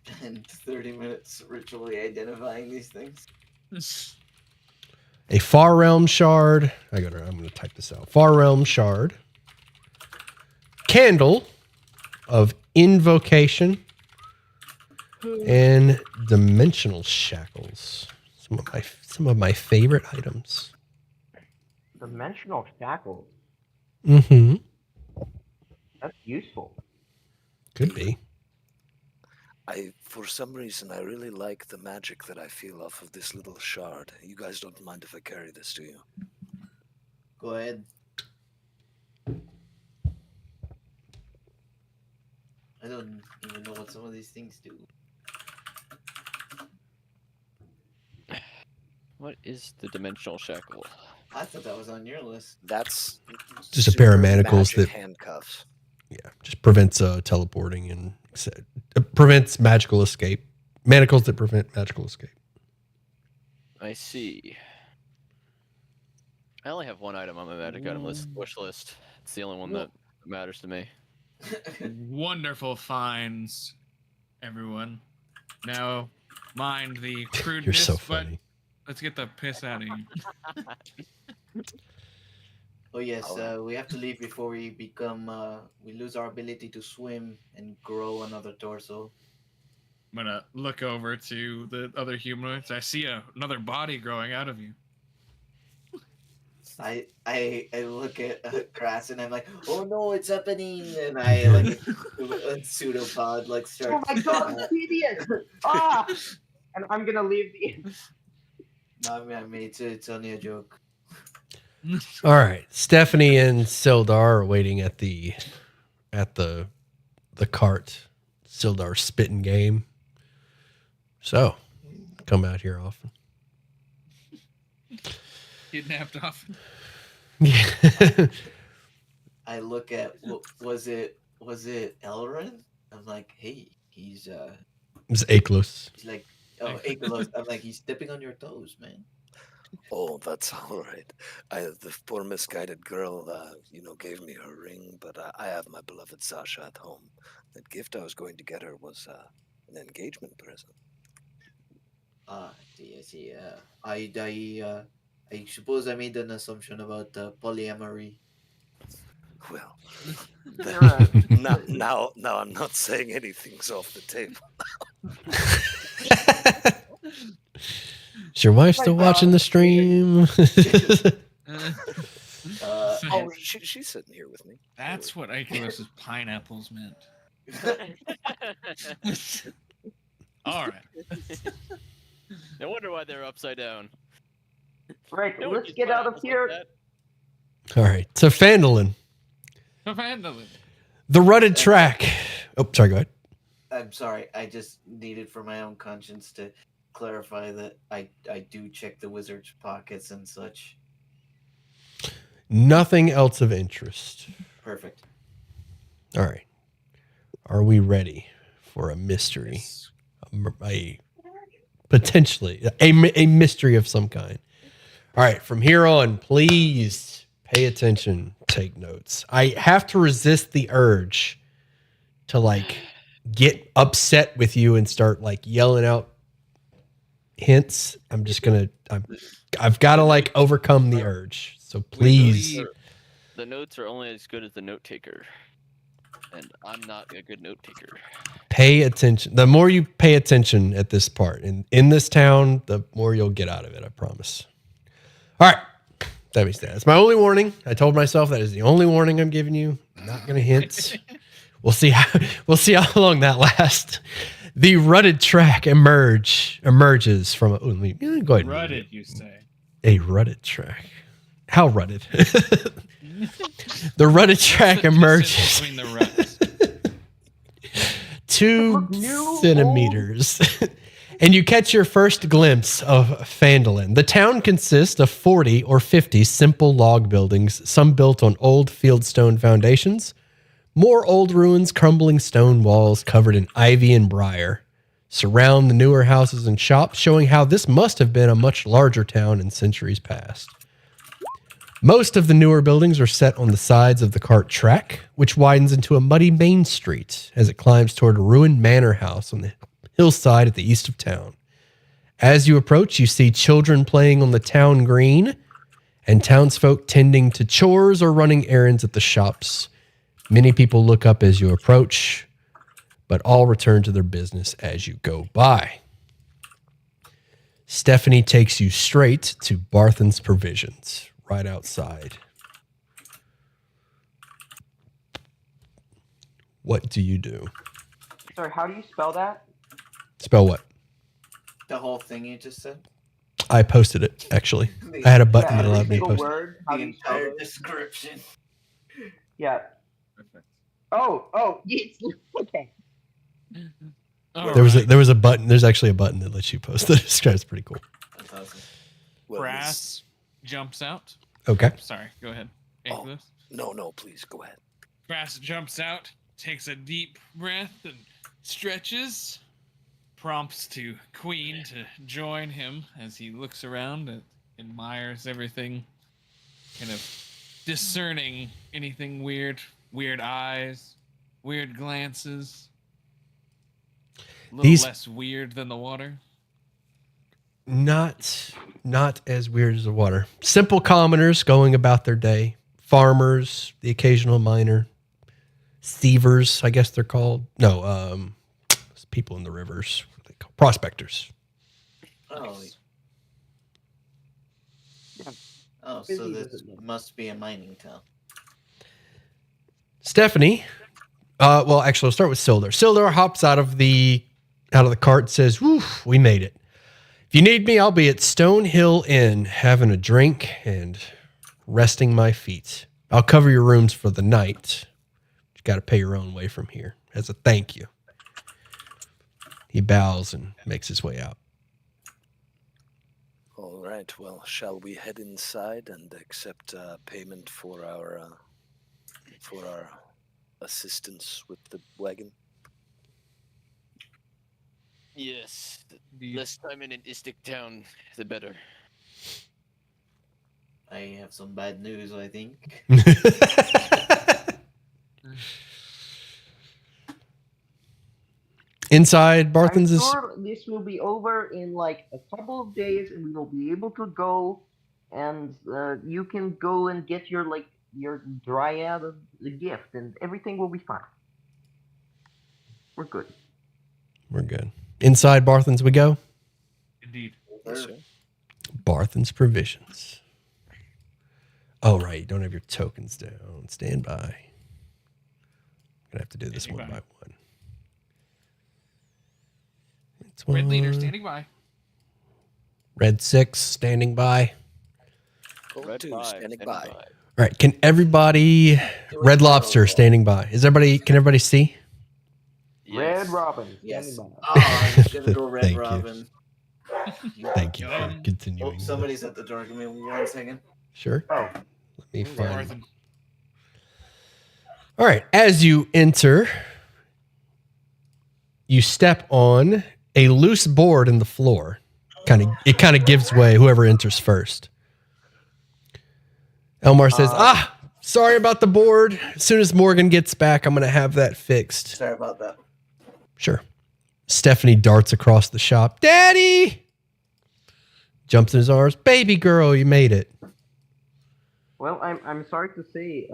spend 30 minutes ritually identifying these things. A Far Realm shard. I'm going to type this out. Far Realm shard. candle of invocation and dimensional shackles. Some of my favorite items. Dimensional shackles. Mm-hmm. That's useful. Could be. For some reason, I really like the magic that I feel off of this little shard. You guys don't mind if I carry this, do you? Go ahead. I don't even know what some of these things do. What is the dimensional shackle? I thought that was on your list. That's Just a pair of super manacles magic that- handcuffs. Yeah, just prevents teleporting and prevents magical escape. Manacles that prevent magical escape. I see. I only have one item on my magic item list, wish list. It's the only one that matters to me. Wonderful finds, everyone. Now, mind the crudeness, You're so but funny. let's get the piss out of here. Oh yes, we have to leave before we become. We lose our ability to swim and grow another torso. I'm gonna look over to the other humanoids. I see another body growing out of you. I look at grass and I'm like, oh no, it's happening, and I like a pseudopod like starts. Oh my god, idiot! Ah! And I'm gonna leave the. No, I mean it's only a joke. All right, Stephanie and Sildar are waiting at the cart. Sildar's spitting game. So, come out here often. Kidnapped off. Yeah. I look at was it Elrond? I'm like, hey, he's It's Aklos. he's like, oh, Akelos. I'm like, he's stepping on your toes, man. Oh, that's all right. The poor misguided girl, gave me her ring, but I have my beloved Sasha at home. The gift I was going to get her was an engagement present. I see. I suppose I made an assumption about polyamory. Well, Right. now I'm not saying anything's off the table. Is your wife still watching the stream? Oh, she's sitting here with me. That's what Icarus's pineapples meant. All right. No wonder why they're upside down. Right, No one let's gets get out of pineapples like here. that. All right, so Fandalin, Fandalin. the rutted track. Oh, sorry, go ahead. I'm sorry. I just needed for my own conscience to clarify that I do check the wizard's pockets and such. Nothing else of interest. Perfect. All right. Are we ready for a mystery? Yes. Potentially a mystery of some kind. All right. From here on, please pay attention. Take notes. I have to resist the urge to get upset with you and start yelling out hints. I've got to overcome the urge. So please. The notes are only as good as the note taker. And I'm not a good note taker. Pay attention. The more you pay attention at this part in this town, the more you'll get out of it. I promise. All right. That means that. It's my only warning. I told myself that is the only warning I'm giving you. I'm not going to hint. We'll see how long that lasts. The rutted track emerges from. Let me go ahead. Rutted, you say? A rutted track. How rutted? The rutted track emerges. Between the ruts. 2 New centimeters. And you catch your first glimpse of Fandalin. The town consists of 40 or 50 simple log buildings, some built on old fieldstone foundations, more old ruins, crumbling stone walls covered in ivy and briar surround the newer houses and shops, showing how this must have been a much larger town in centuries past. Most of the newer buildings are set on the sides of the cart track, which widens into a muddy main street as it climbs toward a ruined manor house on the hillside at the east of town. As you approach, you see children playing on the town green and townsfolk tending to chores or running errands at the shops. Many people look up as you approach, but all return to their business as you go by. Stephanie takes you straight to Barthen's Provisions, right outside. What do you do? Sorry, how do you spell that? Spell what? The whole thing you just said. I posted it, actually. I had a button that Every allowed me to single post it. word. How The do you spell entire it? description. Yeah. Perfect. Oh, yes. Okay. All There right. was a button. There's actually a button that lets you post the description. It's pretty cool. That's awesome. Well, Brass jumps out. Okay. Sorry, go ahead. Oh. Ankylos. no, please go ahead. Brass jumps out, takes a deep breath, and stretches. Prompts to Queen to join him as he looks around and admires everything, kind of discerning anything weird, weird eyes, weird glances. A little These- less weird than the water. Not as weird as the water. Simple commoners going about their day. Farmers, the occasional miner. Thievers, I guess they're called. No, people in the rivers. What are they called? Prospectors. Oh. Yeah. Oh, Busy so this doesn't mean- must be a mining town. Stephanie, well, actually, I'll start with Sildar. Sildar hops out of the cart and says, "Whew, we made it. If you need me, I'll be at Stone Hill Inn having a drink and resting my feet. I'll cover your rooms for the night. You got to pay your own way from here as a thank you." He bows and makes his way out. All right. Well, shall we head inside and accept payment for our assistance with the wagon? Yes. The- Less time in an Istic town, the better. I have some bad news, I think. Inside, Barthen's I'm is sure this will be over in like a couple of days, and we will be able to go, and you can go and get your dryad of the gift, and everything will be fine. We're good. we're good. Inside Barthen's we go. Indeed. Yes, sir. Barthen's Provisions. Oh, right. You don't have your tokens down. Stand by. I'm going to have to do this Standing one by. by one. It's Red leader one. standing by. Red 6 standing by. Gold Red 2 five, standing standing by. All right. Can everybody... Red Lobster standing by. Can everybody see? Red Robin, Yes. standing by. Oh, I was gonna go Red Thank you. Robin. Thank you for Oh, continuing. Oh, this. somebody's at the door. Give me 1 second. Sure. Oh, Let me Okay. find... Barthen. All right. As you enter, you step on a loose board in the floor. It kind of gives way whoever enters first. Elmar says, sorry about the board. As soon as Morgan gets back, I'm going to have that fixed. Sorry about that. Sure. Stephanie darts across the shop. Daddy! Jumps in his arms. Baby girl, you made it. well, I'm sorry to say,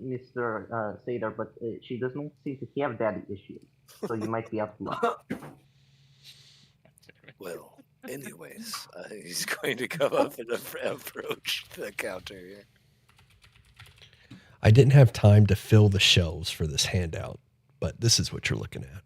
Mr. Sadar, but she does not seem to have daddy issues, so you might be out of luck. Well, anyways, he's going to come up and approach the counter here. I didn't have time to fill the shelves for this handout, but this is what you're looking at.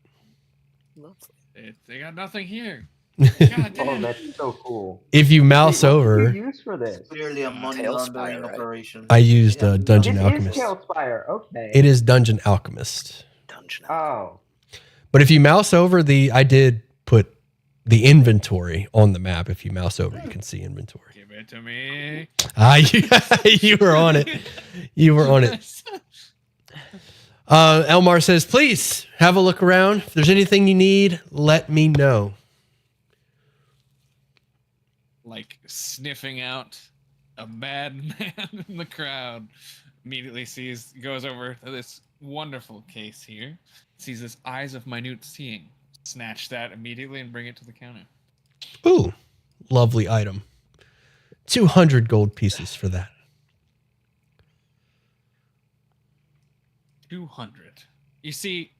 Lovely. They got nothing here. God Oh, damn. that's so cool. If you mouse Wait, what did over, you use for this? Clearly a money Tailspire, laundering right? operation. I used Yeah. Dungeon It Alchemist. is Tailspire, okay. It is Dungeon Alchemist. Dungeon. Oh. But if you mouse over I did put the inventory on the map. If you mouse over, you can see inventory. Give it to me. You were on it. You were on it. Elmar says, please have a look around. If there's anything you need, let me know. Like sniffing out a bad man in the crowd. Immediately goes over to this wonderful case here. Sees this eyes of minute seeing. Snatch that immediately and bring it to the counter. Ooh, lovely item. 200 gold pieces for that. 200. You see,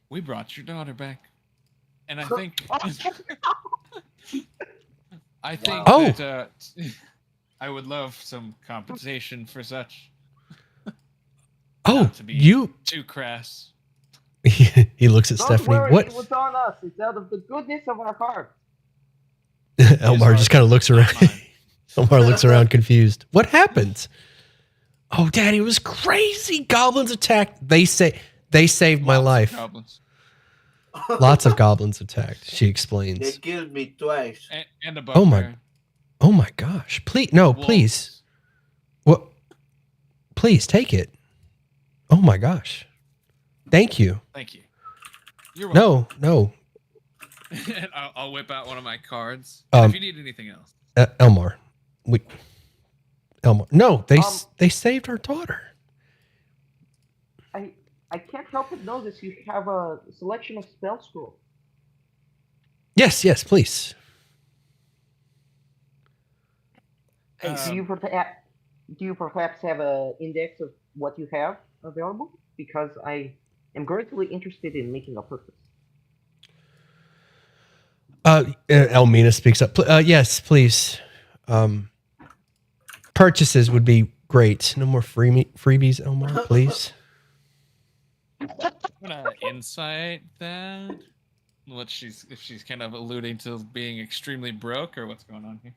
we brought your daughter back, and I think Oh. that I would love some compensation for such. Oh, Not to be you. too crass. He looks at Don't Stephanie. worry, What? it was on us. It's out of the goodness of our heart. Elmar just kind of looks around. Not mine. Elmar looks around confused. What happened? Oh, Daddy, it was crazy. Goblins attacked. They saved my Lots of life. Goblins. Lots of goblins attacked. She They explains. killed me twice. And a Oh my- bugbear. Oh my gosh! Please, no, Wolves. please. What? Please take it. Oh my gosh! Thank you. Thank you. You're welcome. No, And I'll whip out one of my cards. Um, If you need anything else. Elmar. Elmar. No, they Um, they saved our daughter. I can't help but notice you have a selection of spell scrolls. Yes, please. Hey, do you perhaps have an index of what you have available? Because I am greatly interested in making a purchase. Elmina speaks up. Yes, please. Purchases would be great. No more freebies, Elmar, please. I'm gonna insight that. If she's kind of alluding to being extremely broke, or what's going on here.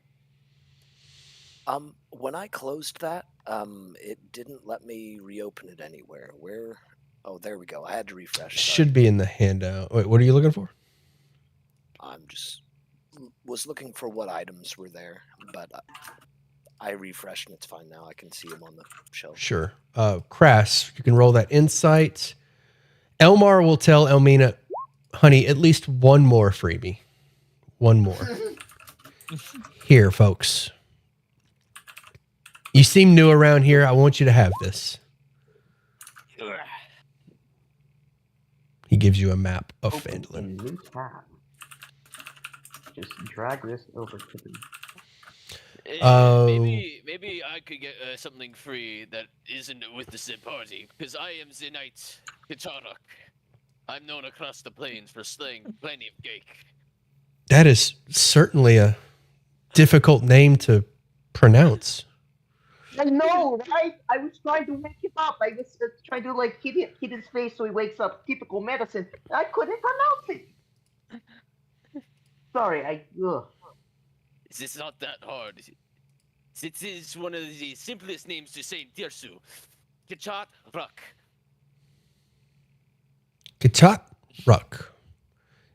When I closed that, it didn't let me reopen it anywhere. Where? Oh, there we go. I had to refresh. Sorry. Should be in the handout. Wait, what are you looking for? I'm just was looking for what items were there, but I refreshed and it's fine now. I can see them on the shelf. Sure. Crass, you can roll that insight. Elmar will tell Elmina, honey, at least one more freebie. One more. Here, folks. You seem new around here. I want you to have this. He gives you a map of Open Fandalin. a new tab. Just drag this over to the. Maybe I could get something free that isn't with the Sid party, because I am the knight Kacharok. I'm known across the plains for slaying plenty of cake. That is certainly a difficult name to pronounce. I know, right? I was trying to wake him up. I was trying to like hit his face so he wakes up. Typical medicine. I couldn't pronounce it. Sorry, ugh. This is not that hard. It is one of the simplest names to say in Tirsu. Kachat Ruck. Kachat Ruck.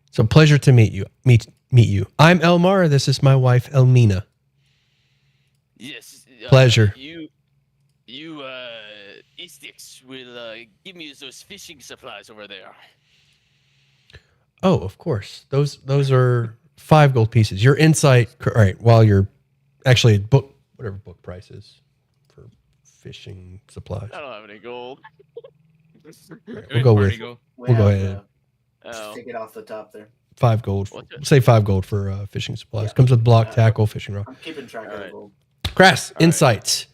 It's a pleasure to meet you. Meet you. I'm Elmar. This is my wife, Elmina. Yes. Pleasure. You Istix will give me those fishing supplies over there. Oh, of course. Those are 5 gold pieces. Your insight, all right, while you're actually whatever book price is for fishing supplies. I don't have any gold. We'll go with. We'll go ahead. Oh. Take it off the top there. 5 gold. Say 5 gold for fishing supplies. Yeah. Comes with block, tackle, fishing rod. I'm keeping track of the gold. Crass, insights.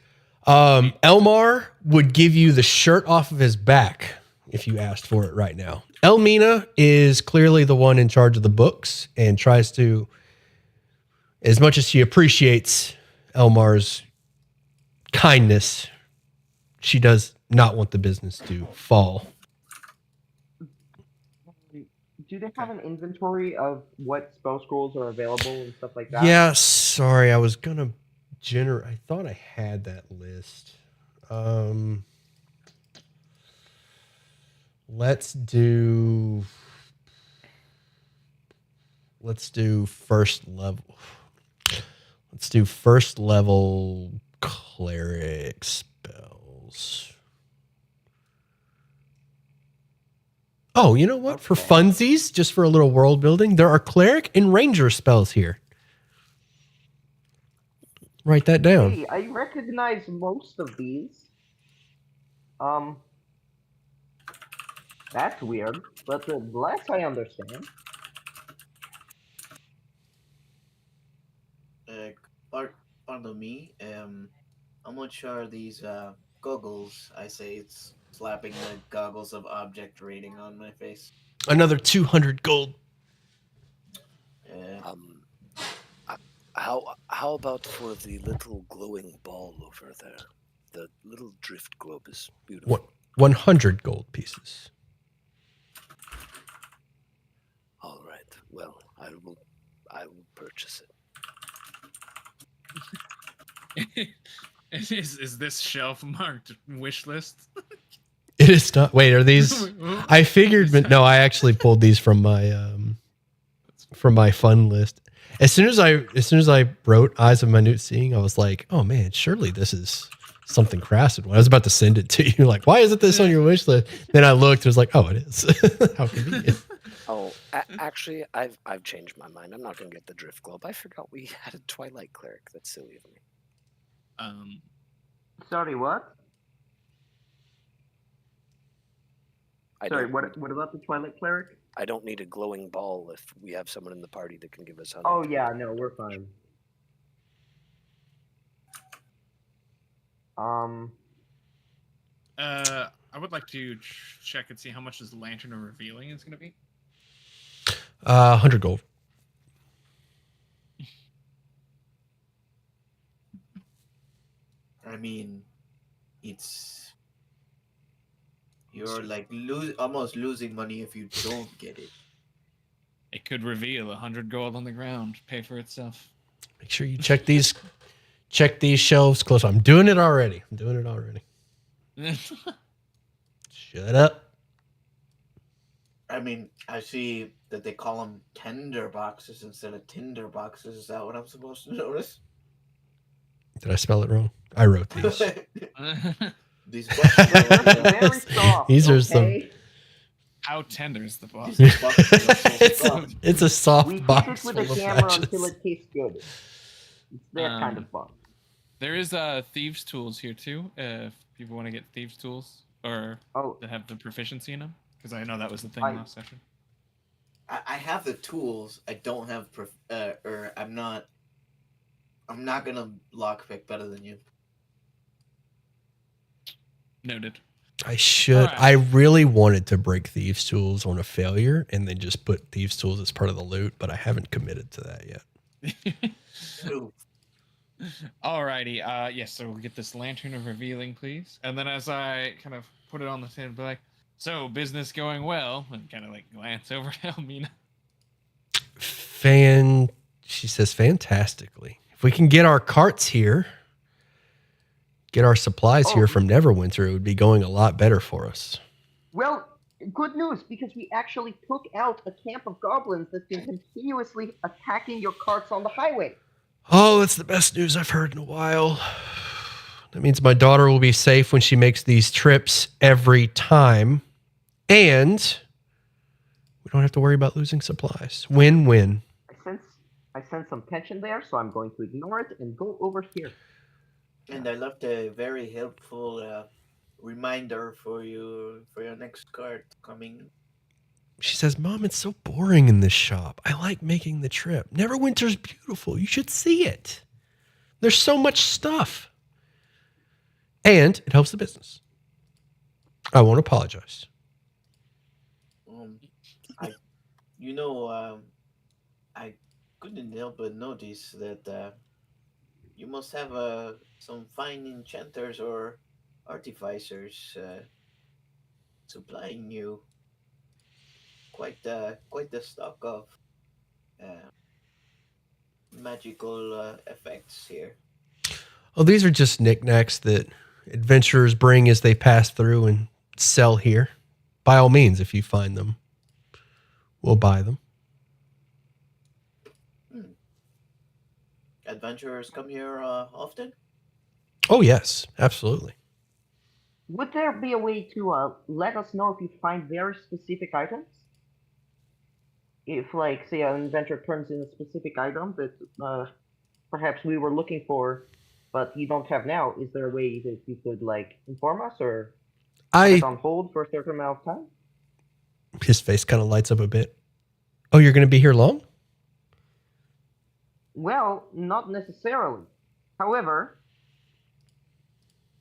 Elmar would give you the shirt off of his back if you asked for it right now. Elmina is clearly the one in charge of the books and tries to, as much as she appreciates Elmar's kindness, she does not want the business to fall. Do they have an inventory of what spell scrolls are available and stuff like that? Yeah, sorry, I was gonna I thought I had that list. Let's do first level. Let's do first level cleric spells. Oh, you know what? For funsies, just for a little world building, there are cleric and ranger spells here. Write that down. Hey, I recognize most of these. That's weird, but the less I understand. Pardon me. How much are these goggles? I say it's slapping the goggles of object reading on my face. Another 200 gold. Yeah. How about for the little glowing ball over there? The little drift globe is beautiful. 100 gold pieces. All right. Well, I will purchase it. Is this shelf marked wish list? It is not. Wait, are these? I figured, but no, I actually pulled these from my fun list. As soon as I wrote Eyes of Minute Seeing, I was like, oh man, surely this is something crafted. When I was about to send it to you, like, why isn't this on your wish list? Then I looked, it was like, oh, it is. How convenient. Oh, actually, I've changed my mind. I'm not going to get the drift globe. I forgot we had a Twilight Cleric. That's silly of me. Sorry, what? Sorry, don't- what about the Twilight Cleric? I don't need a glowing ball if we have someone in the party that can give us 100. Oh yeah, no, we're fine. I would like to check and see how much this lantern of revealing is going to be. 100 gold. I mean, you're like almost losing money if you don't get it. It could reveal 100 gold on the ground, pay for itself. Make sure you check these shelves close. I'm doing it already. Shut up. I mean, I see that they call them tender boxes instead of tinder boxes. Is that what I'm supposed to notice? Did I spell it wrong? I wrote these. These boxes are Very soft. These are okay? How tender is the box? These boxes are so soft. It's a soft We box keep it full with of a camera matches. until it tastes good. It's that kind of box. There is thieves' tools here too. If people want to get thieves' tools or that have the proficiency in them, because I know that was the thing last session. I have the tools. I don't have I'm not gonna lockpick better than you. Noted. I should. Right. I really wanted to break Thieves' Tools on a failure and then just put Thieves' Tools as part of the loot, but I haven't committed to that yet. Alrighty. Yes, so we'll get this lantern of revealing, please. And then as I kind of put it on the table, be like, so business going well, and kind of like glance over at Elmina. She says, fantastically. If we can get our carts here, get our supplies here from Neverwinter, it would be going a lot better for us. Well, good news, because we actually took out a camp of goblins that's been continuously attacking your carts on the highway. Oh, that's the best news I've heard in a while. That means my daughter will be safe when she makes these trips every time. And we don't have to worry about losing supplies. Win-win. I sense some tension there, so I'm going to ignore it and go over here. And I left a very helpful reminder for you for your next card coming. She says, Mom, it's so boring in this shop. I like making the trip. Neverwinter's beautiful. You should see it. There's so much stuff. And it helps the business. I won't apologize. I couldn't help but notice that you must have some fine enchanters or artificers supplying you quite the stock of magical effects here. Oh, these are just knickknacks that adventurers bring as they pass through and sell here. By all means, if you find them, we'll buy them. Adventurers come here often? Oh, yes, absolutely. Would there be a way to let us know if you find very specific items? If, like, say, an adventurer turns in a specific item that perhaps we were looking for, but you don't have now, is there a way that you could, like, inform us or put it on hold for a certain amount of time? His face kind of lights up a bit. Oh, you're going to be here long? Well, not necessarily. However,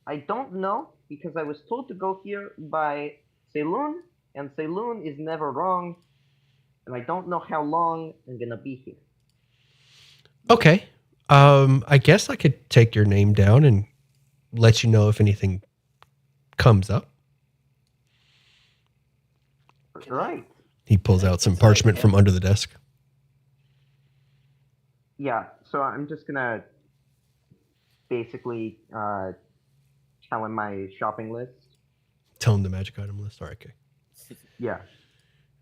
I don't know because I was told to go here by Saloon, and Saloon is never wrong, and I don't know how long I'm gonna be here. Okay. I guess I could take your name down and let you know if anything comes up. Right. He pulls out some parchment from under the desk. Yeah, so I'm just gonna basically tell him my shopping list. Tell him the magic item list. All right, okay. Yeah.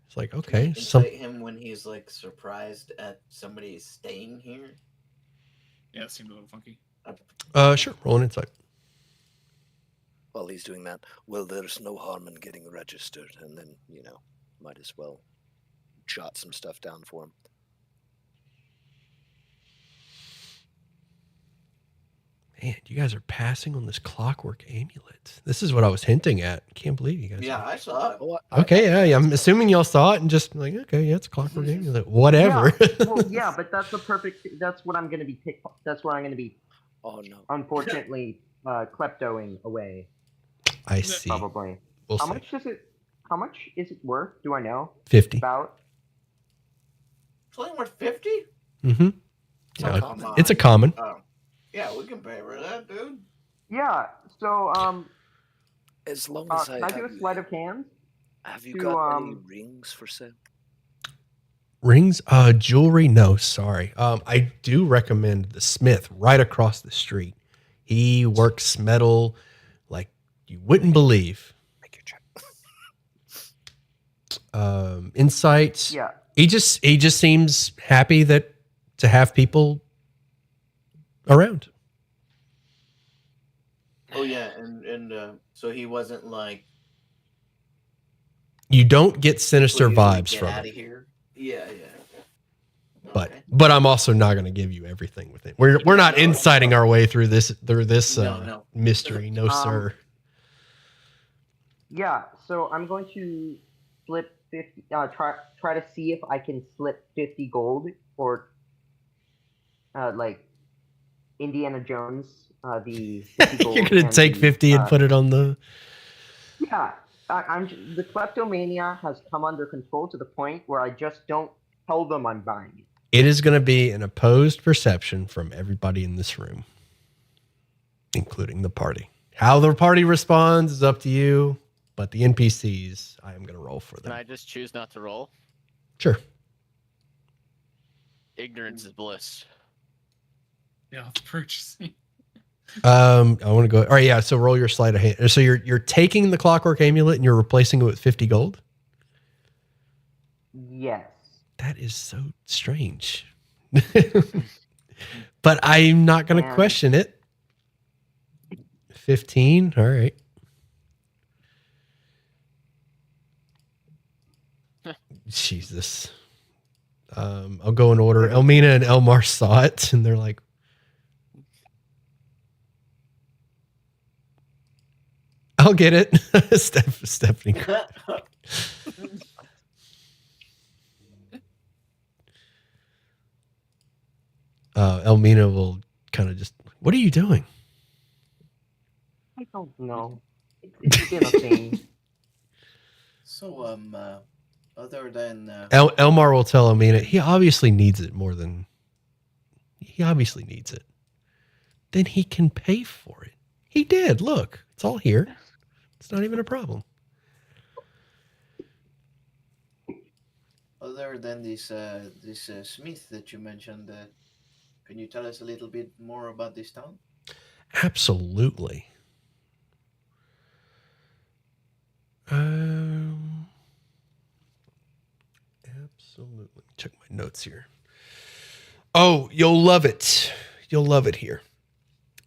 It's like, okay. Incite him when he's like surprised at somebody staying here. Yeah, it seemed a little funky. Sure. Roll an insight. While he's doing that, well, there's no harm in getting registered, and then, might as well jot some stuff down for him. Man, you guys are passing on this clockwork amulet. This is what I was hinting at. Can't believe you guys. Yeah, I saw it. Okay, yeah, I'm assuming y'all saw it and just like, okay, yeah, it's a clockwork amulet. Whatever. Yeah, well, yeah, but that's the perfect. That's what I'm gonna be. That's what I'm gonna be. Oh no! Unfortunately, kleptoing away. I see. Probably. We'll How see. much does it? How much is it worth? Do I know? 50. About. It's only worth 50? Mm-hmm. Yeah, it's a common. Oh. Yeah, we can pay for that, dude. Yeah. So as long as can I do a sleight of hand? Have you got any rings for sale? Rings? Jewelry? No, sorry. I do recommend the smith right across the street. He works metal like you wouldn't believe. Make your check. Insights. Yeah. He just seems happy to have people around. Oh yeah, and so he wasn't like. You don't get sinister vibes get from out it. of here. Yeah. But I'm also not going to give you everything with it. We're not inciting our way through this No. mystery, no sir. Yeah. So I'm going to slip 50. Try to see if I can slip 50 gold or like Indiana Jones. The 50 gold. You're going to take 50 and put it on the. Yeah. The kleptomania has come under control to the point where I just don't tell them I'm buying it. It is going to be an opposed perception from everybody in this room, including the party. How the party responds is up to you, but the NPCs, I am going to roll for them. Can I just choose not to roll? Sure. Ignorance is bliss. Yeah, it's purchasing. I want to go. All right, yeah. So roll your sleight of hand. So you're taking the clockwork amulet and you're replacing it with 50 gold. Yes. That is so strange. But I'm not going to question it. 15. All right. Jesus. I'll go in order. Elmina and Elmar saw it and they're like, I'll get it. Stephanie. Elmina will kind of just, what are you doing? I don't know. It's been a thing. So, other than Elmar will tell Elmina, he obviously needs it. Then he can pay for it. He did. Look, it's all here. It's not even a problem. other than this smith that you mentioned, can you tell us a little bit more about this town? Absolutely. Absolutely. Check my notes here. Oh, you'll love it. You'll love it here.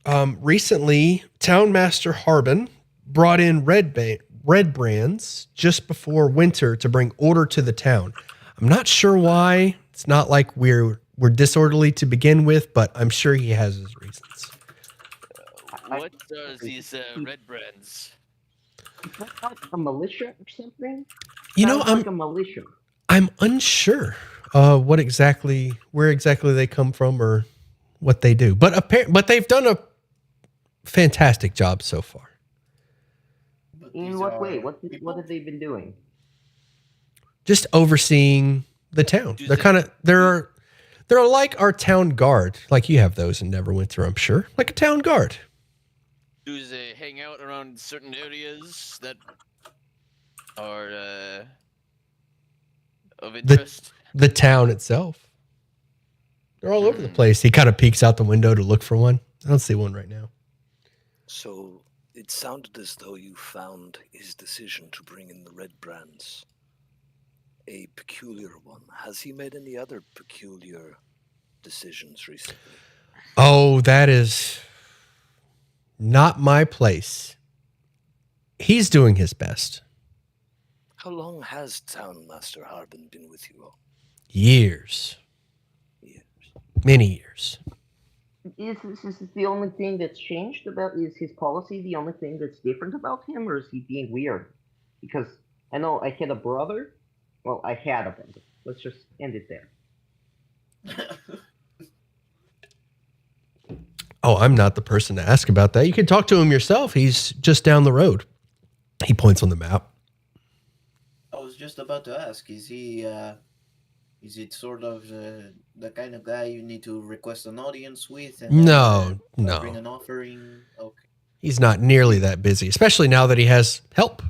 Recently, Town Master Harbin brought in red brands just before winter to bring order to the town. I'm not sure why. It's not like we're disorderly to begin with, but I'm sure he has his reasons. What does these red brands? Is that like a militia or something? You know, Sounds like a militia. I'm unsure where exactly they come from or what they do, but they've done a fantastic job so far. In these what way? are What people? have they been doing? Just overseeing the town. Do They're they- kind of they're like our town guard. Like you have those in Neverwinter, I'm sure. Like a town guard. Do they hang out around certain areas that are of interest? The town itself. They're all over the Hmm. place. He kind of peeks out the window to look for one. I don't see one right now. So it sounded as though you found his decision to bring in the red brands a peculiar one. Has he made any other peculiar decisions recently? Oh, that is not my place. He's doing his best. How long has Town Master Harbin been with you all? Years. Years. Many years. Is this the only thing that's changed about? Is his policy the only thing that's different about him, or is he being weird? Because I know I had a brother. Well, I had a brother. Let's just end it there. Oh, I'm not the person to ask about that. You can talk to him yourself. He's just down the road. He points on the map. I was just about to ask, is it sort of the kind of guy you need to request an audience with? And No. bring an offering? Okay. He's not nearly that busy, especially now that he has help.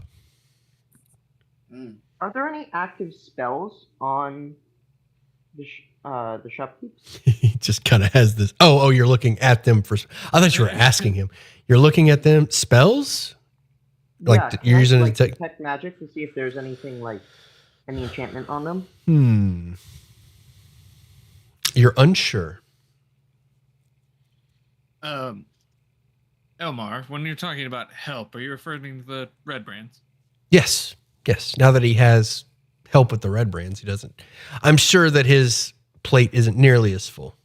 Mm. Are there any active spells on the shopkeepers? He just kind of has this. Oh, you're looking at them for. I thought you were asking him. You're looking at them spells. Like Yeah, you're using like detect. detect magic to see if there's anything like any enchantment on them. You're unsure. Elmar, when you're talking about help, are you referring to the red brands? Yes. Now that he has help with the red brands, he doesn't. I'm sure that his plate isn't nearly as full.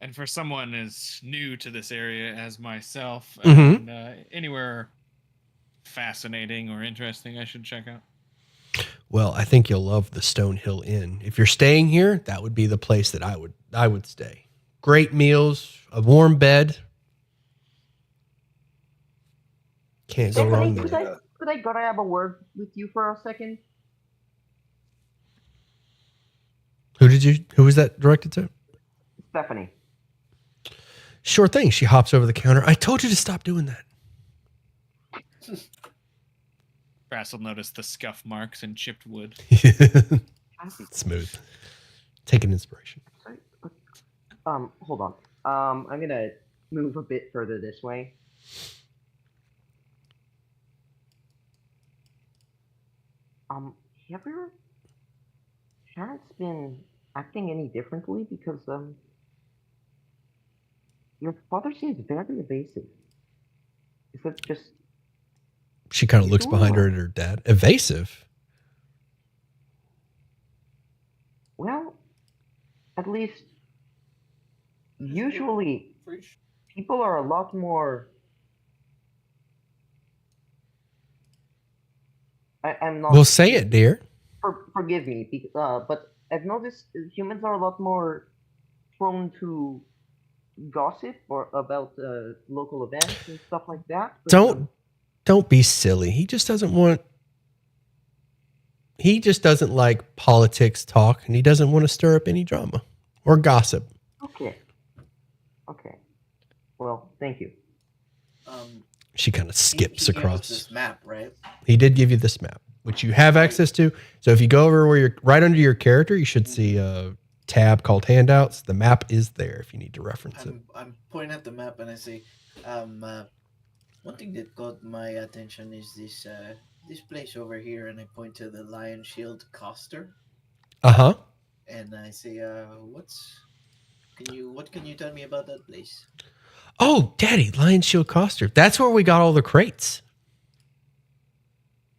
And for someone as new to this area as myself, Mhm. and, anywhere fascinating or interesting I should check out? Well, I think you'll love the Stonehill Inn. If you're staying here, that would be the place that I would stay. Great meals, a warm bed. Can't go wrong there. Could I grab a word with you for a second? Who was that directed to? Stephanie. Sure thing. She hops over the counter. I told you to stop doing that. Brass will notice the scuff marks and chipped wood. Smooth. Take an inspiration. Sorry. Hold on. I'm gonna move a bit further this way. Have your parents been acting any differently? Because your father seems very evasive. Is it just? She kind of looks behind her at her dad. Evasive. Well, at least usually people are a lot more. I'm not. Well, say it, dear. Forgive me, but I've noticed humans are a lot more prone to gossip or about local events and stuff like that. But, Don't be silly. He just doesn't like politics talk, and he doesn't want to stir up any drama or gossip. Okay. Well, thank you. She kind of skips he gave us across. this map, right? He did give you this map, which you have access to. So if you go over where you're right under your character, you should see a tab called handouts. The map is there if you need to reference it. I'm pointing at the map and I say, one thing that caught my attention is this place over here, and I point to the Lion Shield Coster, Uh-huh. and I say, what can you tell me about that place? Oh, Daddy, Lion Shield Coster. That's where we got all the crates.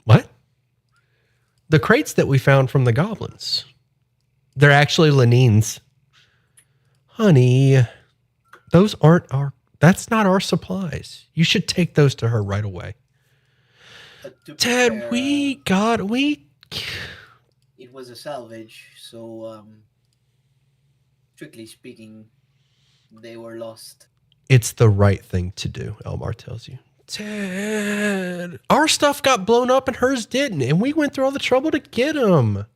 What? The crates that we found from the goblins. They're actually Lenines. Honey, that's not our supplies. You should take those to her right away. To be Ted, fair, it was a salvage, so strictly speaking, they were lost. It's the right thing to do, Elmar tells you. Ted, our stuff got blown up and hers didn't, and we went through all the trouble to get them.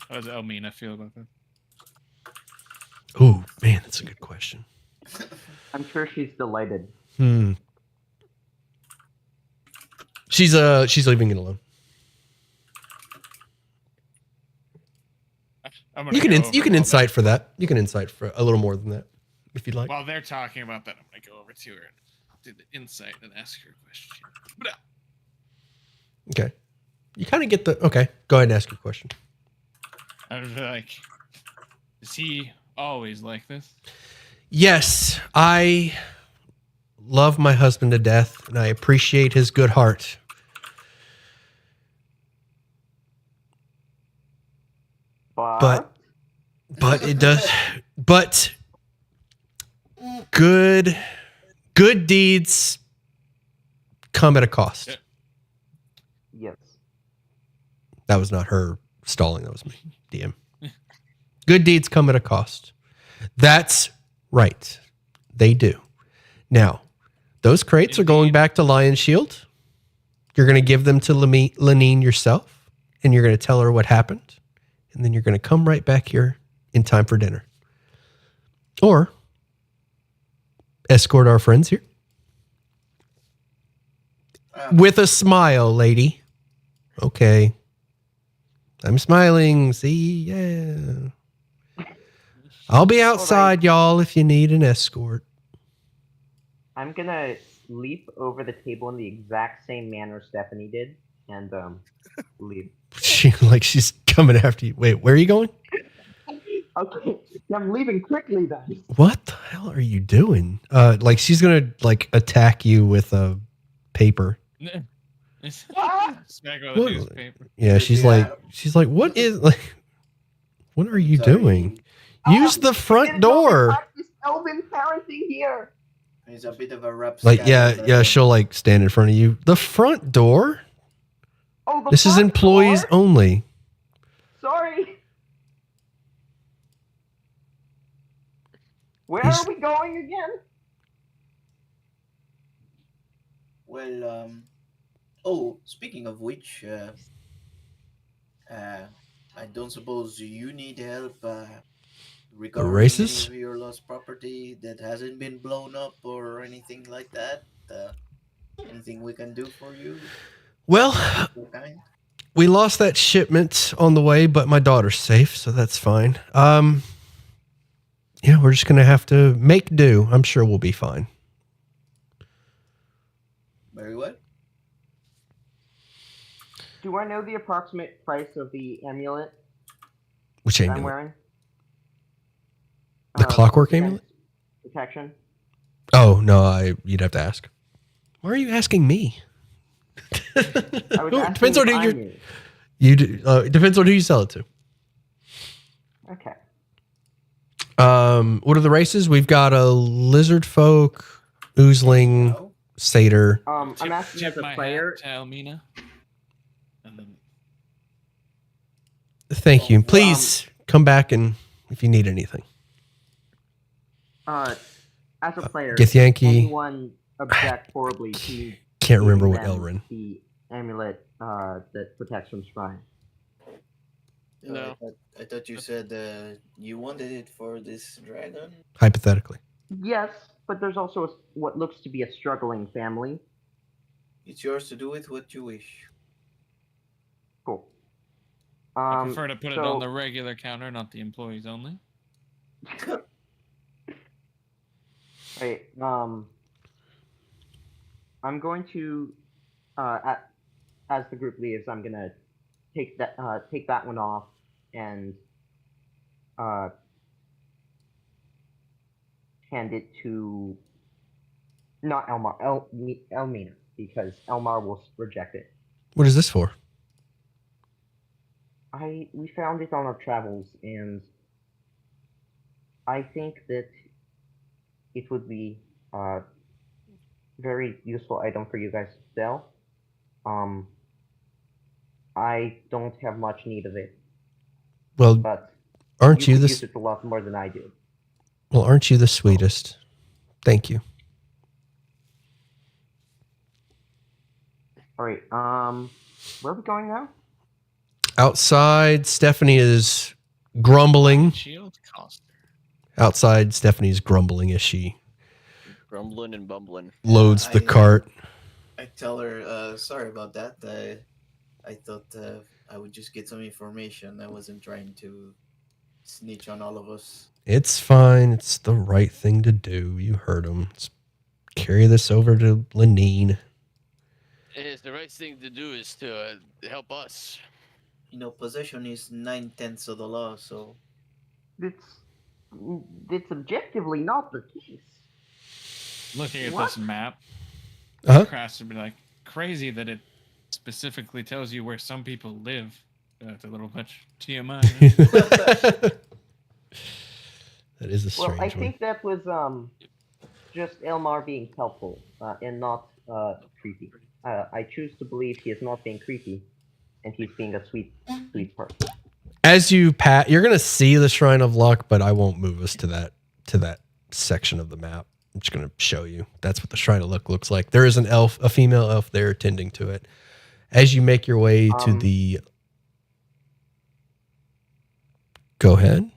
How does Elmina feel about that? Oh man, that's a good question. I'm sure she's delighted. She's leaving it alone. You can insight for that. You can insight for a little more than that, if you'd like. While they're talking about that, I'm gonna go over to her and do the insight and ask her a question. Okay. You kind of get the okay. Go ahead and ask your question. I was like, is he always like this? Yes, I love my husband to death, and I appreciate his good heart. But it does. But good deeds come at a cost. Yes. That was not her stalling. That was me. DM. Good deeds come at a cost. That's right. They do. Now, those crates are going back to Lion's Shield. You're going to give them to Lenine yourself, and you're going to tell her what happened. And then you're going to come right back here in time for dinner. Or escort our friends here. With a smile, lady. Okay. I'm smiling. See, yeah. I'll be outside, y'all, if you need an escort. I'm gonna leap over the table in the exact same manner Stephanie did, and leave. She's coming after you. Wait, where are you going? Okay, I'm leaving quickly then. What the hell are you doing? She's gonna attack you with a paper. Smack her with a newspaper. Yeah, she's like, what are you doing? Use the front door. Elven parenting here. He's a bit of a rep. She'll stand in front of you. The front door? Oh, this is employees only. Sorry. Where are we going again? Well, speaking of which, I don't suppose you need help regarding races? any of your lost property that hasn't been blown up or anything like that? Anything we can do for you? Well, we lost that shipment on the way, but my daughter's safe, so that's fine. Yeah, we're just gonna have to make do. I'm sure we'll be fine. Very well. Do I know the approximate price of the amulet? Which I'm amulet? wearing? The clockwork amulet? Protection. Oh no, you'd have to ask. Why are you asking me? I was asking depends on if who I you. knew. You do, depends on who you sell it to. Okay. What are the races? We've got a lizard folk, oozling, satyr. I'm asking as a player. To Elmina. And then... Thank you. Please come back and if you need anything. As a player, Githyanki. anyone object horribly to Can't remember what giving Elrin. them the amulet that protects from scrying? No. I thought you said you wanted it for this dragon. Hypothetically. Yes, but there's also what looks to be a struggling family. It's yours to do with what you wish. Cool. I prefer to put it on the regular counter, not the employees only. Wait, I'm going to, as the group leaves, I'm gonna take that one off and hand it to not Elmar, Elmina, because Elmar will reject it. What is this for? We found it on our travels, and I think that it would be a very useful item for you guys to sell. I don't have much need of it. Well, but aren't you could the use it a lot more than I do? Well, aren't you the sweetest? Thank you. All right. Where are we going now? Outside, Stephanie is grumbling. Shield cost. Outside, Stephanie's grumbling as she Grumbling and bumbling. loads the I- cart. I tell her, sorry about that. I thought I would just get some information. I wasn't trying to snitch on all of us. It's fine. It's the right thing to do. You heard him. Let's carry this over to Lenine. It is the right thing to do is to help us. You know, possession is 9/10 of the law, so It's objectively not the case. Looking at What? this map, Uh-huh. Crass would be like, crazy that it specifically tells you where some people live. That's a little much TMI. That is a Well, strange I one. think that was just Elmar being helpful and not creepy. I choose to believe he is not being creepy, and he's being a sweet person. As you pat, you're gonna see the Shrine of Luck, but I won't move us to that section of the map. I'm just gonna show you. That's what the Shrine of Luck looks like. There is an elf, a female elf there tending to it. As you make your way to the, go ahead.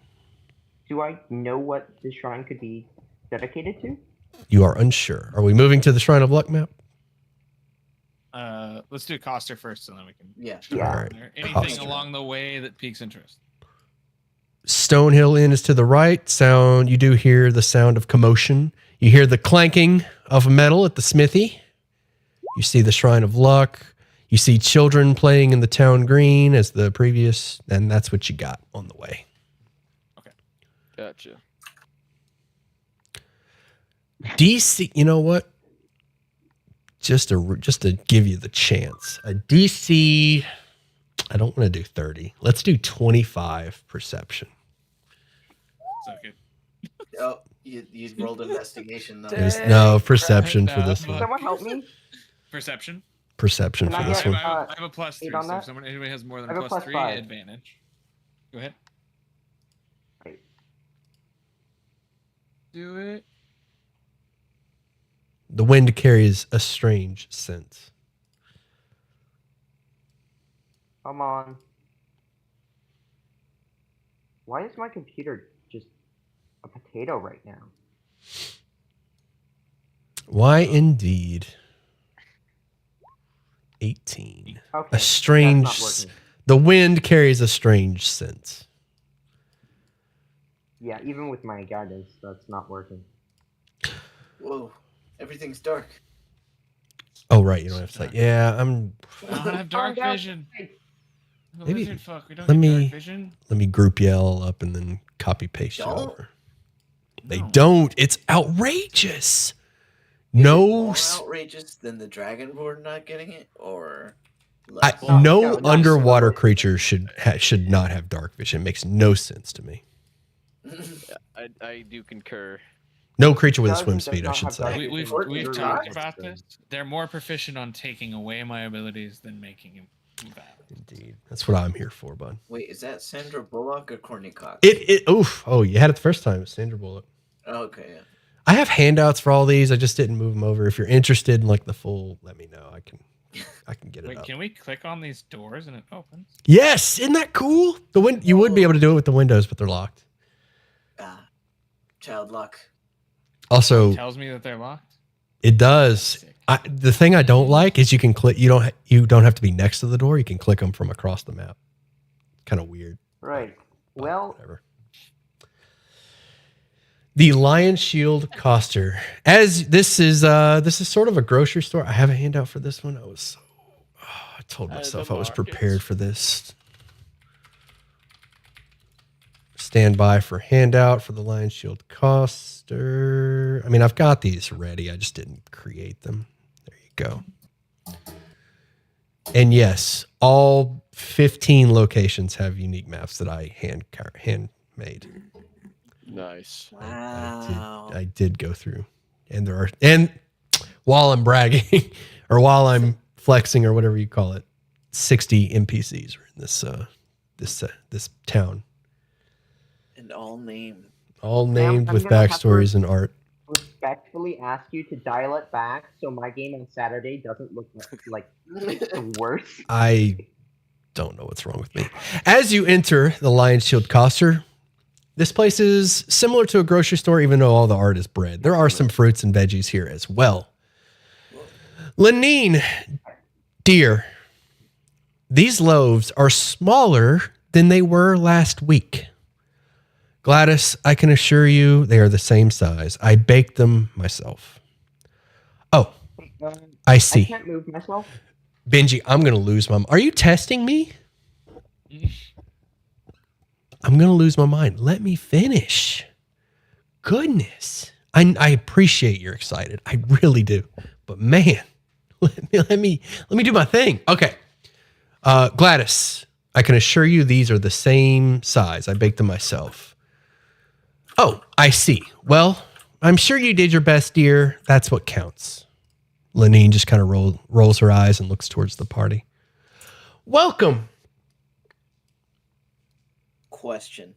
Do I know what the shrine could be dedicated to? You are unsure. Are we moving to the Shrine of Luck map? Let's do Coster first, and then we can. yeah. Yeah. All right. Anything Coster. along the way that piques interest. Stonehill Inn is to the right. Sound, you do hear the sound of commotion. You hear the clanking of metal at the smithy. You see the Shrine of Luck. You see children playing in the town green as the previous, and that's what you got on the way. Gotcha. DC, you know what? Just to give you the chance, a DC. I don't want to do 30. Let's do 25 perception. So good. Oh, you rolled investigation though. There's no perception for this Can one. someone help me? Perception. Perception Can for I this get- one. I have a plus 8 3. on So that? if anybody has more than I a have a plus plus 3, 5. advantage. Go ahead. Right. Do it. The wind carries a strange scent. Come on. Why is my computer just a potato right now? Why indeed? 18. Okay. A strange. That's not working. The wind carries a strange scent. Yeah, even with my guidance, that's not working. Whoa, everything's dark. Oh right, you don't have sight. Yeah, I'm. I don't have dark Find out. vision. I'm a Maybe- lizard fuck. We don't let get me- dark vision. Let me group you all up and then copy paste you Don't? over. They No. don't. It's outrageous. Is it No, more outrageous than the dragonborn not getting it, or less? No, no no, underwater no. creature should not have dark vision. It makes no sense to me. I do concur. No creature with a Doesn't- swim does speed, I not should have say. dark We've vision. You're talked right. about this. They're more proficient on taking away my abilities than making them valid. Indeed, that's what I'm here for, bud. Wait, is that Sandra Bullock or Courtney Cox? Oof. Oh, you had it the first time. It's Sandra Bullock. Okay, yeah. I have handouts for all these. I just didn't move them over. If you're interested in like the full, let me know. I can get it Wait, up. can we click on these doors and it opens? Yes, isn't that cool? You would be able to do it with the windows, but they're locked. Child luck. Also, Tells me that they're locked. it does. Sick. The thing I don't like is you can click. You don't have to be next to the door. You can click them from across the map. Kind of weird. Right. but Well, whatever. The Lion Shield Coster. As this is sort of a grocery store. I have a handout for this one. I told Out of myself the I was markets. prepared for this. Stand by for handout for the Lion Shield Coster. I mean, I've got these ready. I just didn't create them. There you go. And yes, all 15 locations have unique maps that I hand made. Nice. Wow. I did go through, and while I'm bragging or while I'm flexing or whatever you call it, 60 NPCs are in this town, And all named. all named I'm with gonna have to- backstories and art. respectfully ask you to dial it back so my game on Saturday doesn't look like the worst? I don't know what's wrong with me. As you enter the Lion's Shield Coster, this place is similar to a grocery store, even though all the art is bread. There are some fruits and veggies here as well. Lenine, dear, these loaves are smaller than they were last week. Gladys, I can assure you they are the same size. I baked them myself. Oh, I I see. can't move myself. Benji, I'm going to lose my... Are you testing me? I'm going to lose my mind. Let me finish. Goodness. I appreciate you're excited. I really do. But man, let me do my thing. Okay. Gladys, I can assure you these are the same size. I baked them myself. Oh, I see. Well, I'm sure you did your best, dear. That's what counts. Lenine just kind of rolls her eyes and looks towards the party. Welcome. Question.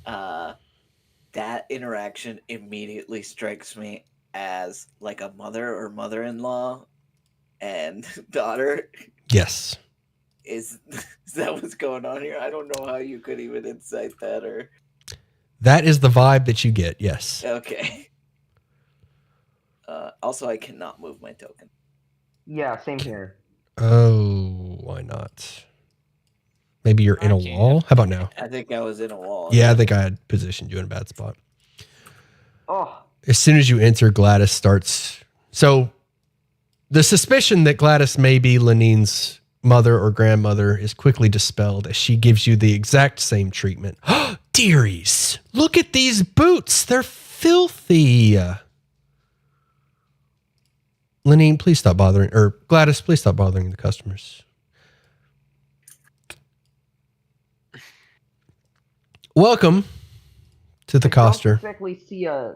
That interaction immediately strikes me as like a mother or mother-in-law and daughter. Yes. Is that what's going on here? I don't know how you could even incite that or... That is the vibe that you get, yes. Okay. Also, I cannot move my token. Yeah, same here. Oh, why not? Maybe you're in a wall? How about now? I think I was in a wall. Yeah, I think I had positioned you in a bad spot. Oh, As soon as you enter, Gladys starts... So, the suspicion that Gladys may be Lenine's mother or grandmother is quickly dispelled as she gives you the exact same treatment. Dearies, look at these boots. They're filthy. Lenine, please stop bothering, or Gladys, please stop bothering the customers. Welcome to the I don't coster. exactly see a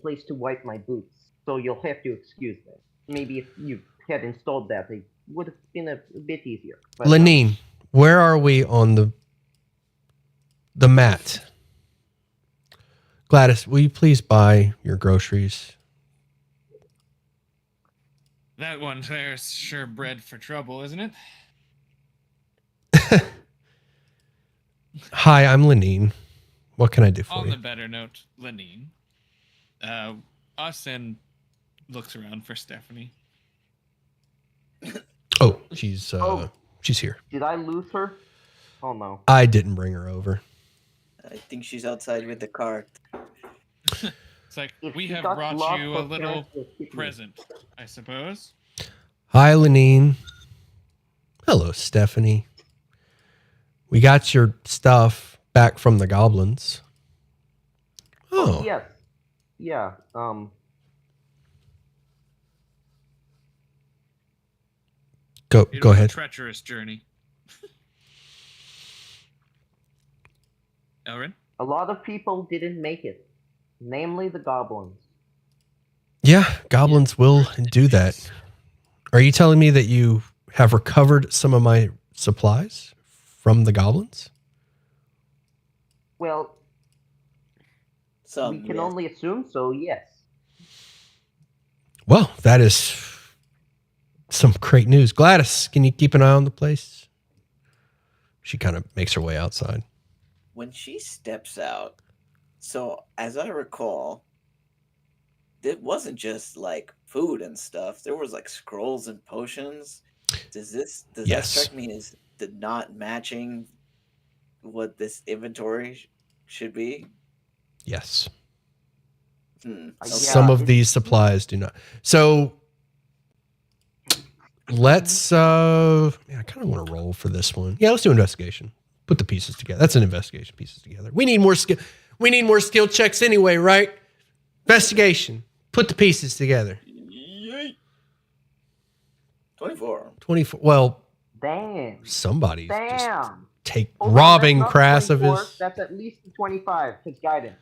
place to wipe my boots, so you'll have to excuse me. Maybe if you had installed that, it would have been a bit easier. But, Lenine, where are we on the mat? Gladys, will you please buy your groceries? That one there's sure bred for trouble, isn't it? Hi, I'm Lenine. What can I do for On you? the better note, Lenine. Us and looks around for Stephanie. Oh, she's here. Did I lose her? Oh no. I didn't bring her over. I think she's outside with the cart. It's like, If we she have got brought lost, you her a little parents will hit me. present, I suppose. Hi, Lenine. Hello, Stephanie. We got your stuff back from the goblins. Oh, Yes. Yeah. Go It was ahead. a treacherous journey. Elrin? A lot of people didn't make it, namely the goblins. Yeah, goblins will do that. Are you telling me that you have recovered some of my supplies from the goblins? Well, Some, we can yes. only assume so, yes. Well, that is some great news. Gladys, can you keep an eye on the place? She kind of makes her way outside. When she steps out, so as I recall, it wasn't just like food and stuff. There was like scrolls and potions. Does that Yes. strike me as the not matching what this inventory should be? Yes. Okay. Some Yeah, of these supplies do not. So let's I kind of want to roll for this one. Yeah, let's do investigation. Put the pieces together. That's an investigation, pieces together. We need more skill. We need more skill checks anyway, right? Investigation. Put the pieces together. Yay. 24. 24. Well, Damn. somebody's just Damn. robbing That's not Crass of 24, his. That's at least 25, his guidance.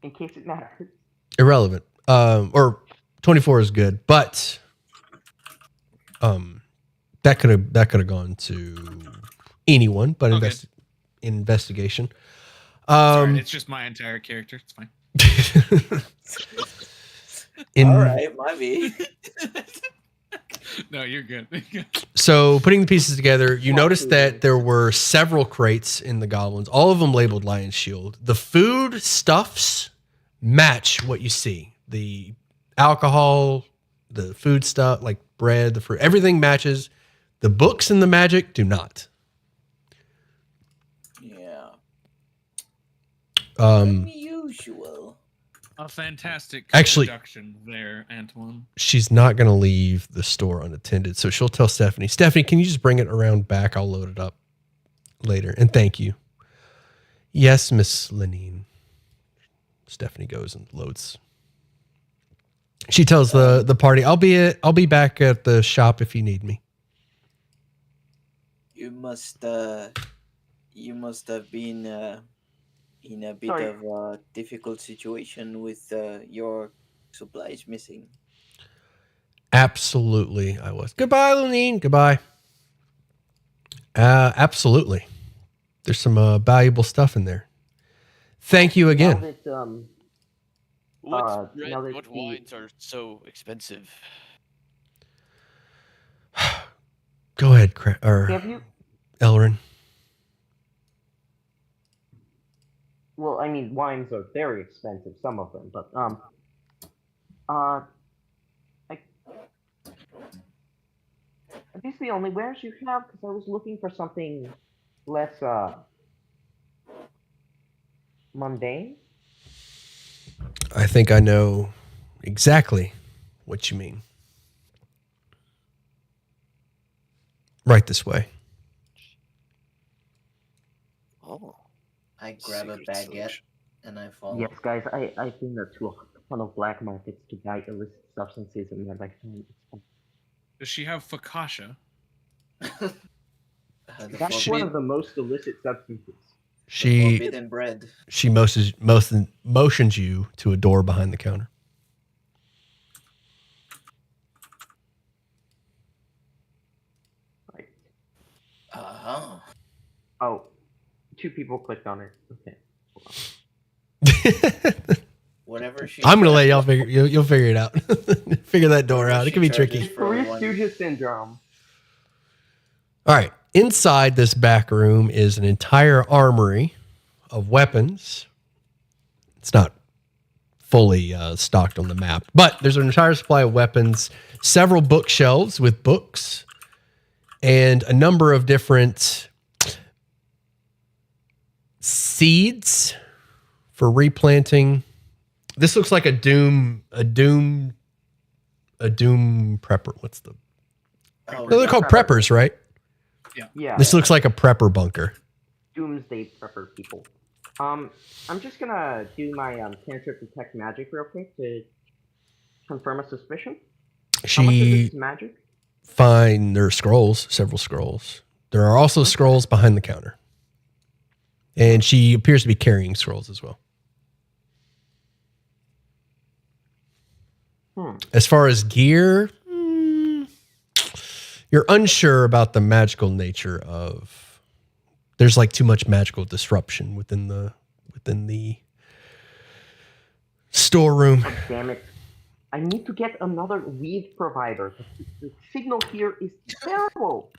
In case it matters. Irrelevant. Or 24 is good, but that could have gone to anyone, but Okay. investigation. Sorry, it's just my entire character. It's fine. All right, might be. No, you're good. So putting the pieces together, you noticed that there were several crates in the goblins, all of them labeled Lion's Shield. The food stuffs match what you see. The alcohol, the food stuff, like bread, the fruit, everything matches. The books and the magic do not. Yeah. Unusual. A fantastic Actually, deduction there, Antoine. she's not going to leave the store unattended. So she'll tell Stephanie, Stephanie, can you just bring it around back? I'll load it up later. And thank you. Yes, Miss Lenine. Stephanie goes and loads. She tells the party, I'll be back at the shop if you need me. You must have been in a bit of a difficult situation with your supplies missing. Absolutely, I was. Goodbye, Lenine. Goodbye. Absolutely. There's some valuable stuff in there. Thank you again. What wines are so expensive? Go ahead, Elrin. Well, I mean, wines are very expensive, some of them, but are these the only wares you have? Because I was looking for something less mundane. I think I know exactly what you mean. Right this way. Oh. I grab a baguette and I follow. Yes, guys, I've been to a ton of black markets to buy illicit substances, and I'm like, Does she have focaccia? That's one of the most illicit substances. Forbidden bread. She motions you to a door behind the counter. Right. Uh-huh. Oh, 2 people clicked on it. Okay. Whatever she. I'm gonna let y'all figure. You'll figure it out. Figure that door out. It can be tricky. Three Stooges syndrome. All right. Inside this back room is an entire armory of weapons. It's not fully stocked on the map, but there's an entire supply of weapons, several bookshelves with books, and a number of different seeds for replanting. This looks like a doom prepper. What's the? They're called preppers, right? Yeah. This looks like a prepper bunker. Doomsday prepper people. I'm just gonna do my cantrip detect magic real quick to confirm a suspicion. How much is this magic? There are scrolls, several scrolls. There are also scrolls behind the counter. And she appears to be carrying scrolls as well. As far as gear, you're unsure about the magical nature of. There's like too much magical disruption within the storeroom. Oh, damn it! I need to get another weed provider. The signal here is terrible.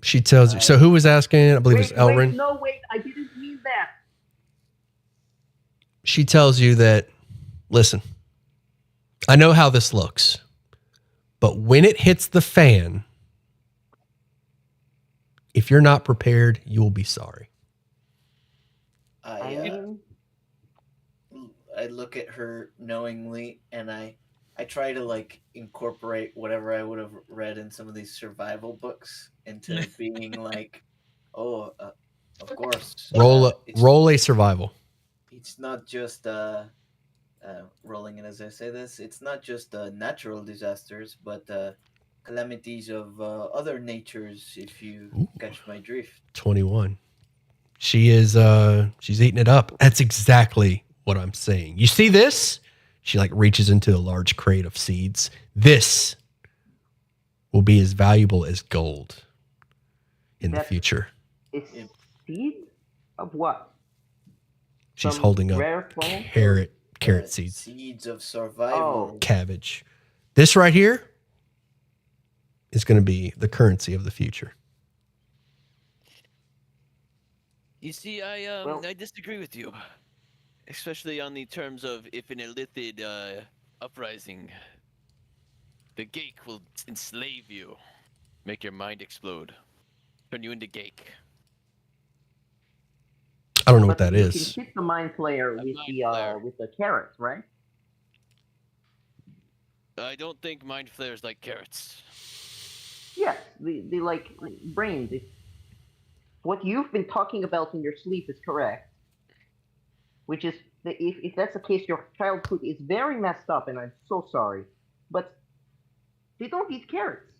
She tells you. So who was asking? I believe it was Elrin. Wait! I didn't mean that. She tells you that. Listen, I know how this looks. But when it hits the fan, if you're not prepared, you will be sorry. I look at her knowingly, and I try to like incorporate whatever I would have read in some of these survival books into being like, of course. Roll a survival. It's not just rolling it as I say this. It's not just natural disasters, but calamities of other natures. If you catch my drift. 21. She is. She's eating it up. That's exactly what I'm saying. You see this? She like reaches into a large crate of seeds. This will be as valuable as gold in the future. It's seed? Of what? She's Some holding up rare clone? carrot seeds, Seeds of survival. Oh, cabbage. This right here is going to be the currency of the future. You see, Well- I disagree with you, especially on the terms of if an illithid uprising, the Geik will enslave you, make your mind explode, turn you into Geik. I don't know what but that you is. can hit the mind flayer with the carrots, right? I don't think mind flayers like carrots. Yes, they like brains. What you've been talking about in your sleep is correct. Which is, if that's the case, your childhood is very messed up, and I'm so sorry. But they don't eat carrots.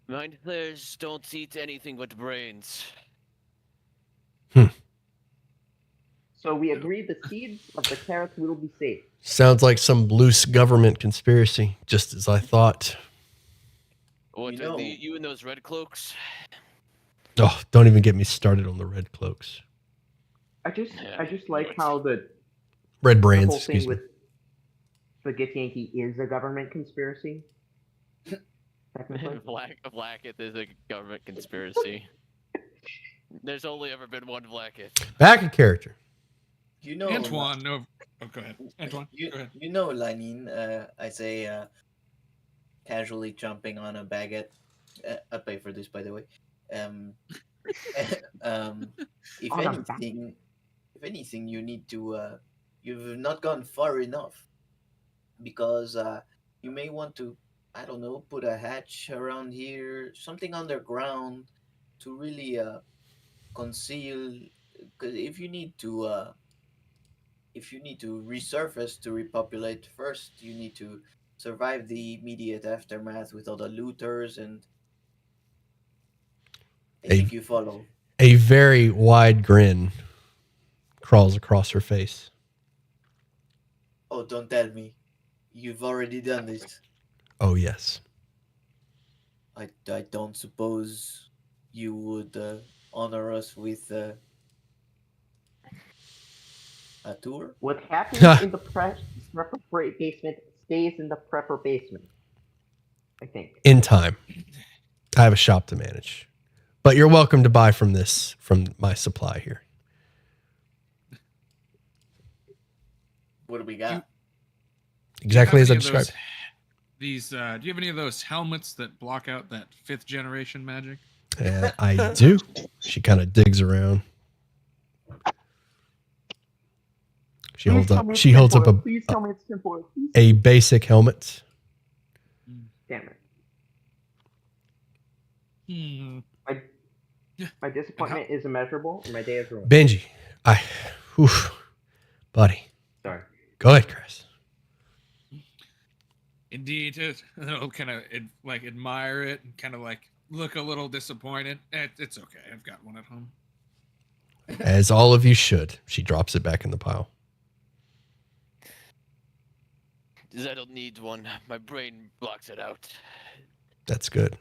Mind flayers don't eat anything but brains. So we agree the seeds of the carrots will be safe. Sounds like some loose government conspiracy, just as I thought. What, You know- you and those red cloaks? Oh, don't even get me started on the red cloaks. I just like how the Red the brands, whole thing excuse me. with Spaghetti Yankee is a government conspiracy. Technically. Blacketh is a government conspiracy. There's only ever been one Blacketh. Back in character. You know, Antoine, no. Oh, go ahead. Antoine, You, go ahead. you know, Lanin, I say casually jumping on a baguette. I pay for this, by the way. If On a anything, you need to. You've not gone far enough, because you may want to, I don't know, put a hatch around here, something underground, to really conceal. Because if you need to resurface to repopulate first, you need to survive the immediate aftermath with all the looters, and I think you follow. A very wide grin crawls across her face. Oh, don't tell me. You've already done this. Oh, yes. I don't suppose you would honor us with a tour? What happens in the prepper basement stays in the prepper basement. I think. In time. I have a shop to manage. But you're welcome to buy from my supply here. What do we got? Exactly as I Do you have any of described. those- do you have any of those helmets that block out that 5th generation magic? I do. She kind of digs around. She holds up Please tell me it's simple. a basic helmet. Damn it. Hmm. My disappointment is immeasurable, and my day is ruined. Benji, buddy. Sorry. Go ahead, Chris. Indeed, I'll kind of admire it and kind of like look a little disappointed. It's okay. I've got one at home. As all of you should. She drops it back in the pile. I don't need one. My brain blocks it out. That's good.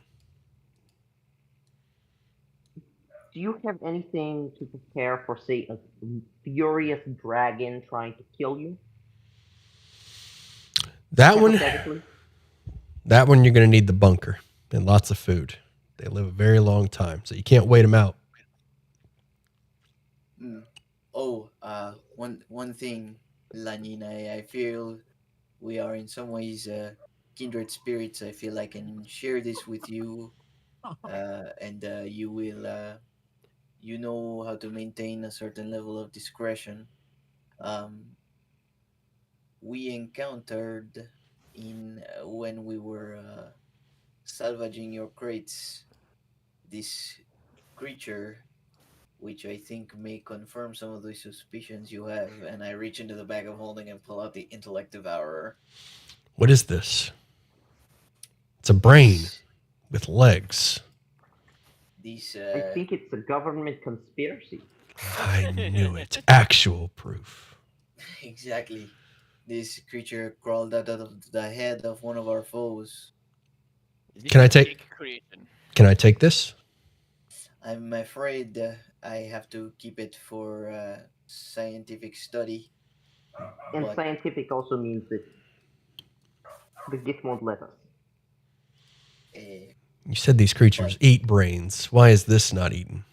Do you have anything to prepare for, say, a furious dragon trying to kill you? That one Hypothetically? you're going to need the bunker and lots of food. They live a very long time, so you can't wait them out. Oh, one thing, Lanina, I feel we are in some ways kindred spirits. I feel I can share this with you, and you will, you know how to maintain a certain level of discretion. We encountered when we were salvaging your crates this creature, which I think may confirm some of the suspicions you have. And I reach into the bag of holding and pull out the intellect devourer. What is this? It's a brain with legs. These I think it's a government conspiracy. I knew it. Actual proof. exactly. This creature crawled out of the head of one of our foes. Can I take- Geik creation? Can I take this? I'm afraid I have to keep it for scientific study. And But scientific also means that the gift won't let us. You said these creatures eat brains. Why is this not eaten?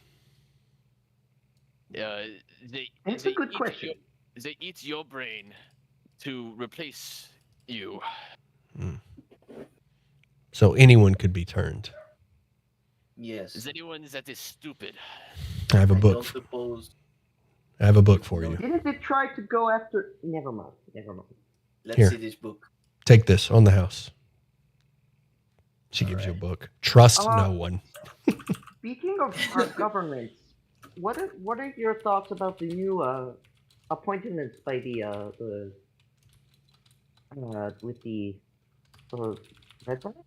They That's they a good eat question. they eat your brain to replace you. So anyone could be turned. yes, Is anyone that is stupid? I have a I book. don't suppose. I have a book for you. Didn't it try to go after? Never mind. Never mind. Let's Here. see this book. Take this on the house. She gives you a book. Trust no one. Speaking of our governments, what are your thoughts about the new appointments by the with the Red Branch?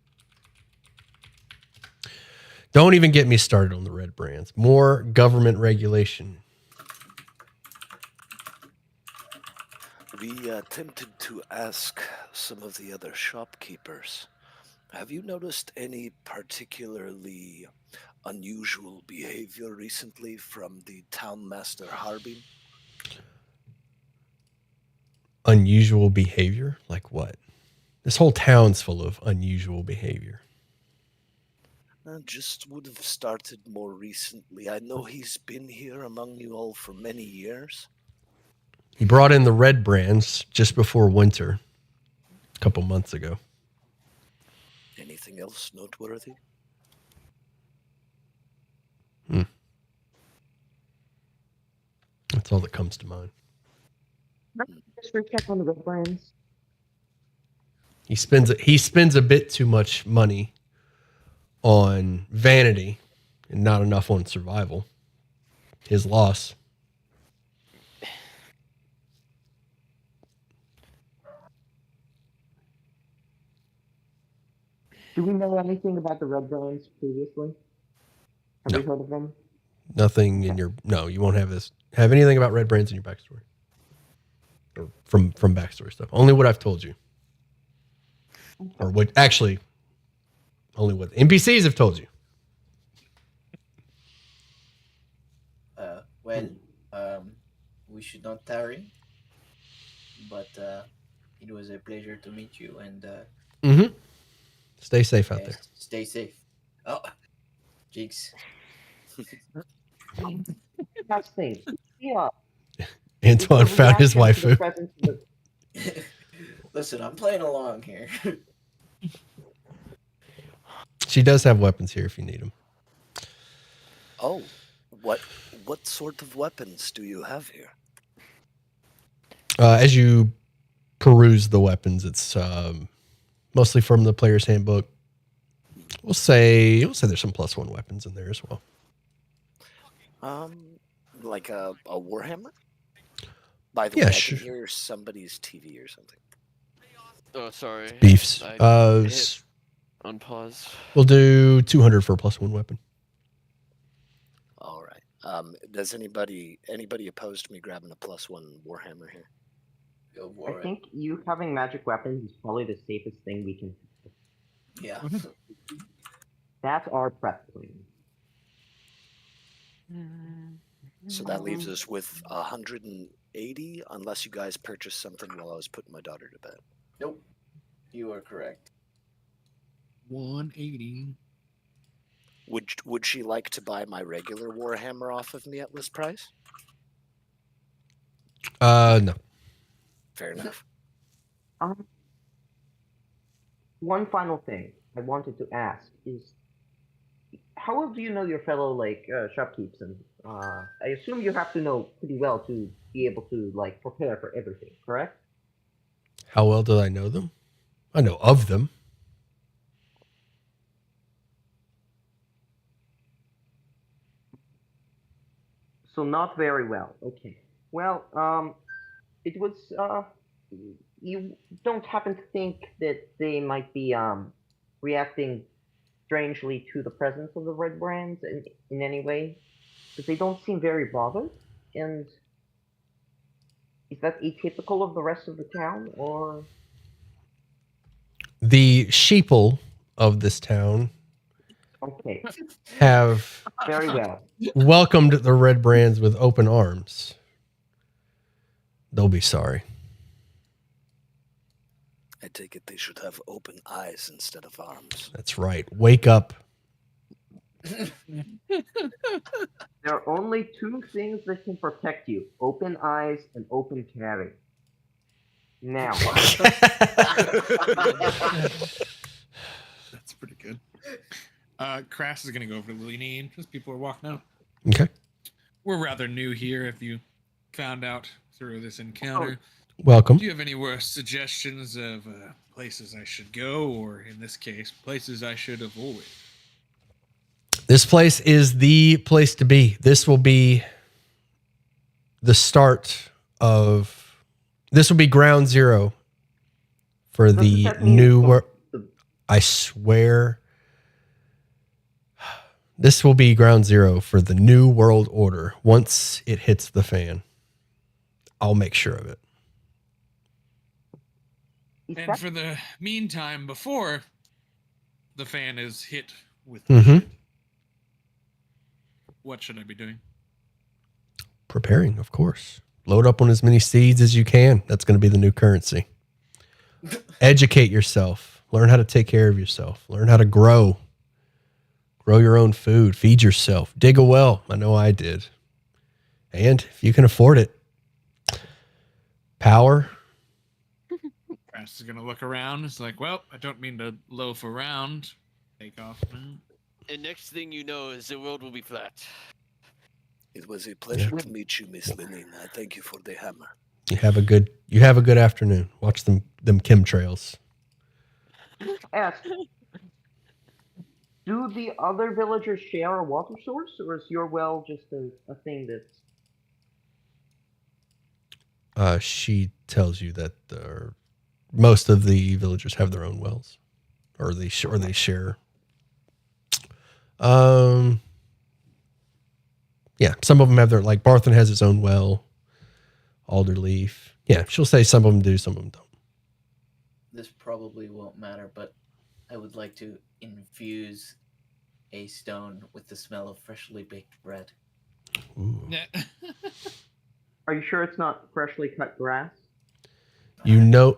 Don't even get me started on the red brands. More government regulation. We attempted to ask some of the other shopkeepers. Have you noticed any particularly unusual behavior recently from the town master Harbin? Unusual behavior? Like what? This whole town's full of unusual behavior. Just would have started more recently. I know he's been here among you all for many years. He brought in the red brands just before winter, a couple months ago. Anything else noteworthy? That's all that comes to mind. Just recheck on the Red Brands. He spends a bit too much money on vanity and not enough on survival. His loss. Do we know anything about the Red Brands previously? Have No. we heard of them? Nothing in your you won't have anything about red brands in your backstory. Or from backstory stuff. Only what I've told you. Or what actually only what NPCs have told you. We should not tarry. But it was a pleasure to meet you, and Stay safe out there. Stay safe. Oh, Jigs. Last thing. Yeah. Antoine found his waifu. Listen, I'm playing along here. She does have weapons here if you need them. Oh, what sort of weapons do you have here? As you peruse the weapons, it's mostly from the player's handbook. We'll say there's some +1 weapons in there as well. Like a warhammer? By the way, I can hear somebody's TV or something. Oh, sorry. Beefs. Hit on pause. We'll do 200 for a +1 weapon. All right. Does anybody opposed to me grabbing a +1 warhammer here? I think you having magic weapons is probably the safest thing we can. Yeah. That's our prep plan. So that leaves us with 180, unless you guys purchased something while I was putting my daughter to bed. Nope. You are correct. 180. Would she like to buy my regular warhammer off of me at list price? No. Fair enough. One final thing I wanted to ask is, how well do you know your fellow shopkeepers? And I assume you have to know pretty well to be able to prepare for everything, correct? How well do I know them? I know of them. So not very well. Okay. Well, it was you don't happen to think that they might be reacting strangely to the presence of the red brands in any way? Because they don't seem very bothered, and is that atypical of the rest of the town, or? The sheeple of this town Okay, have very well. welcomed the Red Brands with open arms, they'll be sorry. I take it they should have open eyes instead of arms. That's right. Wake up. There are only two things that can protect you: open eyes and open carry. Now, That's pretty good. Crass is going to go over to Lenine because people are walking out. Okay. We're rather new here if you found out through this encounter. Welcome. Do you have any more suggestions of places I should go, or in this case, places I should avoid? This place is the place to be. This will be the start of, this will be ground zero for the new world. I swear, this will be ground zero for the new world order. Once it hits the fan, I'll make sure of it. And for the meantime, before the fan is hit with Mhm. what should I be doing? Preparing, of course. Load up on as many seeds as you can. That's going to be the new currency. Educate yourself. Learn how to take care of yourself. Learn how to grow. Grow your own food. Feed yourself. Dig a well. I know I did. And if you can afford it, power. Crass is going to look around. It's like, well, I don't mean to loaf around. Take off now. And next thing you know is the world will be flat. It was a pleasure to meet you, Miss Lenine. I thank you for the hammer. You have a good afternoon. Watch them chemtrails. ask, do the other villagers share a water source, or is your well just a thing that's... She tells you that most of the villagers have their own wells, or they share. Yeah, some of them have their, like Barthen has his own well. Alderleaf. Yeah, she'll say some of them do, some of them don't. This probably won't matter, but I would like to infuse a stone with the smell of freshly baked bread. Ooh. Are you sure it's not freshly cut grass? You know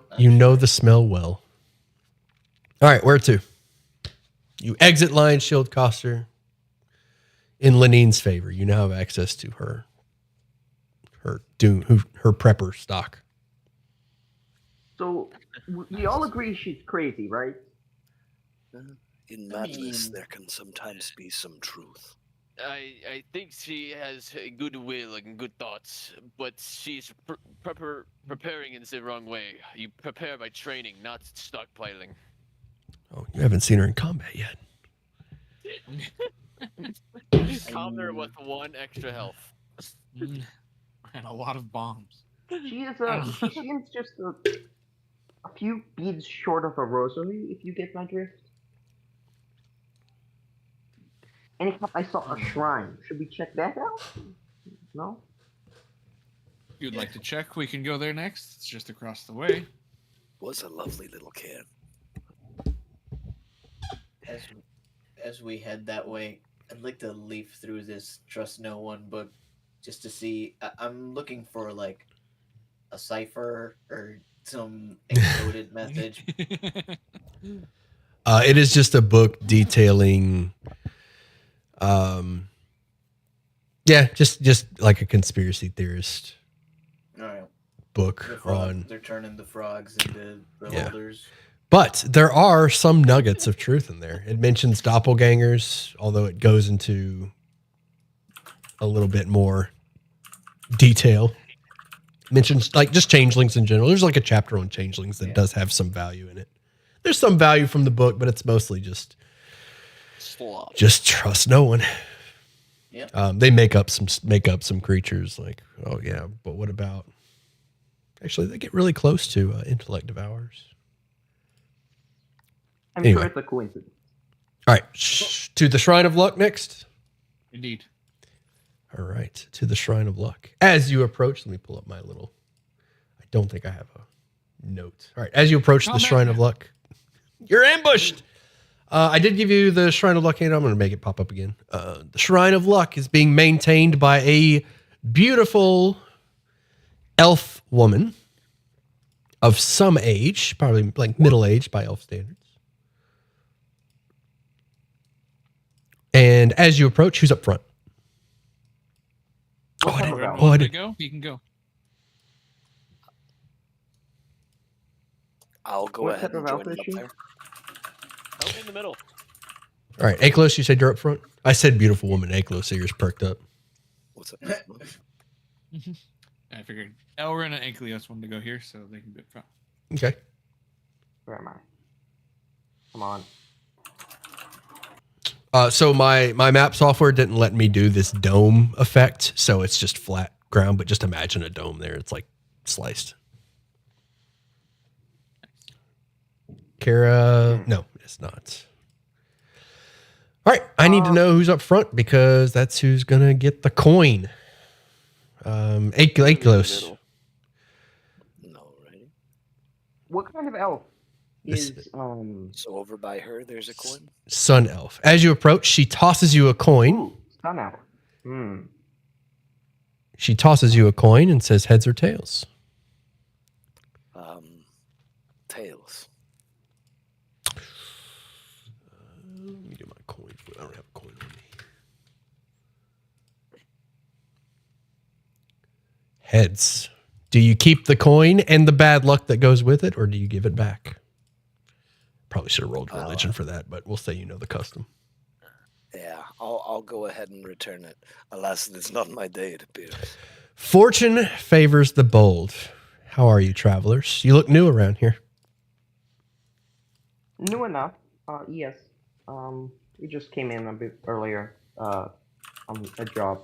the smell well. All right, where to? You exit Lion Shield Coster in Lenine's favor. You now have access to her prepper stock. So we all agree she's crazy, right? In madness, there can sometimes be some truth. I think she has a good will and good thoughts, but she's preparing in the wrong way. You prepare by training, not stockpiling. Oh, you haven't seen her in combat yet. Calm her with 1 extra health. And a lot of bombs. She seems just a few beads short of a rosary, if you get my drift. Anyhow, I saw a shrine. Should we check that out? No? If you'd like to check, we can go there next. It's just across the way. Was a lovely little can. As we head that way, I'd like to leaf through this trust no one book just to see. I'm looking for like a cipher or some encoded message. It is just a book detailing, just like a conspiracy theorist All right. book They're turning the frogs into the holders. But there are some nuggets of truth in there. It mentions doppelgangers, although it goes into a little bit more detail. It mentions like just changelings in general. There's like a chapter on changelings that does have some value in it. There's some value from the book, but it's mostly just trust no one. Yeah. They make up some creatures like, oh yeah, but what about? Actually, they get really close to intellect devourers. I'm Anyway. sure it's a coincidence. All right, to the Shrine of Luck next. Indeed. All right, to the Shrine of Luck. As you approach, let me pull up my little. I don't think I have a note. All right, as you approch the Shrine of Luck, you're ambushed. I did give you the Shrine of Luck, and I'm going to make it pop up again. The Shrine of Luck is being maintained by a beautiful elf woman of some age, probably like middle age by elf standards. And as you approach, who's up front? What type of Where elf? do you want to go? You can go. I'll go What ahead type and of elf join is him up she? there. I'll be in the middle. All right, Aklos, you said you're up front? I said beautiful woman, Aklos, so yours perked up. What's up? I figured Elrin and Ankleos wanted to go here, so they can go up front. Okay. Where am I? Come on. So my map software didn't let me do this dome effect, so it's just flat ground, but just imagine a dome there. It's like sliced. Kara, no, it's not. All right, I need to know who's up front because that's who's gonna get the coin. Aklos. No, right? What kind of elf This- is So over by her, there's a coin. Sun elf. As you approach, she tosses you a coin. Ooh, sun elf? She tosses you a coin and says heads or tails. Tails. Let me get my coin. I don't have a coin on me. Heads. Do you keep the coin and the bad luck that goes with it, or do you give it back? Probably should have rolled religion for that, but we'll say you know the custom. Yeah, I'll go ahead and return it. Alas, it's not my day, it appears. Fortune favors the bold. How are you, travelers? You look new around here. New enough. Yes. We just came in a bit earlier. On a job.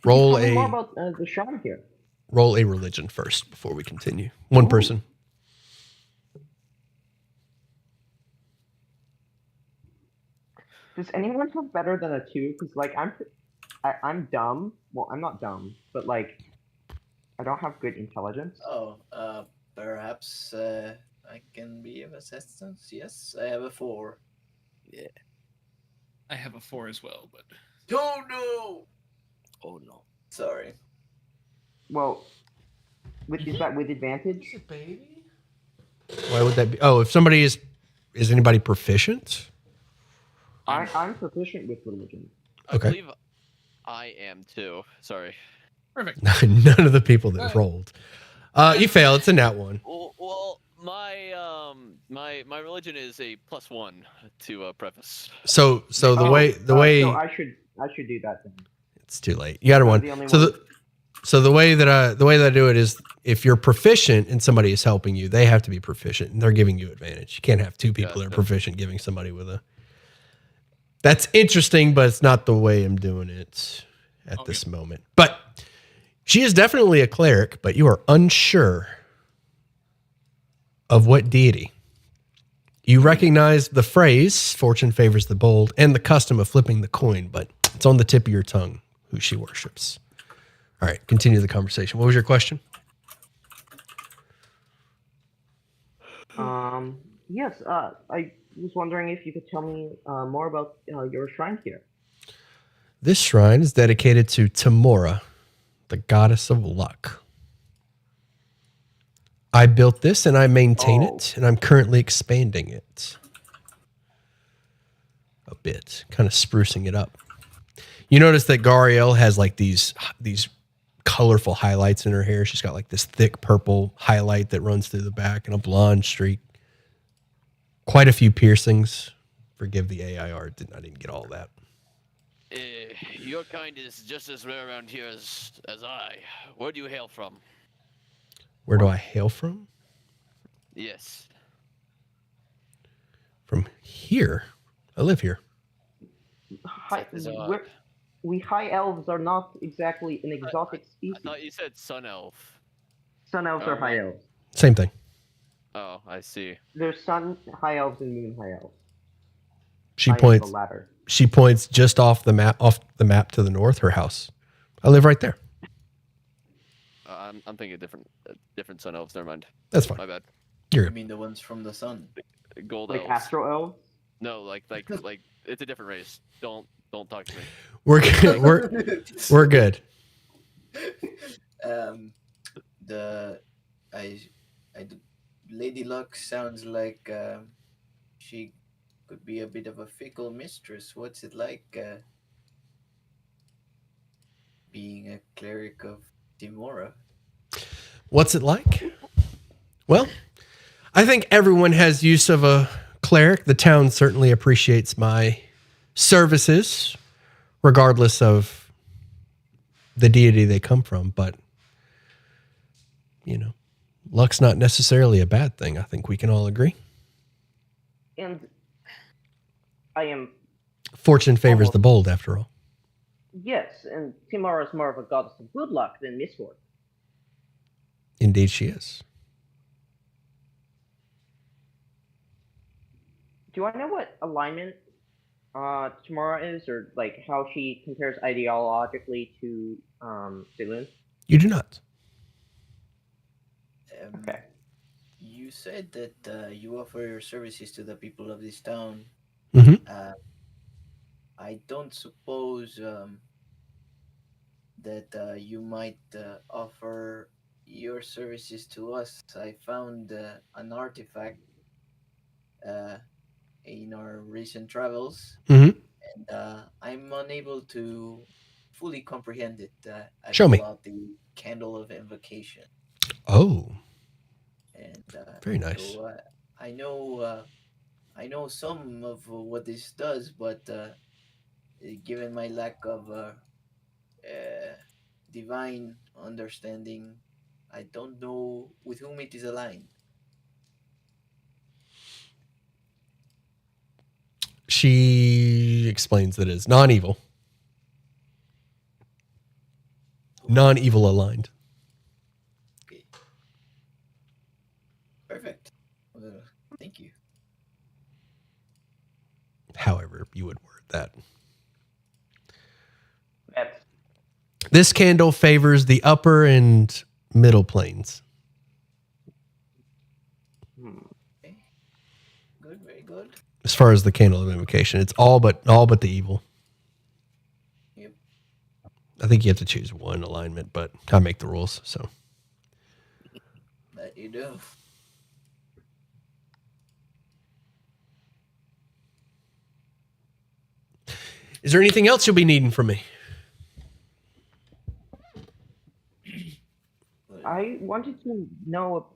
Roll Tell me more a about the shrine here. roll a religion first before we continue. One person. Does anyone have better than a 2? Because like I'm dumb. Well, I'm not dumb, but like I don't have good intelligence. Oh, perhaps I can be of assistance. Yes, I have a 4. Yeah. I have a 4 as well, but Oh no! Oh no. Sorry. Well, is that with advantage? Baby. Why would that be? Oh, if somebody is anybody proficient? I'm proficient with religion. Okay. I believe I am too. Sorry. perfect. None of the people that rolled. You fail. It's a nat 1. Well, my religion is a +1 to preface. So the way So I should do that then. it's too late. You got a I'm 1. the only So one. the way that I do it is if you're proficient and somebody is helping you, they have to be proficient and they're giving you advantage. You can't have two people that are Gotcha. proficient giving somebody with a. That's interesting, but it's not the way I'm doing it at this moment. But she is definitely a cleric, but you are unsure of what deity. You recognize the phrase "fortune favors the bold" and the custom of flipping the coin, but it's on the tip of your tongue who she worships. All right, continue the conversation. What was your question? Yes. I was wondering if you could tell me more about your shrine here. This shrine is dedicated to Tamora, the goddess of luck. I built this and I maintain it, and I'm currently expanding it a bit, kind of sprucing it up. You notice that Gariel has like these colorful highlights in her hair. She's got like this thick purple highlight that runs through the back and a blonde streak. Quite a few piercings. Forgive the AI art. I didn't get all that. Your kind is just as rare around here as I. Where do you hail from? Where do I hail from? Yes. From here. I live here. We high elves are not exactly an exotic I species. thought you said sun elf. Sun elves are high elves. Same thing. Oh, I see. There's sun high elves and moon high elves. She I am points. the latter. She points just off the map to the north. Her house. I live right there. I'm thinking different sun elves. Never mind. That's fine. My bad. You mean the ones from the sun? Gold Like elves. astro elves? No, like it's a different race. Don't talk to me. We're good. We're good. The I Lady Luck sounds like she could be a bit of a fickle mistress. What's it like being a cleric of Timora? What's it like? Well, I think everyone has use of a cleric. The town certainly appreciates my services, regardless of the deity they come from. But, you know, luck's not necessarily a bad thing. I think we can all agree. And I am, Fortune favors Almost. the bold, after all. yes, and Timara is more of a goddess of good luck than misfortune. Indeed, she is. Do I know what alignment Tamara is, or like how she compares ideologically to Saloon? You do not. Okay. You said that you offer your services to the people of this town. Mhm. I don't suppose that you might offer your services to us. I found an artifact in our recent travels, Mhm. and I'm unable to fully comprehend it. I Show pull me. out the candle of invocation, Oh, and very nice. so I know some of what this does, but given my lack of divine understanding, I don't know with whom it is aligned. She explains that it's non-evil. Non-evil aligned. Okay. Perfect. Well, thank you. However you would word that. That's This candle favors the upper and middle planes. Okay. Good, very good. As far as the candle of invocation, it's all but the evil. Yep. I think you have to choose one alignment, but I make the rules. So That you do. is there anything else you'll be needing from me? I wanted to know,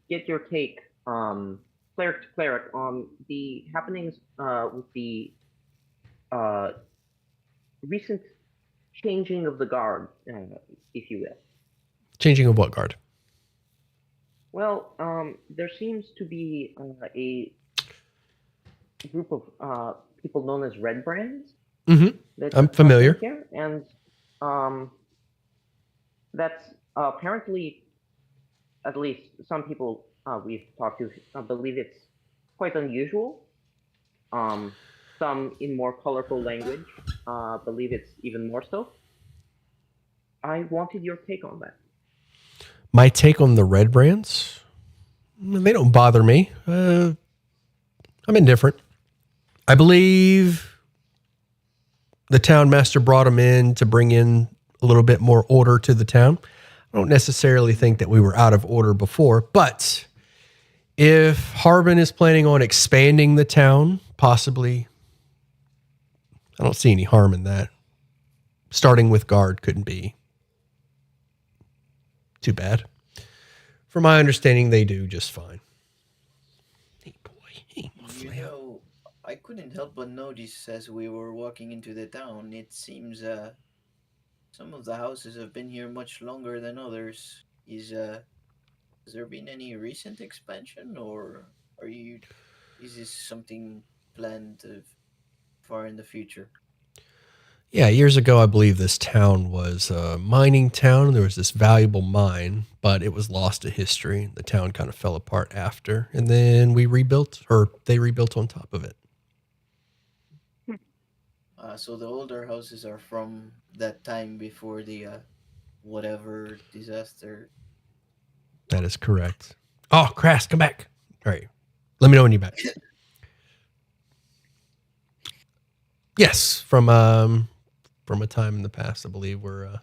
get your take, cleric to cleric, on the happenings with the recent changing of the guard, if you will. Changing of what guard? Well, there seems to be a group of people known as Red Brands. Mm-hmm. That I'm have familiar. been here, and that's apparently, at least some people we've talked to believe it's quite unusual. Some in more colorful language believe it's even more so. I wanted your take on that. My take on the red brands? They don't bother me. I'm indifferent. I believe the town master brought them in to bring in a little bit more order to the town. I don't necessarily think that we were out of order before, but if Harbin is planning on expanding the town, possibly, I don't see any harm in that. Starting with guard couldn't be too bad. From my understanding, they do just fine. Hey, boy. Hey, You know, I couldn't help but notice as we were walking into the town, it seems some of the houses have been here much longer than others. Has there been any recent expansion, or is this something planned far in the future? Yeah, years ago, I believe this town was a mining town. There was this valuable mine, but it was lost to history. The town kind of fell apart after, and then we rebuilt, or they rebuilt on top of it. So the older houses are from that time before the whatever disaster. That is correct. Oh, Crass, come back. All right. Let me know when you're back. Yes, from a time in the past, I believe, where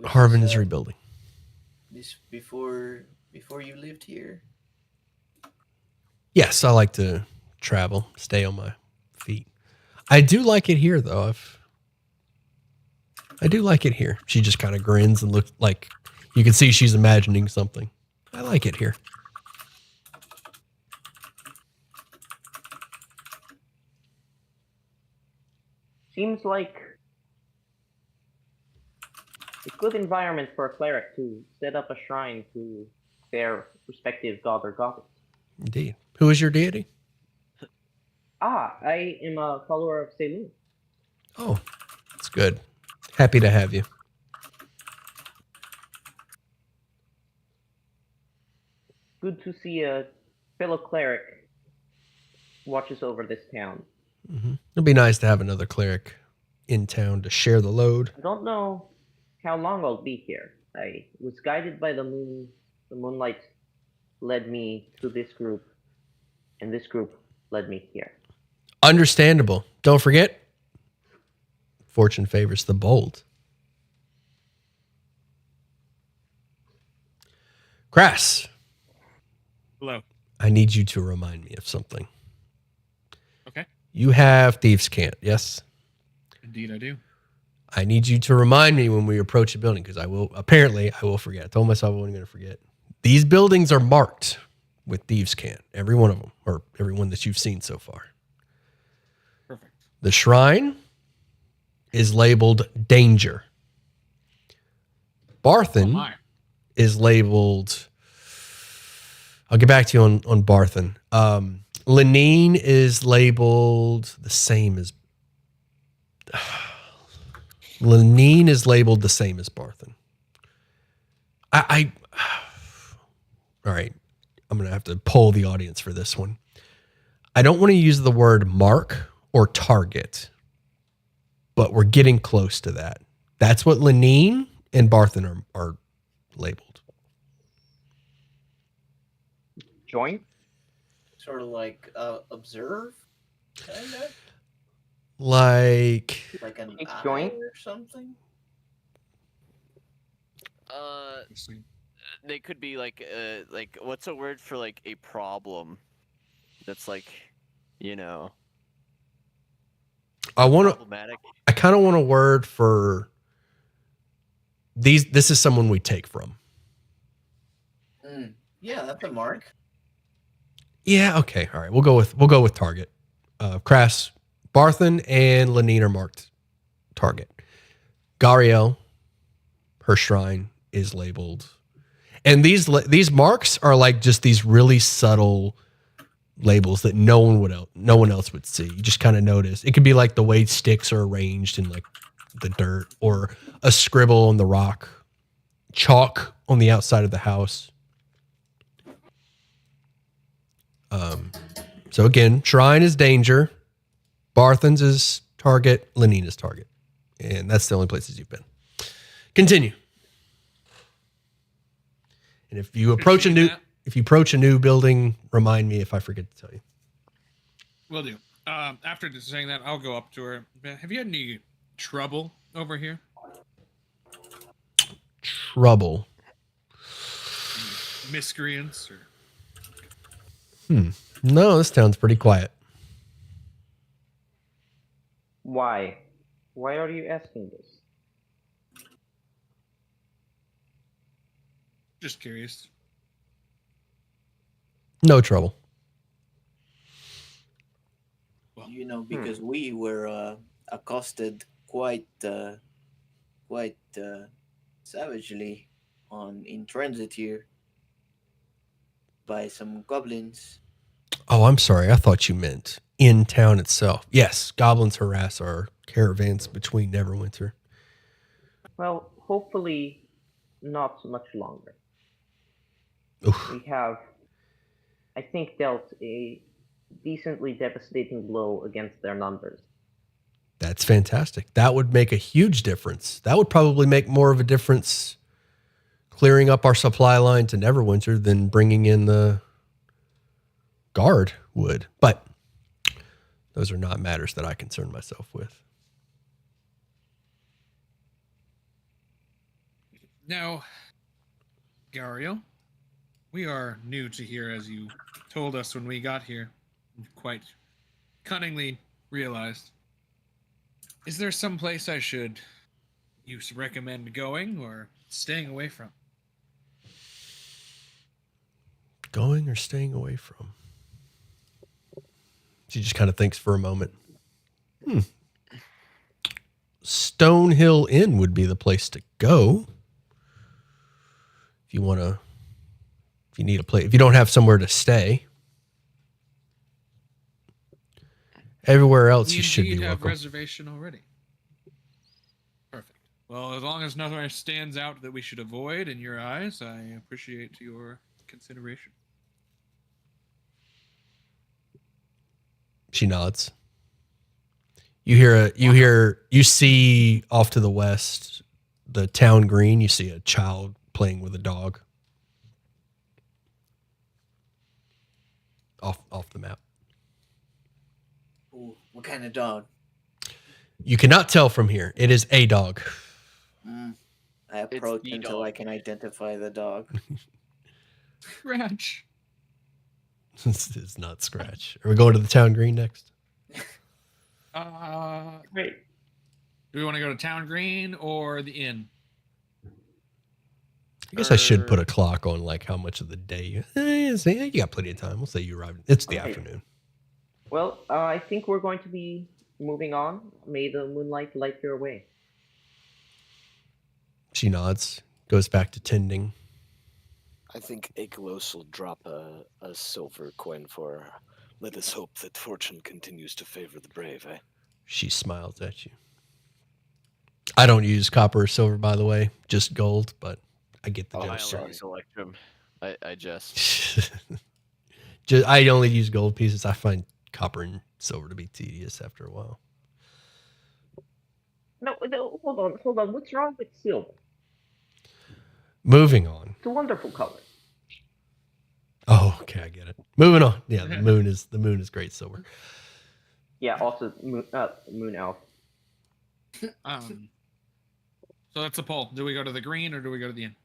Harbin is rebuilding. This before you lived here. Yes, I like to travel, stay on my feet. I do like it here, though. I do like it here. She just kind of grins and looks like you can see she's imagining something. I like it here. Seems like a good environment for a cleric to set up a shrine to their respective god or goddess. Indeed. Who is your deity? I am a follower of Selene. Oh, that's good. Happy to have you. Good to see a fellow cleric watches over this town. Mm-hmm. It'd be nice to have another cleric in town to share the load. I don't know how long I'll be here. I was guided by the moon. The moonlight led me to this group, and this group led me here. Understandable. Don't forget, fortune favors the bold. Crass. Hello. I need you to remind me of something. Okay. You have Thieves' Cant, yes? Indeed, I do. I need you to remind me when we approach a building, because I will forget. I told myself I wasn't going to forget. These buildings are marked with Thieves' Cant, every one of them, or every one that you've seen so far. Perfect. The shrine is labeled Danger. Barthen is labeled... I'll get back to you on Barthen. Lenine is labeled the same as... Lenine is labeled the same as Barthen. All right. I'm going to have to poll the audience for this one. I don't want to use the word mark or target, but we're getting close to that. That's what Lenine and Barthen are labeled. Joint? Sort of like observe, kind of Like an eye joint or something. They could be like what's a word for like a problem? That's like, you know. I kind of want a word for these. This is someone we take from. Yeah, that's a mark. Yeah. Okay. All right. We'll go with target. Crass, Barthen, and Lenine are marked target. Gariel, her shrine is labeled, and these marks are like just these really subtle labels that no one else would see. You just kind of notice. It could be like the way sticks are arranged in like the dirt, or a scribble on the rock, chalk on the outside of the house. So again, shrine is Danger, Barthen's is target, Lenine is target, and that's the only places you've been. Continue. And if you approach a new building, remind me if I forget to tell you. Will do. After saying that, I'll go up to her. Have you had any trouble over here? Trouble. Any miscreants or... No, this town's pretty quiet. Why? Why are you asking this? Just curious. No trouble. Well, because we were accosted quite savagely in transit here by some goblins. Oh, I'm sorry. I thought you meant in town itself. Yes, goblins harass our caravans between Neverwinter. Well, hopefully not much longer. Oof. We have, I think, dealt a decently devastating blow against their numbers. That's fantastic. That would make a huge difference. That would probably make more of a difference clearing up our supply line to Neverwinter than bringing in the guard would. But Those are not matters that I concern myself with. Now, Gario, we are new to here, as you told us when we got here, and quite cunningly realized. Is there some place I should recommend going or staying away from? Going or staying away from? She just kind of thinks for a moment. Stonehill Inn would be the place to go. If you want to, if you need a place, if you don't have somewhere to stay. Everywhere else you should be have welcome. Reservation already. Perfect. Well, as long as nothing stands out that we should avoid in your eyes, I appreciate your consideration. She nods. You see off to the west, the town green. You see a child playing with a dog. Off the map. Ooh, what kind of dog? You cannot tell from here. It is a dog. I approach until I can identify the dog. Scratch. This is not Scratch. Are we going to the town green next? Great. Do we want to go to Town Green or the inn? I guess I should put a clock on like how much of the day you got plenty of time. We'll say you arrived. It's the afternoon. Well, I think we're going to be moving on. May the moonlight light your way. She nods, goes back to tending. I think Akelos will drop a silver coin for her. Let us hope that fortune continues to favor the brave, eh? She smiles at you. I don't use copper or silver, by the way, just gold, but I get the joke. I use Electrum. I just. I only use gold pieces. I find copper and silver to be tedious after a while. No, hold on. What's wrong with silver? Moving on. It's a wonderful color. Oh, okay, I get it. Moving on. Yeah, the moon is great silver. Yeah, also moon elf. So that's a poll. Do we go to the green or do we go to the inn?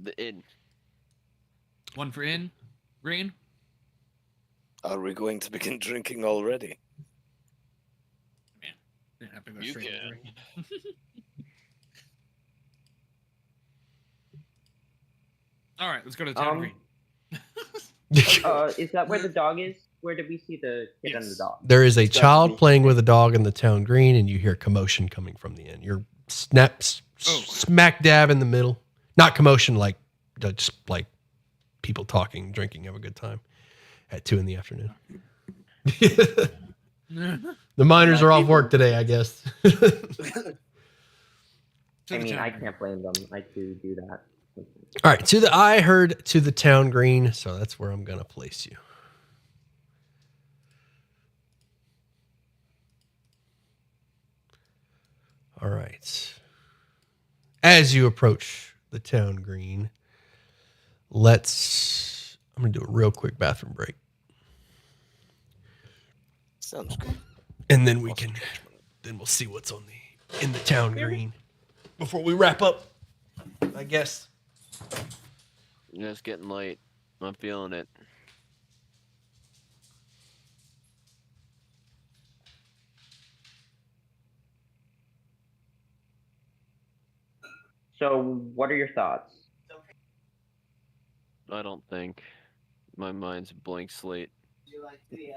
The inn. One for inn. Green. Are we going to begin drinking already? Man, didn't have to go You straight to can. green. All right, let's go to the town green. Is that where the dog is? Where did we see the kid and the dog? There is a child playing with a dog in the town green, and you hear commotion coming from the inn. You're smack dab in the middle. Not commotion like just like people talking, drinking, have a good time at 2 p.m. The miners are off work today, I guess. I mean, I can't blame them. I too do that. All right, I heard to the town green, so that's where I'm gonna place you. All right. As you approach the town green, I'm gonna do a real quick bathroom break. Sounds good. And then we'll see what's in the town green before we wrap up, I guess. Yeah, it's getting late. I'm feeling it. So, what are your thoughts? I don't think. My mind's a blank slate. Do you like the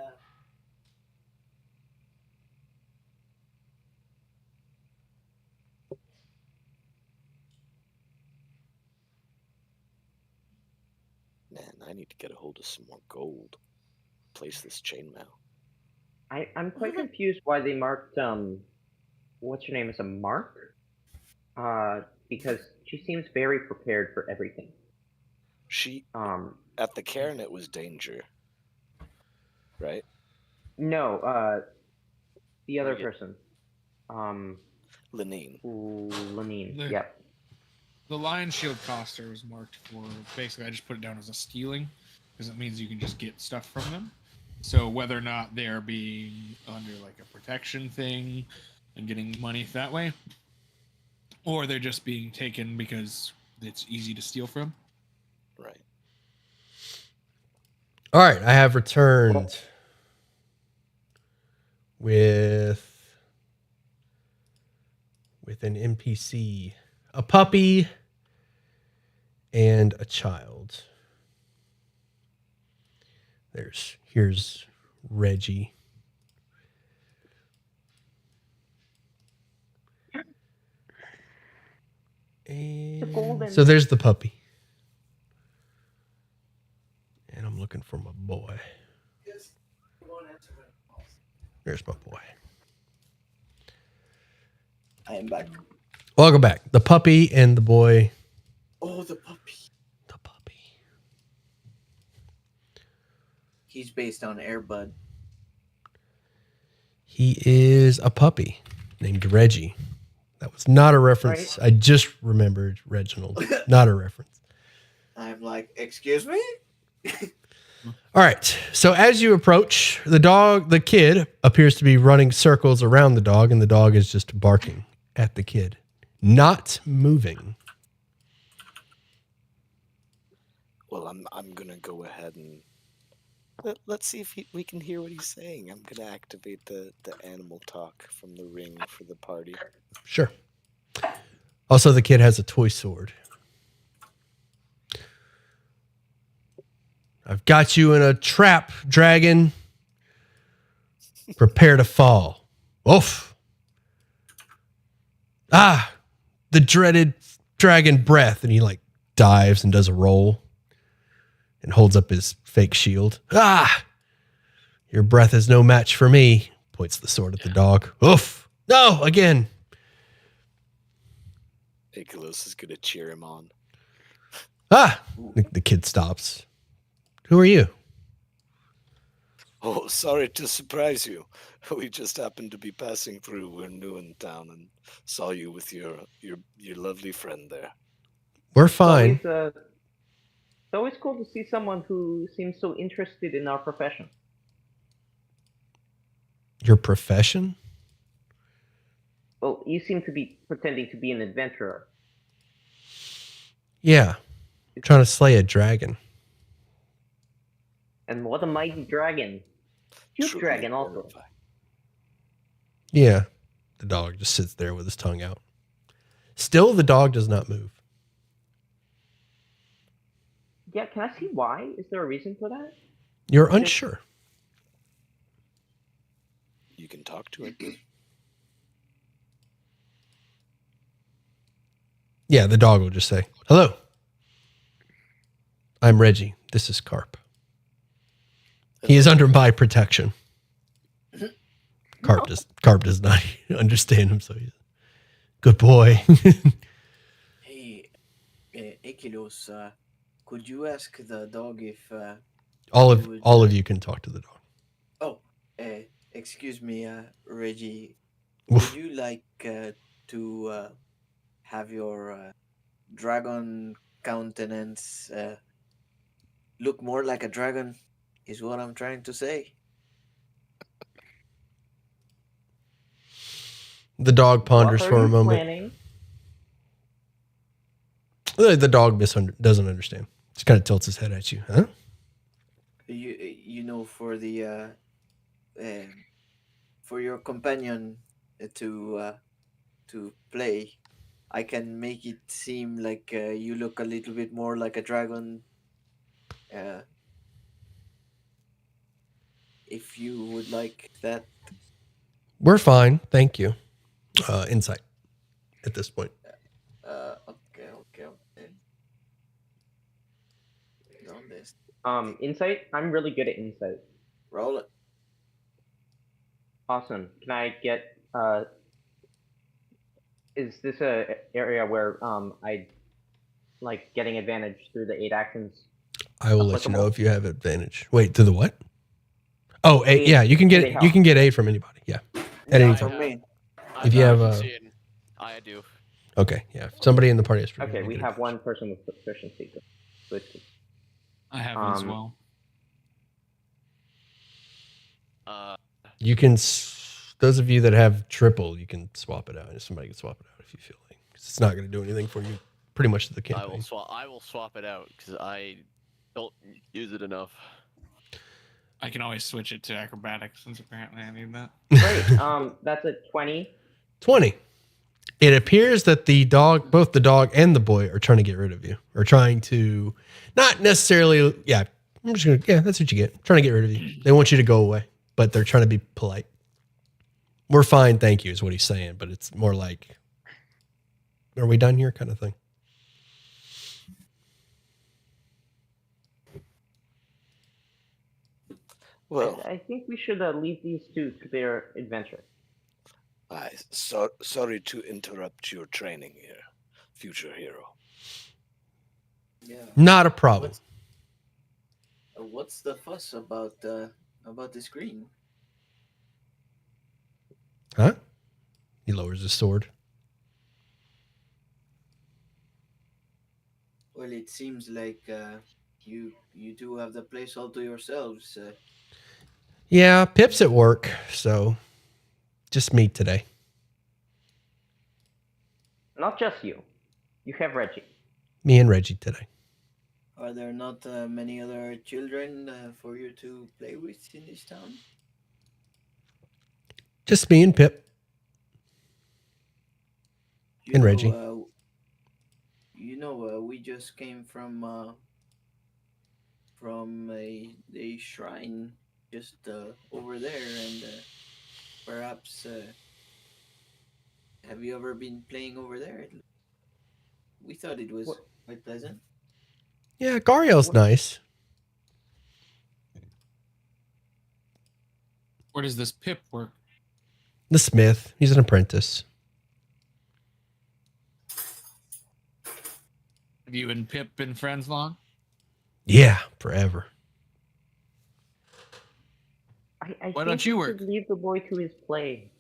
Man, I need to get a hold of some more gold. Place this chainmail. I'm quite confused why they marked what's her name as a mark? Because she seems very prepared for everything. She at the cairn it was danger. Right? No, the other person. Lenine. Lenine. Yep. The lion shield coster was marked for basically. I just put it down as a stealing because it means you can just get stuff from them. So whether or not they're being under like a protection thing and getting money that way, or they're just being taken because it's easy to steal from. Right. All right, I have returned with an NPC, a puppy, and a child. Here's Reggie. And so there's the puppy. And I'm looking for my boy. There's my boy. I am back. Welcome back. The puppy and the boy. Oh, the puppy. The puppy. He's based on Airbud. He is a puppy named Reggie. That was not a reference. Right. I just remembered Reginald. Not a reference. I'm like, excuse me? All right. So as you approach, the kid appears to be running circles around the dog, and the dog is just barking at the kid, not moving. Well, I'm gonna go ahead and let's see if we can hear what he's saying. I'm gonna activate the animal talk from the ring for the party. Sure. Also, the kid has a toy sword. I've got you in a trap, dragon. Prepare to fall. Oof. Ah, the dreaded dragon breath. And he like dives and does a roll and holds up his fake shield. Ah, your breath is no match for me. Points the sword at the dog. Oof. No, again. Nicholas is going to cheer him on. Ah, the kid stops. Who are you? Oh, sorry to surprise you. We just happened to be passing through. We're new in town and saw you with your lovely friend there. We're fine. It's always cool to see someone who seems so interested in our profession. Your profession? Well, you seem to be pretending to be an adventurer. Yeah. I'm trying to slay a dragon. And what a mighty dragon. Huge dragon also. Yeah. The dog just sits there with his tongue out. Still, the dog does not move. Yeah, can I see why? Is there a reason for that? You're unsure. You can talk to it. Yeah, the dog will just say, hello. I'm Reggie. This is Carp. He is under my protection. Carp does not understand him, so he's good boy. Hey, Ekilos, could you ask the dog if all of you can talk to the dog. Oh, excuse me, Reggie. Would you like to have your dragon countenance look more like a dragon? Is what I'm trying to say. The dog ponders for a moment. The dog doesn't understand. Just kind of tilts his head at you. Huh? You know, for the for your companion to play, I can make it seem like you look a little bit more like a dragon. If you would like that. We're fine, thank you. Insight at this point. Okay. Insight? I'm really good at insight. Roll it. Awesome. Can I get is this a area where I like getting advantage through the 8 actions? I will let you know if you have advantage. Wait, to the what? Oh, 8. Yeah, you can get 8 from anybody. Yeah. At any time. If you have I do. Okay, yeah. Somebody in the party has okay, we have one person with proficiency. I have one as well. You can, those of you that have triple, you can swap it out. And somebody can swap it out if you feel like. 'Cause it's not going to do anything for you pretty much to the I campaign. will swap it out because I don't use it enough. I can always switch it to acrobatics since apparently I need that. Great. That's a 20. 20. It appears that both the dog and the boy are trying to get rid of you. Or trying to, not necessarily, yeah, that's what you get. Trying to get rid of you. They want you to go away, but they're trying to be polite. We're fine, thank you, is what he's saying. But it's more like, are we done here kind of thing. Well, I think we should leave these two to their adventure. sorry to interrupt your training here, future hero. Yeah. Not a problem. What's the fuss about the screen? Huh? He lowers his sword. Well, it seems like you do have the place all to yourselves. Yeah, Pip's at work, so just me today. Not just you. You have Reggie. Me and Reggie today. Are there not many other children for you to play with in this town? Just me and Pip. And Reggie. We just came from a shrine just over there, and perhaps have you ever been playing over there? We thought it was quite pleasant. Yeah, Gariel's nice. Where does this Pip work? The smith. He's an apprentice. Have you and Pip been friends long? Yeah, forever. I Why think don't you we work? should leave the boy to his play.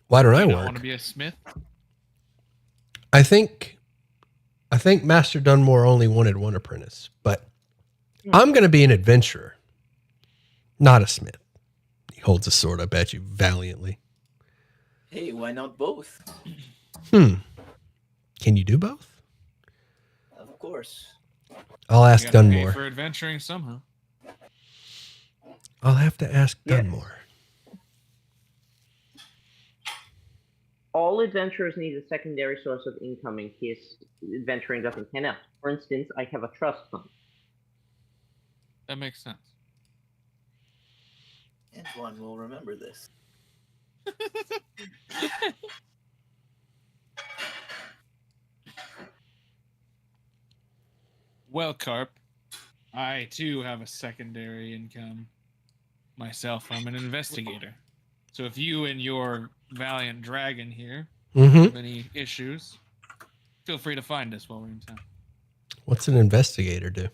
Why don't I You don't work? want to be a smith? I think Master Dunmore only wanted one apprentice, but I'm going to be an adventurer, not a smith. He holds his sword up at you valiantly. Hey, why not both? Can you do both? Of course. I'll ask You gotta pay Dunmore. for adventuring somehow. I'll have to ask Yes. Dunmore. All adventurers need a secondary source of income in case adventuring doesn't pan out. For instance, I have a trust fund. That makes sense. Antoine will remember this. Well, Carp, I too have a secondary income. Myself, I'm an investigator. So if you and your valiant dragon here have any issues, feel free to find us while we're in town. What's an investigator do?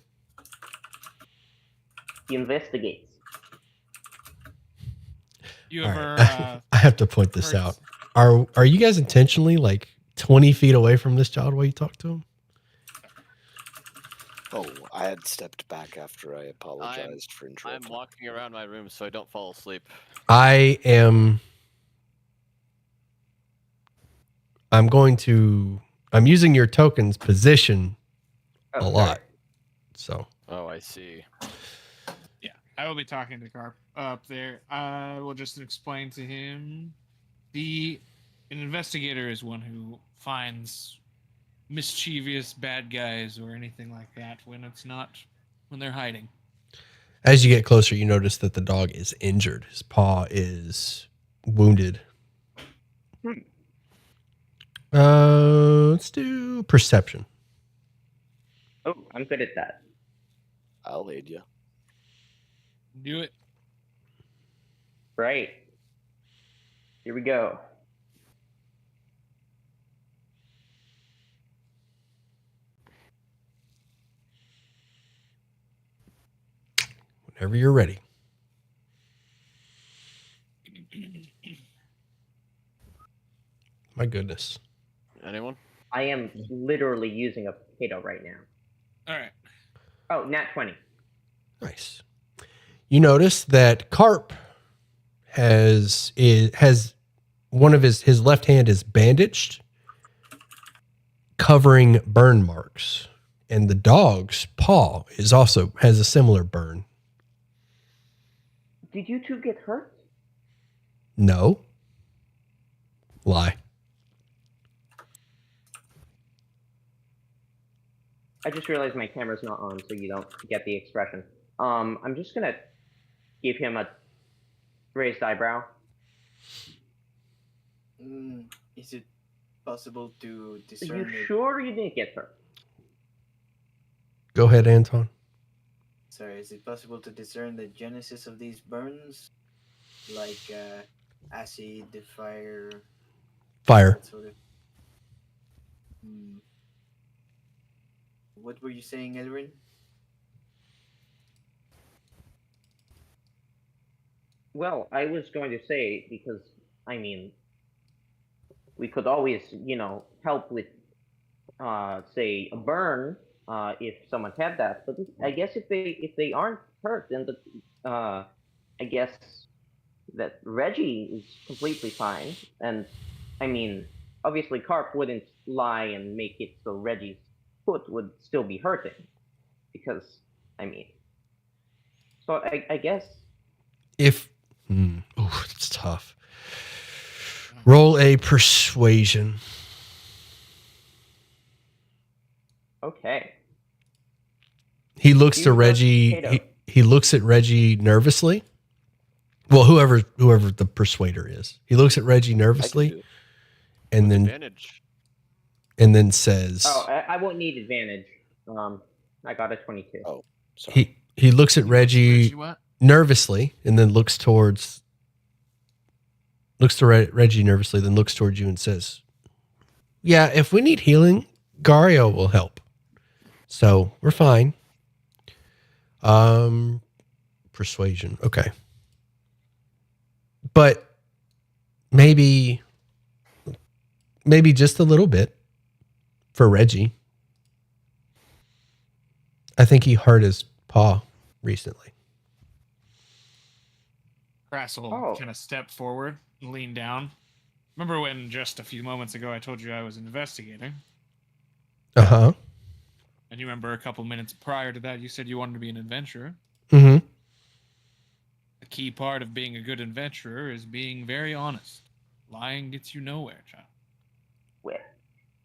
He investigates. You All ever? right. I have to point this out. Are you guys intentionally like 20 feet away from this child while you talk to him? Oh, I had stepped back after I apologized for interrupting. I'm walking around my room so I don't fall asleep. I'm using your token's position a lot. So. Oh, I see. Yeah, I will be talking to Carp up there. I will just explain to him an investigator is one who finds mischievous bad guys or anything like that when they're hiding. As you get closer, you notice that the dog is injured. His paw is wounded. Let's do perception. Oh, I'm good at that. I'll aid you. Do it. Right. Here we go. Whenever you're ready. My goodness. Anyone? I am literally using a potato right now. All right. Oh, nat 20. Nice. You notice that Carp has one of his left hand is bandaged, covering burn marks, and the dog's paw has a similar burn. Did you two get hurt? No. Lie. I just realized my camera's not on, so you don't get the expression. I'm just gonna give him a raised eyebrow. Is it possible to Are discern? you sure you didn't get hurt? Go ahead, Anton. Sorry, is it possible to discern the genesis of these burns, like acid, fire, Fire. that sort of? What were you saying, Elrin? Well, I was going to say, because, I mean, we could always, help with, say, a burn, if someone had that. But I guess if they aren't hurt, then I guess that Reggie is completely fine. And, I mean, obviously Carp wouldn't lie and make it so Reggie's foot would still be hurting. Because, I mean... So I guess... If... it's tough. Roll a persuasion. Okay. He looks to Reggie. He looks at Reggie nervously. Well, whoever the persuader is, he looks at Reggie nervously, and then says, "Oh, I won't need advantage. I got a 22." Oh, sorry. He looks at Reggie nervously, and then looks to Reggie nervously, then looks towards you and says, "Yeah, if we need healing, Gario will help. So we're fine." Persuasion. Okay. But maybe just a little bit for Reggie. I think he hurt his paw recently. Crassel kind of stepped forward and leaned down. Remember when just a few moments ago I told you I was investigating? Uh-huh. And you remember a couple minutes prior to that, you said you wanted to be an adventurer. Mm-hmm. The key part of being a good adventurer is being very honest. Lying gets you nowhere, child. Where?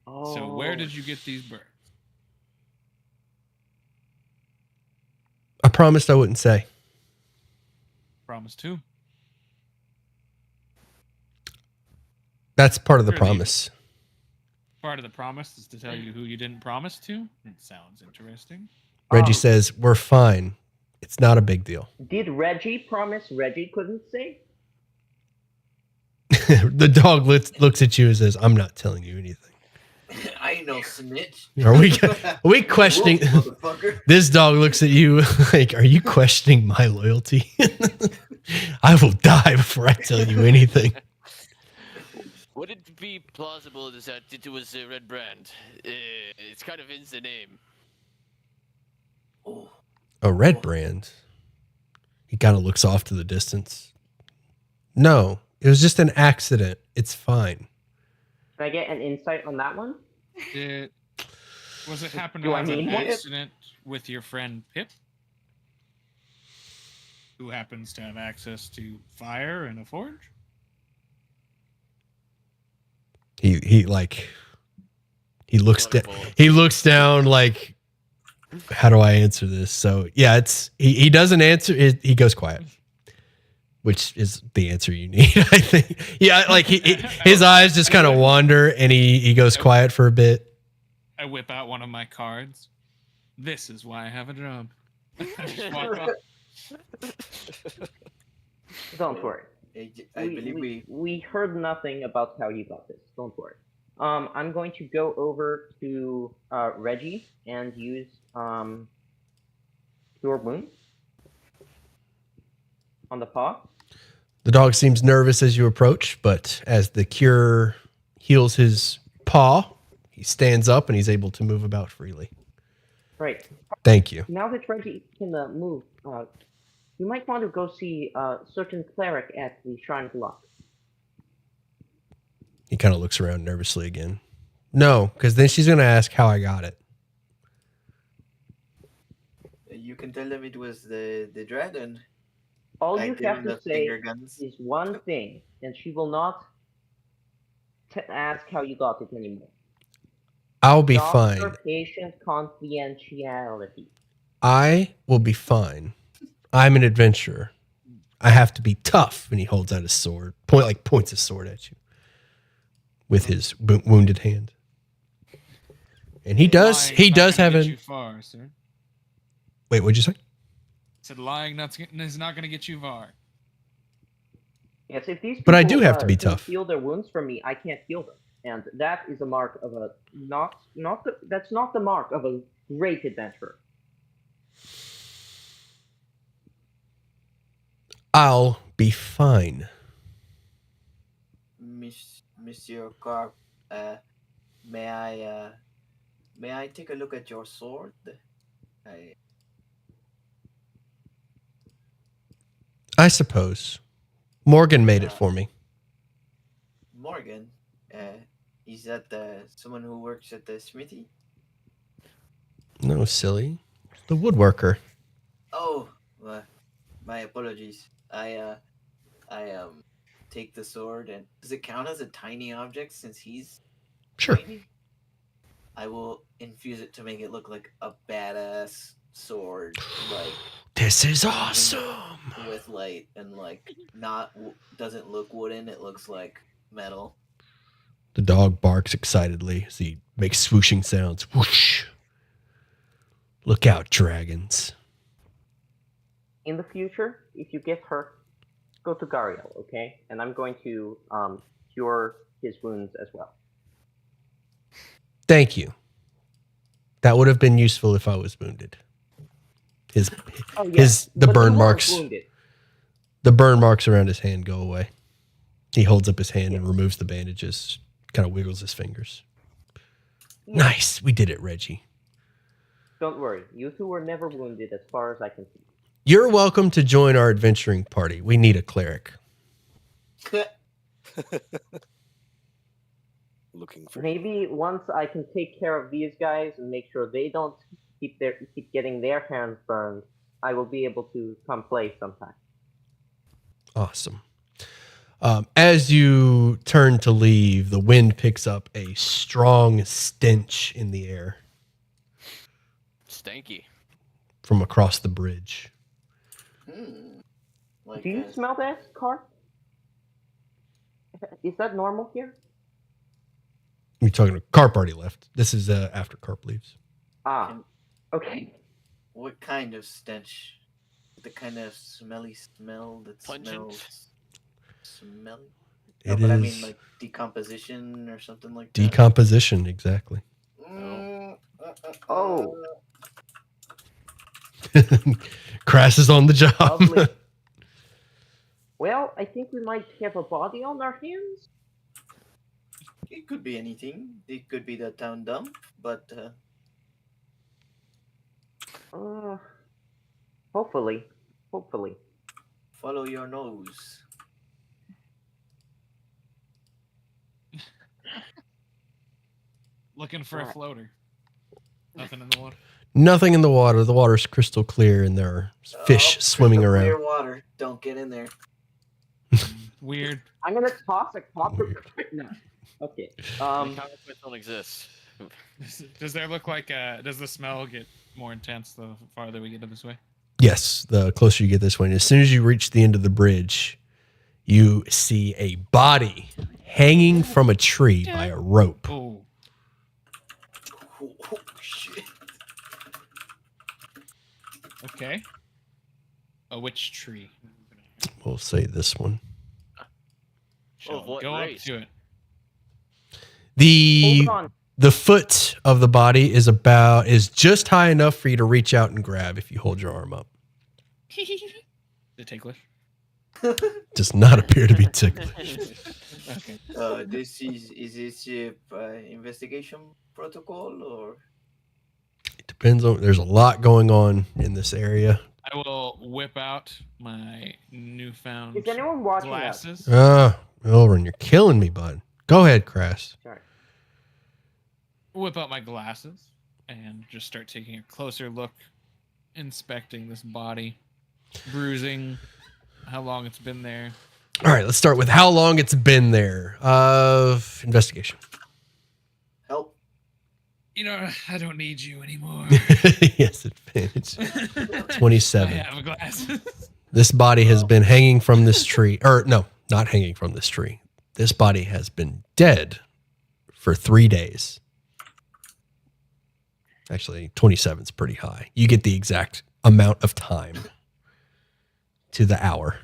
So where did you get these birds? I promised I wouldn't say. Promise to. That's part of the promise. Part of the promise is to tell you who you didn't promise to. It sounds interesting. Reggie says, "We're fine. It's not a big deal." Did Reggie promise Reggie couldn't say? The dog looks at you and says, "I'm not telling you anything." I ain't no snitch. Are we questioning? This dog looks at you like, "Are you questioning my loyalty?" I will die before I tell you anything. Would it be plausible that it was a red brand? It's kind of in the name. A red brand? He kind of looks off to the distance. No, it was just an accident. It's fine. Can I get an insight on that one? Was it happen Do to I have an need one? accident with your friend Pip? Who happens to have access to fire and a forge? He looks down like, how do I answer this? So yeah, he doesn't answer. He goes quiet, which is the answer you need, I think. Yeah, like his eyes just kind of wander, and he goes quiet for a bit. I whip out one of my cards. This is why I have a job. I just walk off. Don't worry. I believe we heard nothing about how you got this. Don't worry. I'm going to go over to Reggie and use Cure Wounds on the paw. The dog seems nervous as you approach, but as the cure heals his paw, he stands up and he's able to move about freely. Right. Thank you. Now that Reggie can move, You might want to go see a certain cleric at the Shrine of Luck. He kind of looks around nervously again. No, because then she's going to ask how I got it. You can tell them it was the dragon. All I you give have him to the say finger guns. is one thing, and she will not ask how you got it anymore. I'll be Doctor fine. patient confidentiality. I will be fine. I'm an adventurer. I have to be tough. And he holds out his sword, points his sword at you with his wounded hand. And he does have an. an. You far, sir. Wait, what'd you say? Said lying is not going to get you far. Yes, if these people But I do have to be can tough. heal their wounds from me, I can't heal them, and that is a mark of a that's not the mark of a great adventurer. I'll be fine. Monsieur Clark, may I take a look at your sword? I suppose. Morgan made it for me. Morgan, is that someone who works at the smithy? No, silly. The woodworker. Oh, my apologies. I take the sword, and does it count as a tiny object since he's Sure. tiny? I will infuse it to make it look like a badass sword, like This is awesome. with light and like doesn't look wooden. It looks like metal. The dog barks excitedly as he makes swooshing sounds. Whoosh. Look out, dragons. In the future, if you get hurt, go to Gariel, okay? And I'm going to cure his wounds as well. Thank you. That would have been useful if I was wounded. The burn marks. The burn marks around his hand go away. He holds up his hand and removes the bandages. Kind of wiggles his fingers. Yeah. Nice. We did it, Reggie. Don't worry. You two were never wounded as far as I can see. You're welcome to join our adventuring party. We need a cleric. Looking for maybe once I can take care of these guys and make sure they don't keep getting their hands burned, I will be able to come play sometime. Awesome. As you turn to leave, the wind picks up a strong stench in the air. Stanky. From across the bridge. Do you smell that, Clark? Is that normal here? You're talking to Carp already left. This is after Carp leaves. Ah, okay. What kind of stench? The kind of smelly smell that smells smelly? No, but I mean like decomposition or something like that. Decomposition, exactly. Oh. Crass is on the job. Lovely. Well, I think we might have a body on our hands. It could be anything. It could be the town dump, but hopefully. Follow your nose. Looking for a floater. Nothing in the water. Nothing in the water. The water's crystal clear and there are fish swimming around. Clear water. Don't get in there. Weird. I'm gonna toss a copper. No. Okay. Comic books don't exist. Does there look like? Does the smell get more intense the farther we get this way? Yes, the closer you get this way. And as soon as you reach the end of the bridge, you see a body hanging from a tree by a rope. Oh. Oh shit. Okay. Which tree? We'll say this one. Go up to it. The foot of the body is just high enough for you to reach out and grab if you hold your arm up. Is it ticklish? Does not appear to be ticklish. Okay. This is this investigation protocol or? It depends on. There's a lot going on in this area. I will whip out my newfound Is anyone watching glasses. Elrin, you're killing me, bud. Go ahead, Crass. Sorry. Whip out my glasses and just start taking a closer look, inspecting this body, bruising, how long it's been there. All right, let's start with how long it's been there. Investigation. Help. You know, I don't need you anymore. Yes, advantage. 27. I have glasses. This body has been hanging from this tree. Or, no, not hanging from this tree. This body has been dead for 3 days. Actually, 27 is pretty high. You get the exact amount of time to the hour.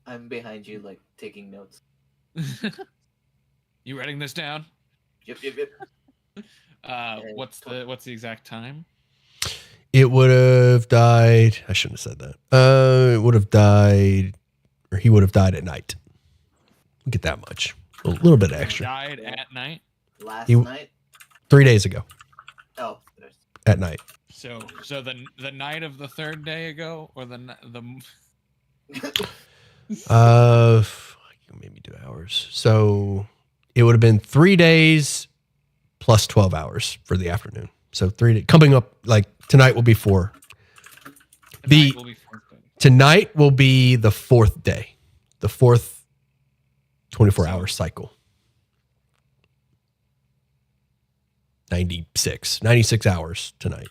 I'm behind you, like, taking notes. You writing this down? Yep. What's the exact time? It would have died. I shouldn't have said that. It would have died, or he would have died at night. Get that much. A little bit extra. Died at night. Last night. 3 days ago. Oh, at night. So the night of the third day ago, or the maybe 2 hours. So it would have been 3 days plus 12 hours for the afternoon. So 3 days coming up. Like tonight will be 4. Tonight will be the 4th day, the 4th 24-hour cycle. 96 hours tonight.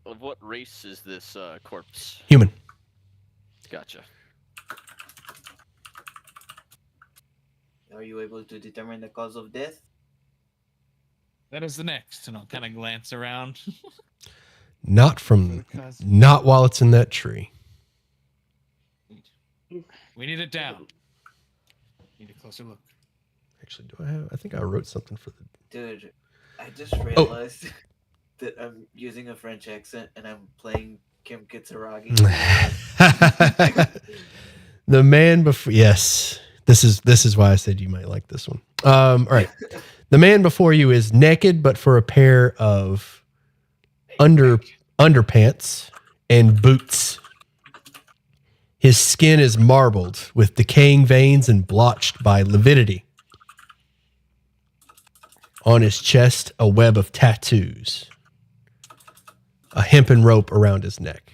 Of what race is this corpse? Human. Gotcha. Are you able to determine the cause of death? That is the next, and I'll kind of glance around. Not while it's in that tree. We need it down. Need a closer look. Actually, I think I wrote something for the... Dude, I just realized that I'm using a French accent and I'm playing Kim Kitsuragi. The man before... Yes. This is why I said you might like this one. All right. The man before you is naked, but for a pair of underpants and boots. His skin is marbled with decaying veins and blotched by lividity. On his chest, a web of tattoos. A hempen rope around his neck.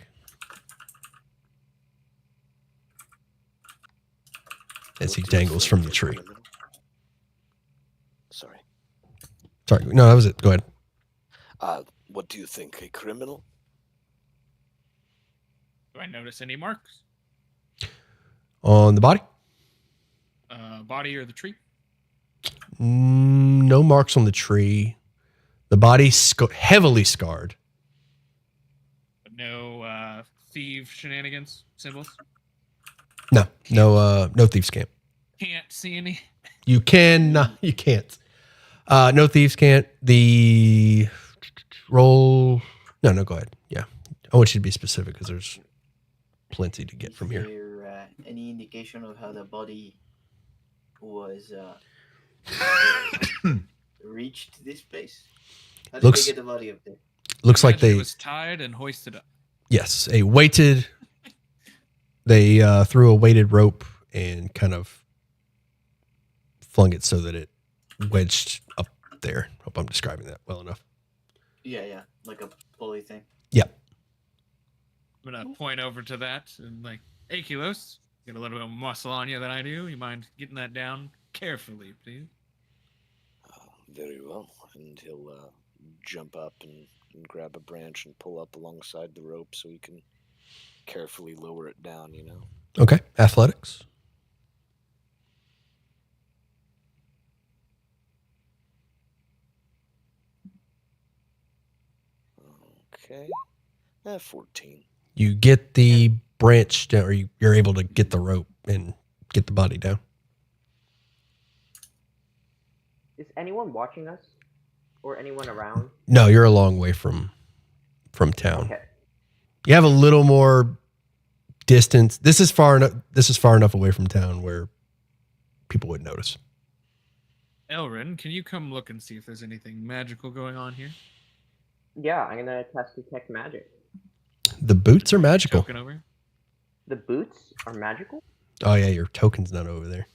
As he dangles from the tree. Sorry. No, that was it. Go ahead. What do you think? A criminal? Do I notice any marks? On the body? Body or the tree? No marks on the tree. The body heavily scarred. But no thief shenanigans symbols? No thieves camp. Can't see any. You can't. No thieves can't. The roll. No, go ahead. Yeah. I want you to be specific because there's plenty to get from here. Is there any indication of how the body was reached this place? How did they get the body up there? Looks like it was tied and hoisted up. Yes, they threw a weighted rope and kind of flung it so that it wedged up there. Hope I'm describing that well enough. Yeah, like a pulley thing. Yep. I'm gonna point over to that and like, hey, Kilos, got a little bit of muscle on you than I do. You mind getting that down carefully, please? Very well. And he'll jump up and grab a branch and pull up alongside the rope so he can carefully lower it down, you know. Okay. Athletics. Okay. 14. You get the branch down, or you're able to get the rope and get the body down. Is anyone watching us? Or anyone around? No, you're a long way from town. Okay. You have a little more distance. This is far enough away from town where people would notice. Elrin, can you come look and see if there's anything magical going on here? Yeah, I'm gonna test detect magic. The boots are magical. Token over. The boots are magical? Oh yeah, your token's not over there.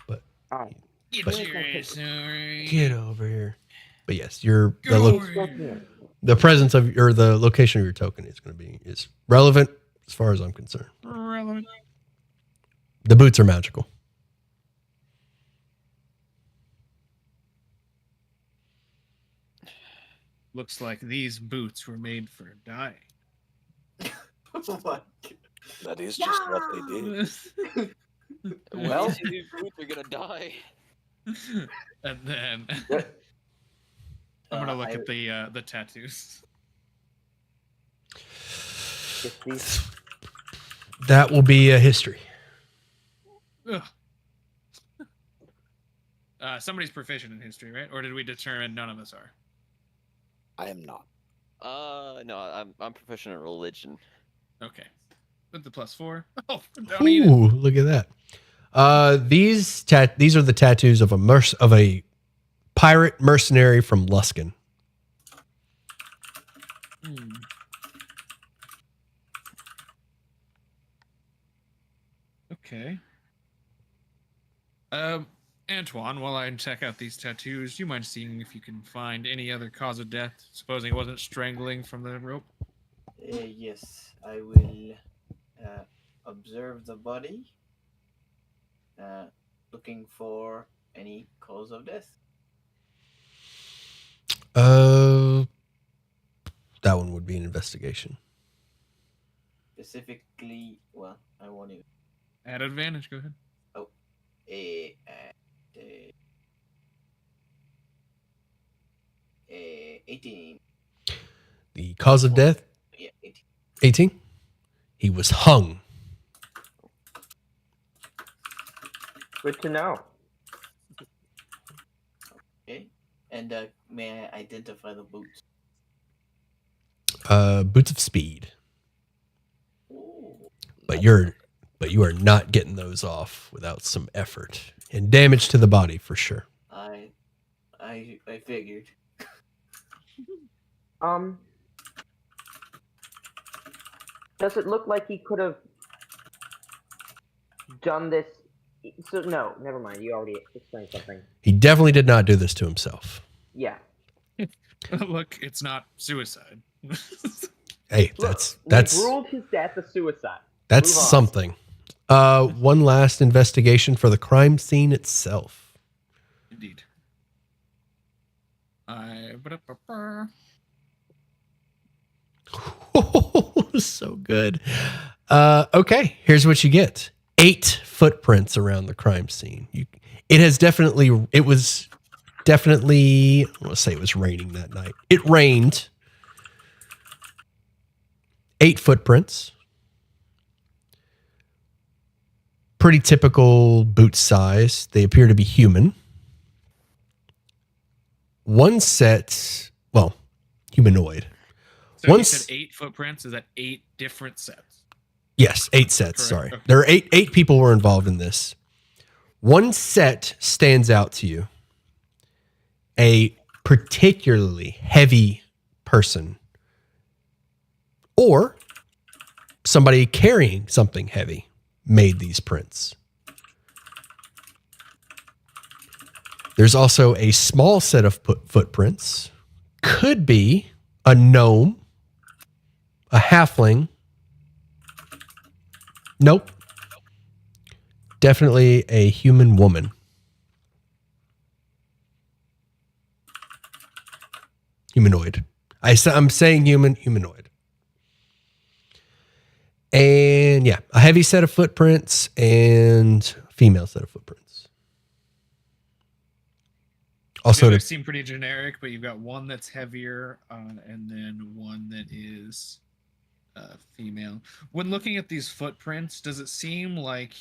But Oh. Get But- your ass over. get over here. But yes, your Get the, over lo- the presence of or the location of your token is going to be is relevant as far as I'm concerned. Relevant. The boots are magical. Looks like these boots were made for dying. Oh my That is just what they did. Well, these boots are gonna die. And then I'm gonna look at the tattoos. Just these. That will be a history. Ugh. Somebody's proficient in history, right? Or did we determine none of us are? I am not. No, I'm proficient in religion. Okay. With the +4. Oh, don't eat it. Ooh, look at that. These are the tattoos of a pirate mercenary from Luskin. Hmm. Okay. Antoine, while I check out these tattoos, do you mind seeing if you can find any other cause of death? Supposing it wasn't strangling from the rope? Yes, I will observe the body, looking for any cause of death. That one would be an investigation. Specifically, well, I won't even. At advantage, go ahead. A 18. The cause of death, Yeah, 18. 18. He was hung. Good to know. Okay. And may I identify the boots? Boots of speed. Ooh. But you are not getting those off without some effort and damage to the body for sure. I figured. Does it look like he could have done this? So no, never mind. You already explained something. He definitely did not do this to himself. Yeah. Look, it's not suicide. Hey, Look, that's we've ruled his death a suicide. that's Move on. something. One last investigation for the crime scene itself. Indeed. So good. Okay, here's what you get. 8 footprints around the crime scene. It was definitely, I want to say it was raining that night. It rained. 8 footprints. Pretty typical boot size. They appear to be human. One set, well, humanoid. So you Once- said 8 footprints. Is that 8 different sets? Yes, 8 sets. Correct. Sorry. Okay. There are eight people were involved in this. One set stands out to you. A particularly heavy person or somebody carrying something heavy made these prints. There's also a small set of footprints. Could be a gnome, a halfling. Nope. Definitely a human woman. Humanoid. I'm saying humanoid. And yeah, a heavy set of footprints and female set of footprints. Also, They seem pretty generic, but you've got one that's heavier and then one that is female. When looking at these footprints, does it seem like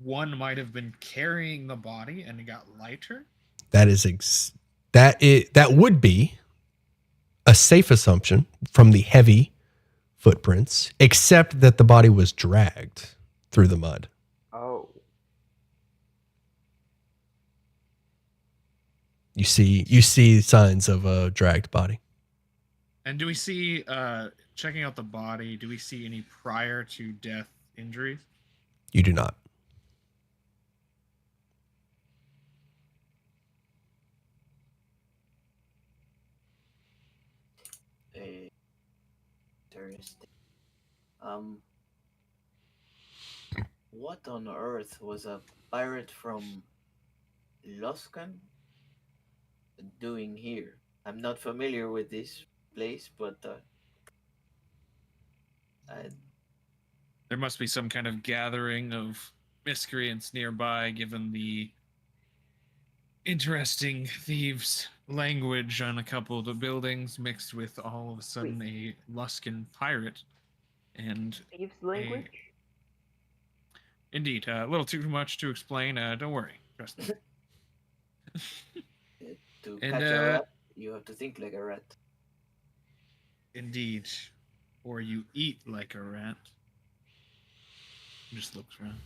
one might have been carrying the body and it got lighter? that would be a safe assumption from the heavy footprints, except that the body was dragged through the mud. Oh. You see signs of a dragged body. And do we see, checking out the body, do we see any prior to death injuries? You do not. Interesting. What on earth was a pirate from Loscan doing here? I'm not familiar with this place, but There must be some kind of gathering of miscreants nearby, given the interesting thieves' language on a couple of the buildings, mixed with all of a sudden a Luskan pirate. And Thieves' language? Indeed, a little too much to explain. Don't worry, trust me. to And, catch a rat, you have to think like a rat. Indeed. Or you eat like a rat. Just looks around.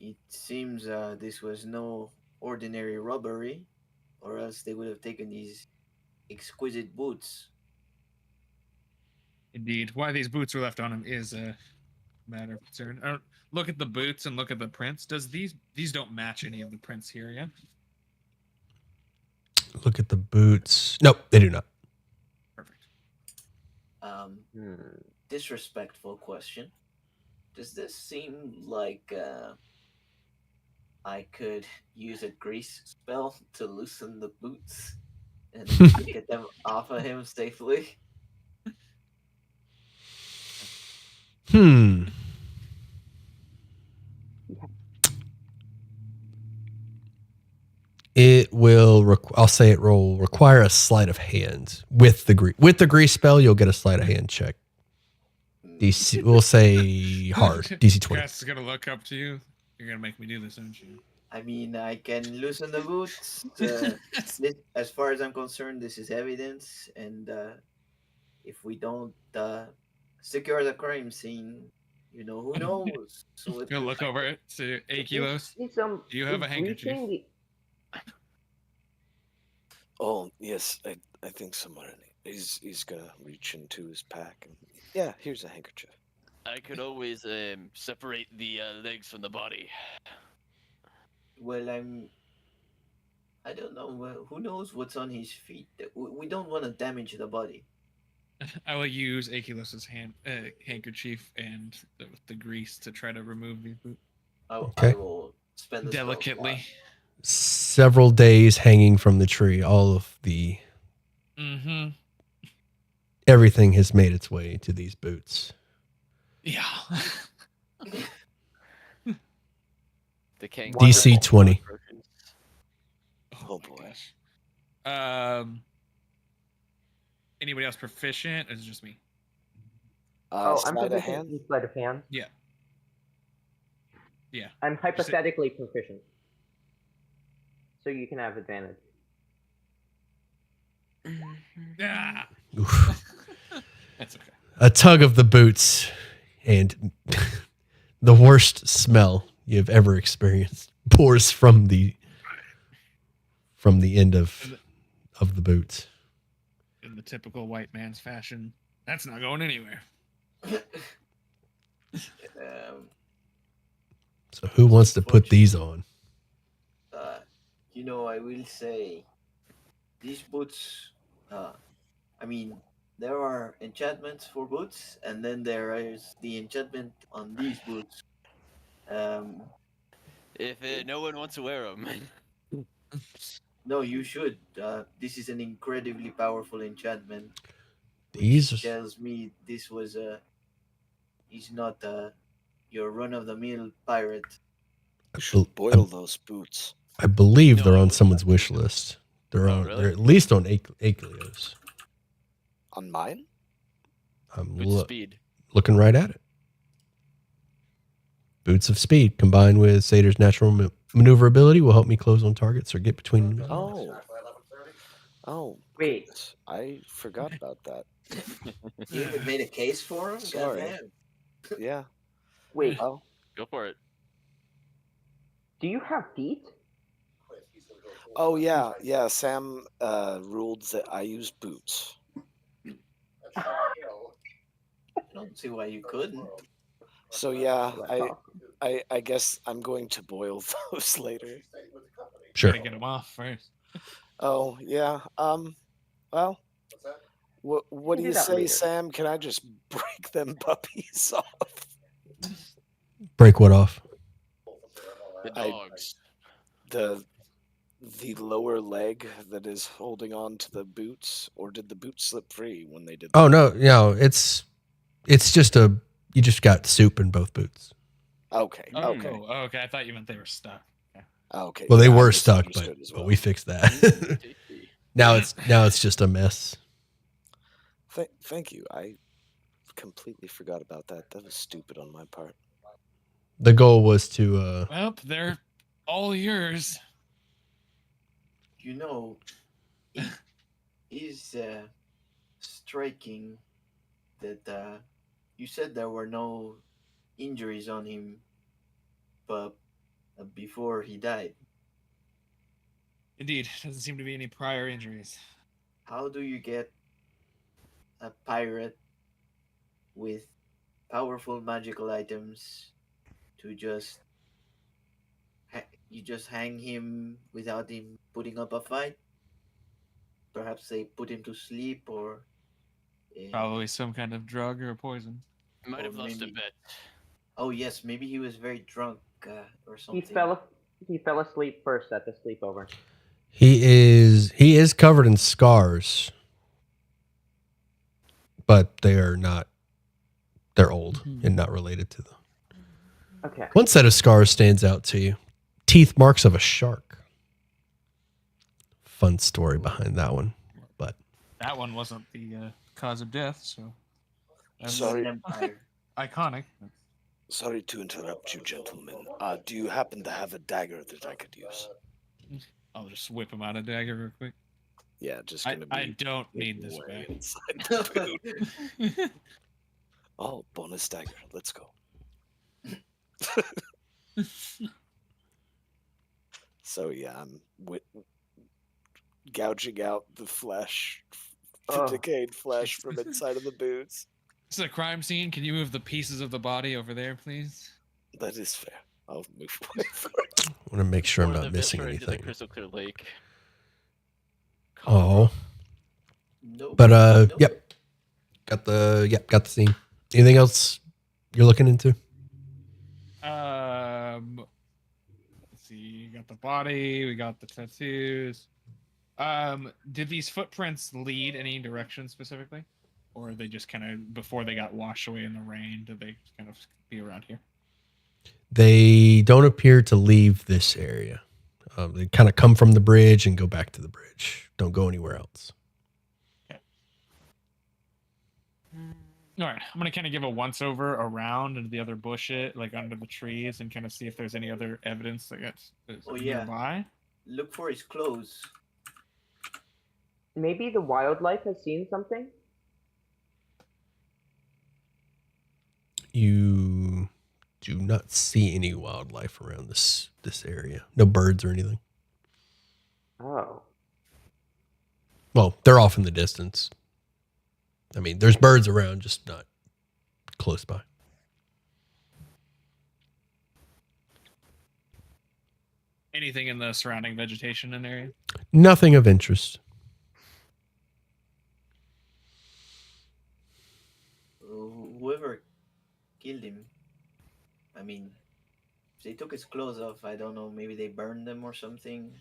It seems this was no ordinary robbery, or else they would have taken these exquisite boots. Indeed. Why these boots were left on him is a matter of concern. Look at the boots and look at the prints. Does these don't match any of the prints here, yeah? Look at the boots. Nope, they do not. Perfect. Disrespectful question. Does this seem like I could use a grease spell to loosen the boots and get them off of him safely? It will. I'll say it will require a sleight of hand with the grease spell. You'll get a sleight of hand check. DC. We'll say hard. DC 20. Cass is gonna look up to you. You're gonna make me do this, aren't you? I mean, I can loosen the boots. As far as I'm concerned, this is evidence, and if we don't secure the crime scene, who knows? So I'm gonna look over to Akilos. Do you have a handkerchief? Oh yes, I think someone. He's gonna reach into his pack and yeah, here's a handkerchief. I could always separate the legs from the body. Well, I don't know. Who knows what's on his feet? We don't want to damage the body. I will use Akilos' handkerchief and the grease to try to remove these boots. Okay. I will spend this delicately. Several days hanging from the tree. All of the everything has made its way to these boots. Yeah. The king. DC 20. Oh boy. Anybody else proficient? Or is it just me? I'm sleight of proficient hand? in sleight of hand. Yeah. Yeah. I'm hypothetically proficient. So you can have advantage. Ah. That's okay. A tug of the boots and the worst smell you've ever experienced pours from the end of the boots. In the typical white man's fashion, that's not going anywhere. So who wants to put these on? I will say these boots. I mean, there are enchantments for boots, and then there is the enchantment on these boots. If no one wants to wear them. No, you should. This is an incredibly powerful enchantment. These tells me this was he's not your run-of-the-mill pirate. Boil those boots. I believe they're on someone's wish list. They're on. Really? They're at least on Akelios. On mine? I'm Boots of speed. looking right at it. Boots of speed combined with Satyr's natural maneuverability will help me close on targets or get between enemies. Oh, wait! Goodness. I forgot about that. You even made a case for him. Sorry. Goddamn. Yeah. Wait. Oh. Go for it. Do you have feet? Oh yeah. Sam ruled that I use boots. I don't see why you couldn't. So yeah, Well, that's awesome. I guess I'm going to boil those later. Sure. Gotta get them off first. Oh yeah. Well, what do do you that say, later. Sam? Can I just break them puppies off? Break what off? The I- dogs. The lower leg that is holding on to the boots, or did the boots slip free when they did Oh that? no, it's just you just got soup in both boots. Okay. Oh, Okay. okay. I thought you meant they were stuck. Okay. Okay. Well, they yeah, I were stuck, but misunderstood as well. we fixed that. now it's just a mess. Thank you. I completely forgot about that. That was stupid on my part. The goal was to Well, they're all yours. You know, it is striking that you said there were no injuries on him, but before he died. Indeed, doesn't seem to be any prior injuries. How do you get a pirate with powerful magical items to you just hang him without him putting up a fight? Perhaps they put him to sleep, or Probably some kind of drug or poison. Might or have lost a maybe- bet. Oh yes, maybe he was very drunk or He something. he fell asleep first at the sleepover. he is covered in scars, but they're old and not related to them. Okay. One set of scars stands out to you. Teeth marks of a shark. Fun story behind that one. But That one wasn't the cause of death, so that's Sorry. Empire. iconic. Sorry to interrupt you, gentlemen. Do you happen to have a dagger that I could use? I'll just whip him out a dagger real quick. Yeah, just I, gonna be. I don't need hidden this away back. inside the boot. Oh, bonus dagger. Let's go. So yeah, I'm gouging out the flesh, the Oh, decayed flesh from inside of the boots. This is a crime scene. Can you move the pieces of the body over there, please? That is fair. I'll move away from it. I want to make sure I'm Pour not the missing viscera into the anything. crystal clear lake. Oh, Nope. but Nope. got the scene. Anything else you're looking into? Let's see. We got the body. We got the tattoos. Did these footprints lead any direction specifically, or are they just kind of before they got washed away in the rain? Did they kind of be around here? They don't appear to leave this area. They kind of come from the bridge and go back to the bridge. Don't go anywhere else. All right, I'm gonna kind of give a once over around into the other bushes, like under the trees, and kind of see if there's any other evidence that's Oh, yeah. nearby. Look for his clothes. maybe the wildlife has seen something. You do not see any wildlife around this area. No birds or anything. Oh. Well, they're off in the distance. I mean, there's birds around, just not close by. Anything in the surrounding vegetation in the area? Nothing of interest. Whoever killed him. I mean, if they took his clothes off, I don't know. Maybe they burned them or something.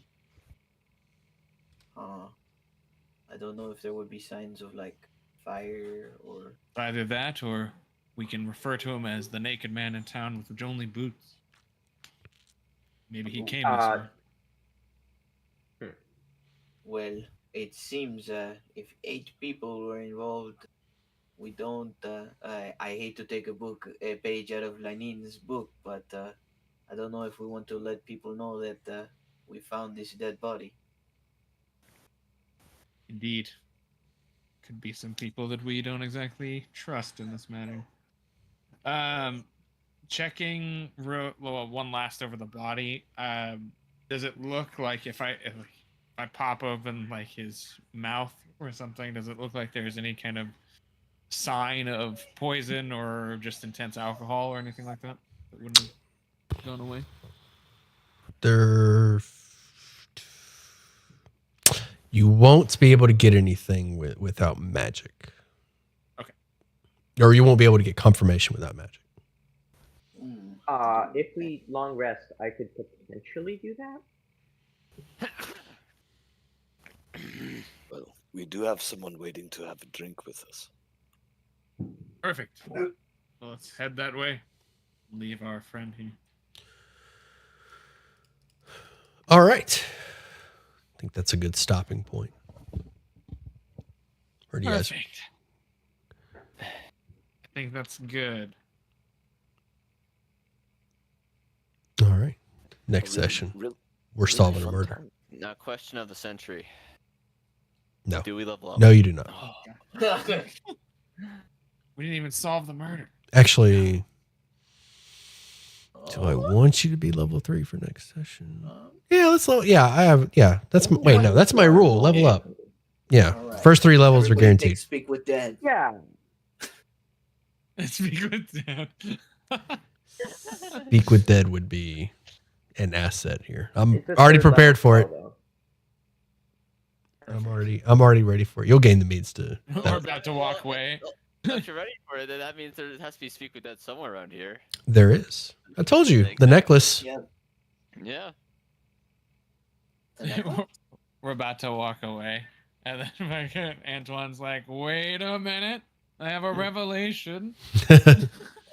I don't know if there would be signs of like fire or. Either that, or we can refer to him as the naked man in town with only boots. Maybe he came this way. Well, it seems if 8 people were involved, we don't. I hate to take a page out of Lanin's book, but I don't know if we want to let people know that we found this dead body. Indeed. Could be some people that we don't exactly trust in this matter. checking one last over the body. Does it look like if I pop open like his mouth or something, does it look like there's any kind of sign of poison or just intense alcohol or anything like that that wouldn't have gone away? You won't be able to get anything without magic. Okay. Or you won't be able to get confirmation without magic. If we long rest, I could potentially do that. Well, we do have someone waiting to have a drink with us. Perfect. Well, let's head that way. Leave our friend here. All right. I think that's a good stopping point. Or do you guys? Perfect. I think that's good. All right. Next session. We're solving a murder. Now, question of the century. No. Do we level up? No, you do not. We didn't even solve the murder. Actually, do I want you to be level 3 for next session? Yeah, let's level. Yeah, I have. Yeah, that's wait. No, that's my rule. Level up. Yeah, All right. first 3 levels are Everybody guaranteed. take Speak with Dead. Yeah. Speak with Dad. Speak with Dead would be an asset here. I'm It's a already third prepared for it. level I'm already ready for it. You'll gain the means to. We're about to walk away. If you're ready for it, then that means there has to be Speak with Dead somewhere around here. There is. I told you the necklace. Yeah. Yeah. We're about to walk away. And then fucking Antoine's like, wait a minute. I have a revelation.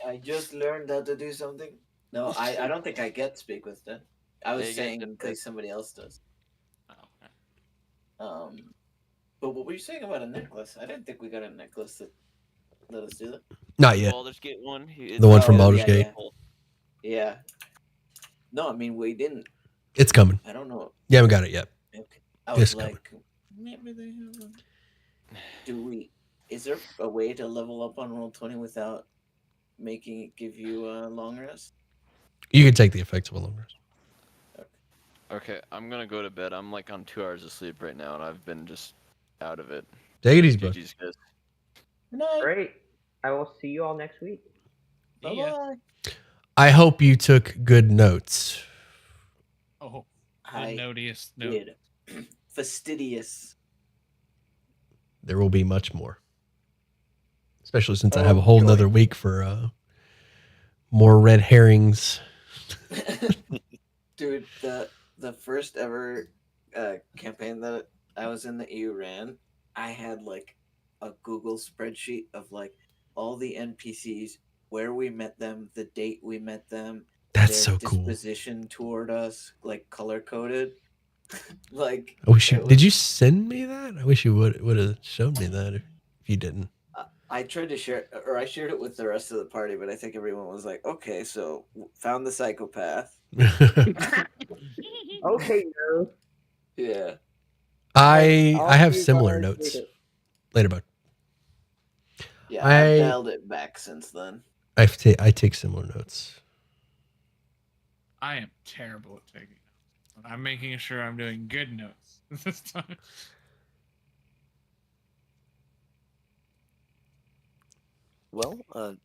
I just learned how to do something. No, I don't think I get Speak with Dead. I was Yeah, you saying get in case somebody else does. Oh, But what were you saying about a necklace? I didn't think we got a necklace that let us do that. Not yet. Baldur's Gate one. The one from Baldur's Gate. Yeah. No, I mean we didn't. It's coming. I don't know. You haven't got it yet. Okay. I was It's like, maybe they have. Do we? Is there a way to level up on Roll20 without making it give you a long rest? You can take the effects of a long rest. Okay, I'm gonna go to bed. I'm like on 2 hours of sleep right now, and I've been just out of it. Take it easy, bud. GG's, guys. Great. I will see you all next week. Bye-bye. I hope you took good notes. Oh, I notice. No. did. Fastidious. There will be much more. Especially since I have a whole nother week for more red herrings. Dude, the first ever campaign that I was in that you ran, I had like a Google spreadsheet of like all the NPCs, where we met them, the date we met them, That's their so cool. disposition toward us, like color coded. Like I wish you did you send me that? I wish you would have showed me that if you didn't. I tried to share, or I shared it with the rest of the party, but I think everyone was like, "Okay, so found the psychopath." Okay, no. Yeah. I I'll have see you similar guys notes. later. Later, bud. Yeah, I've dialed it back since then. I take similar notes. I am terrible at taking notes. I'm making sure I'm doing good notes this time. Well,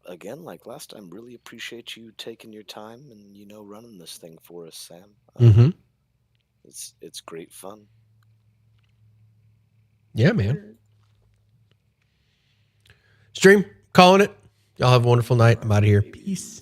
again, like last time, really appreciate you taking your time and running this thing for us, Sam. Mm-hmm. It's great fun. Yeah, man. Stream, calling it. Y'all have a wonderful night. I'm out of here. Peace.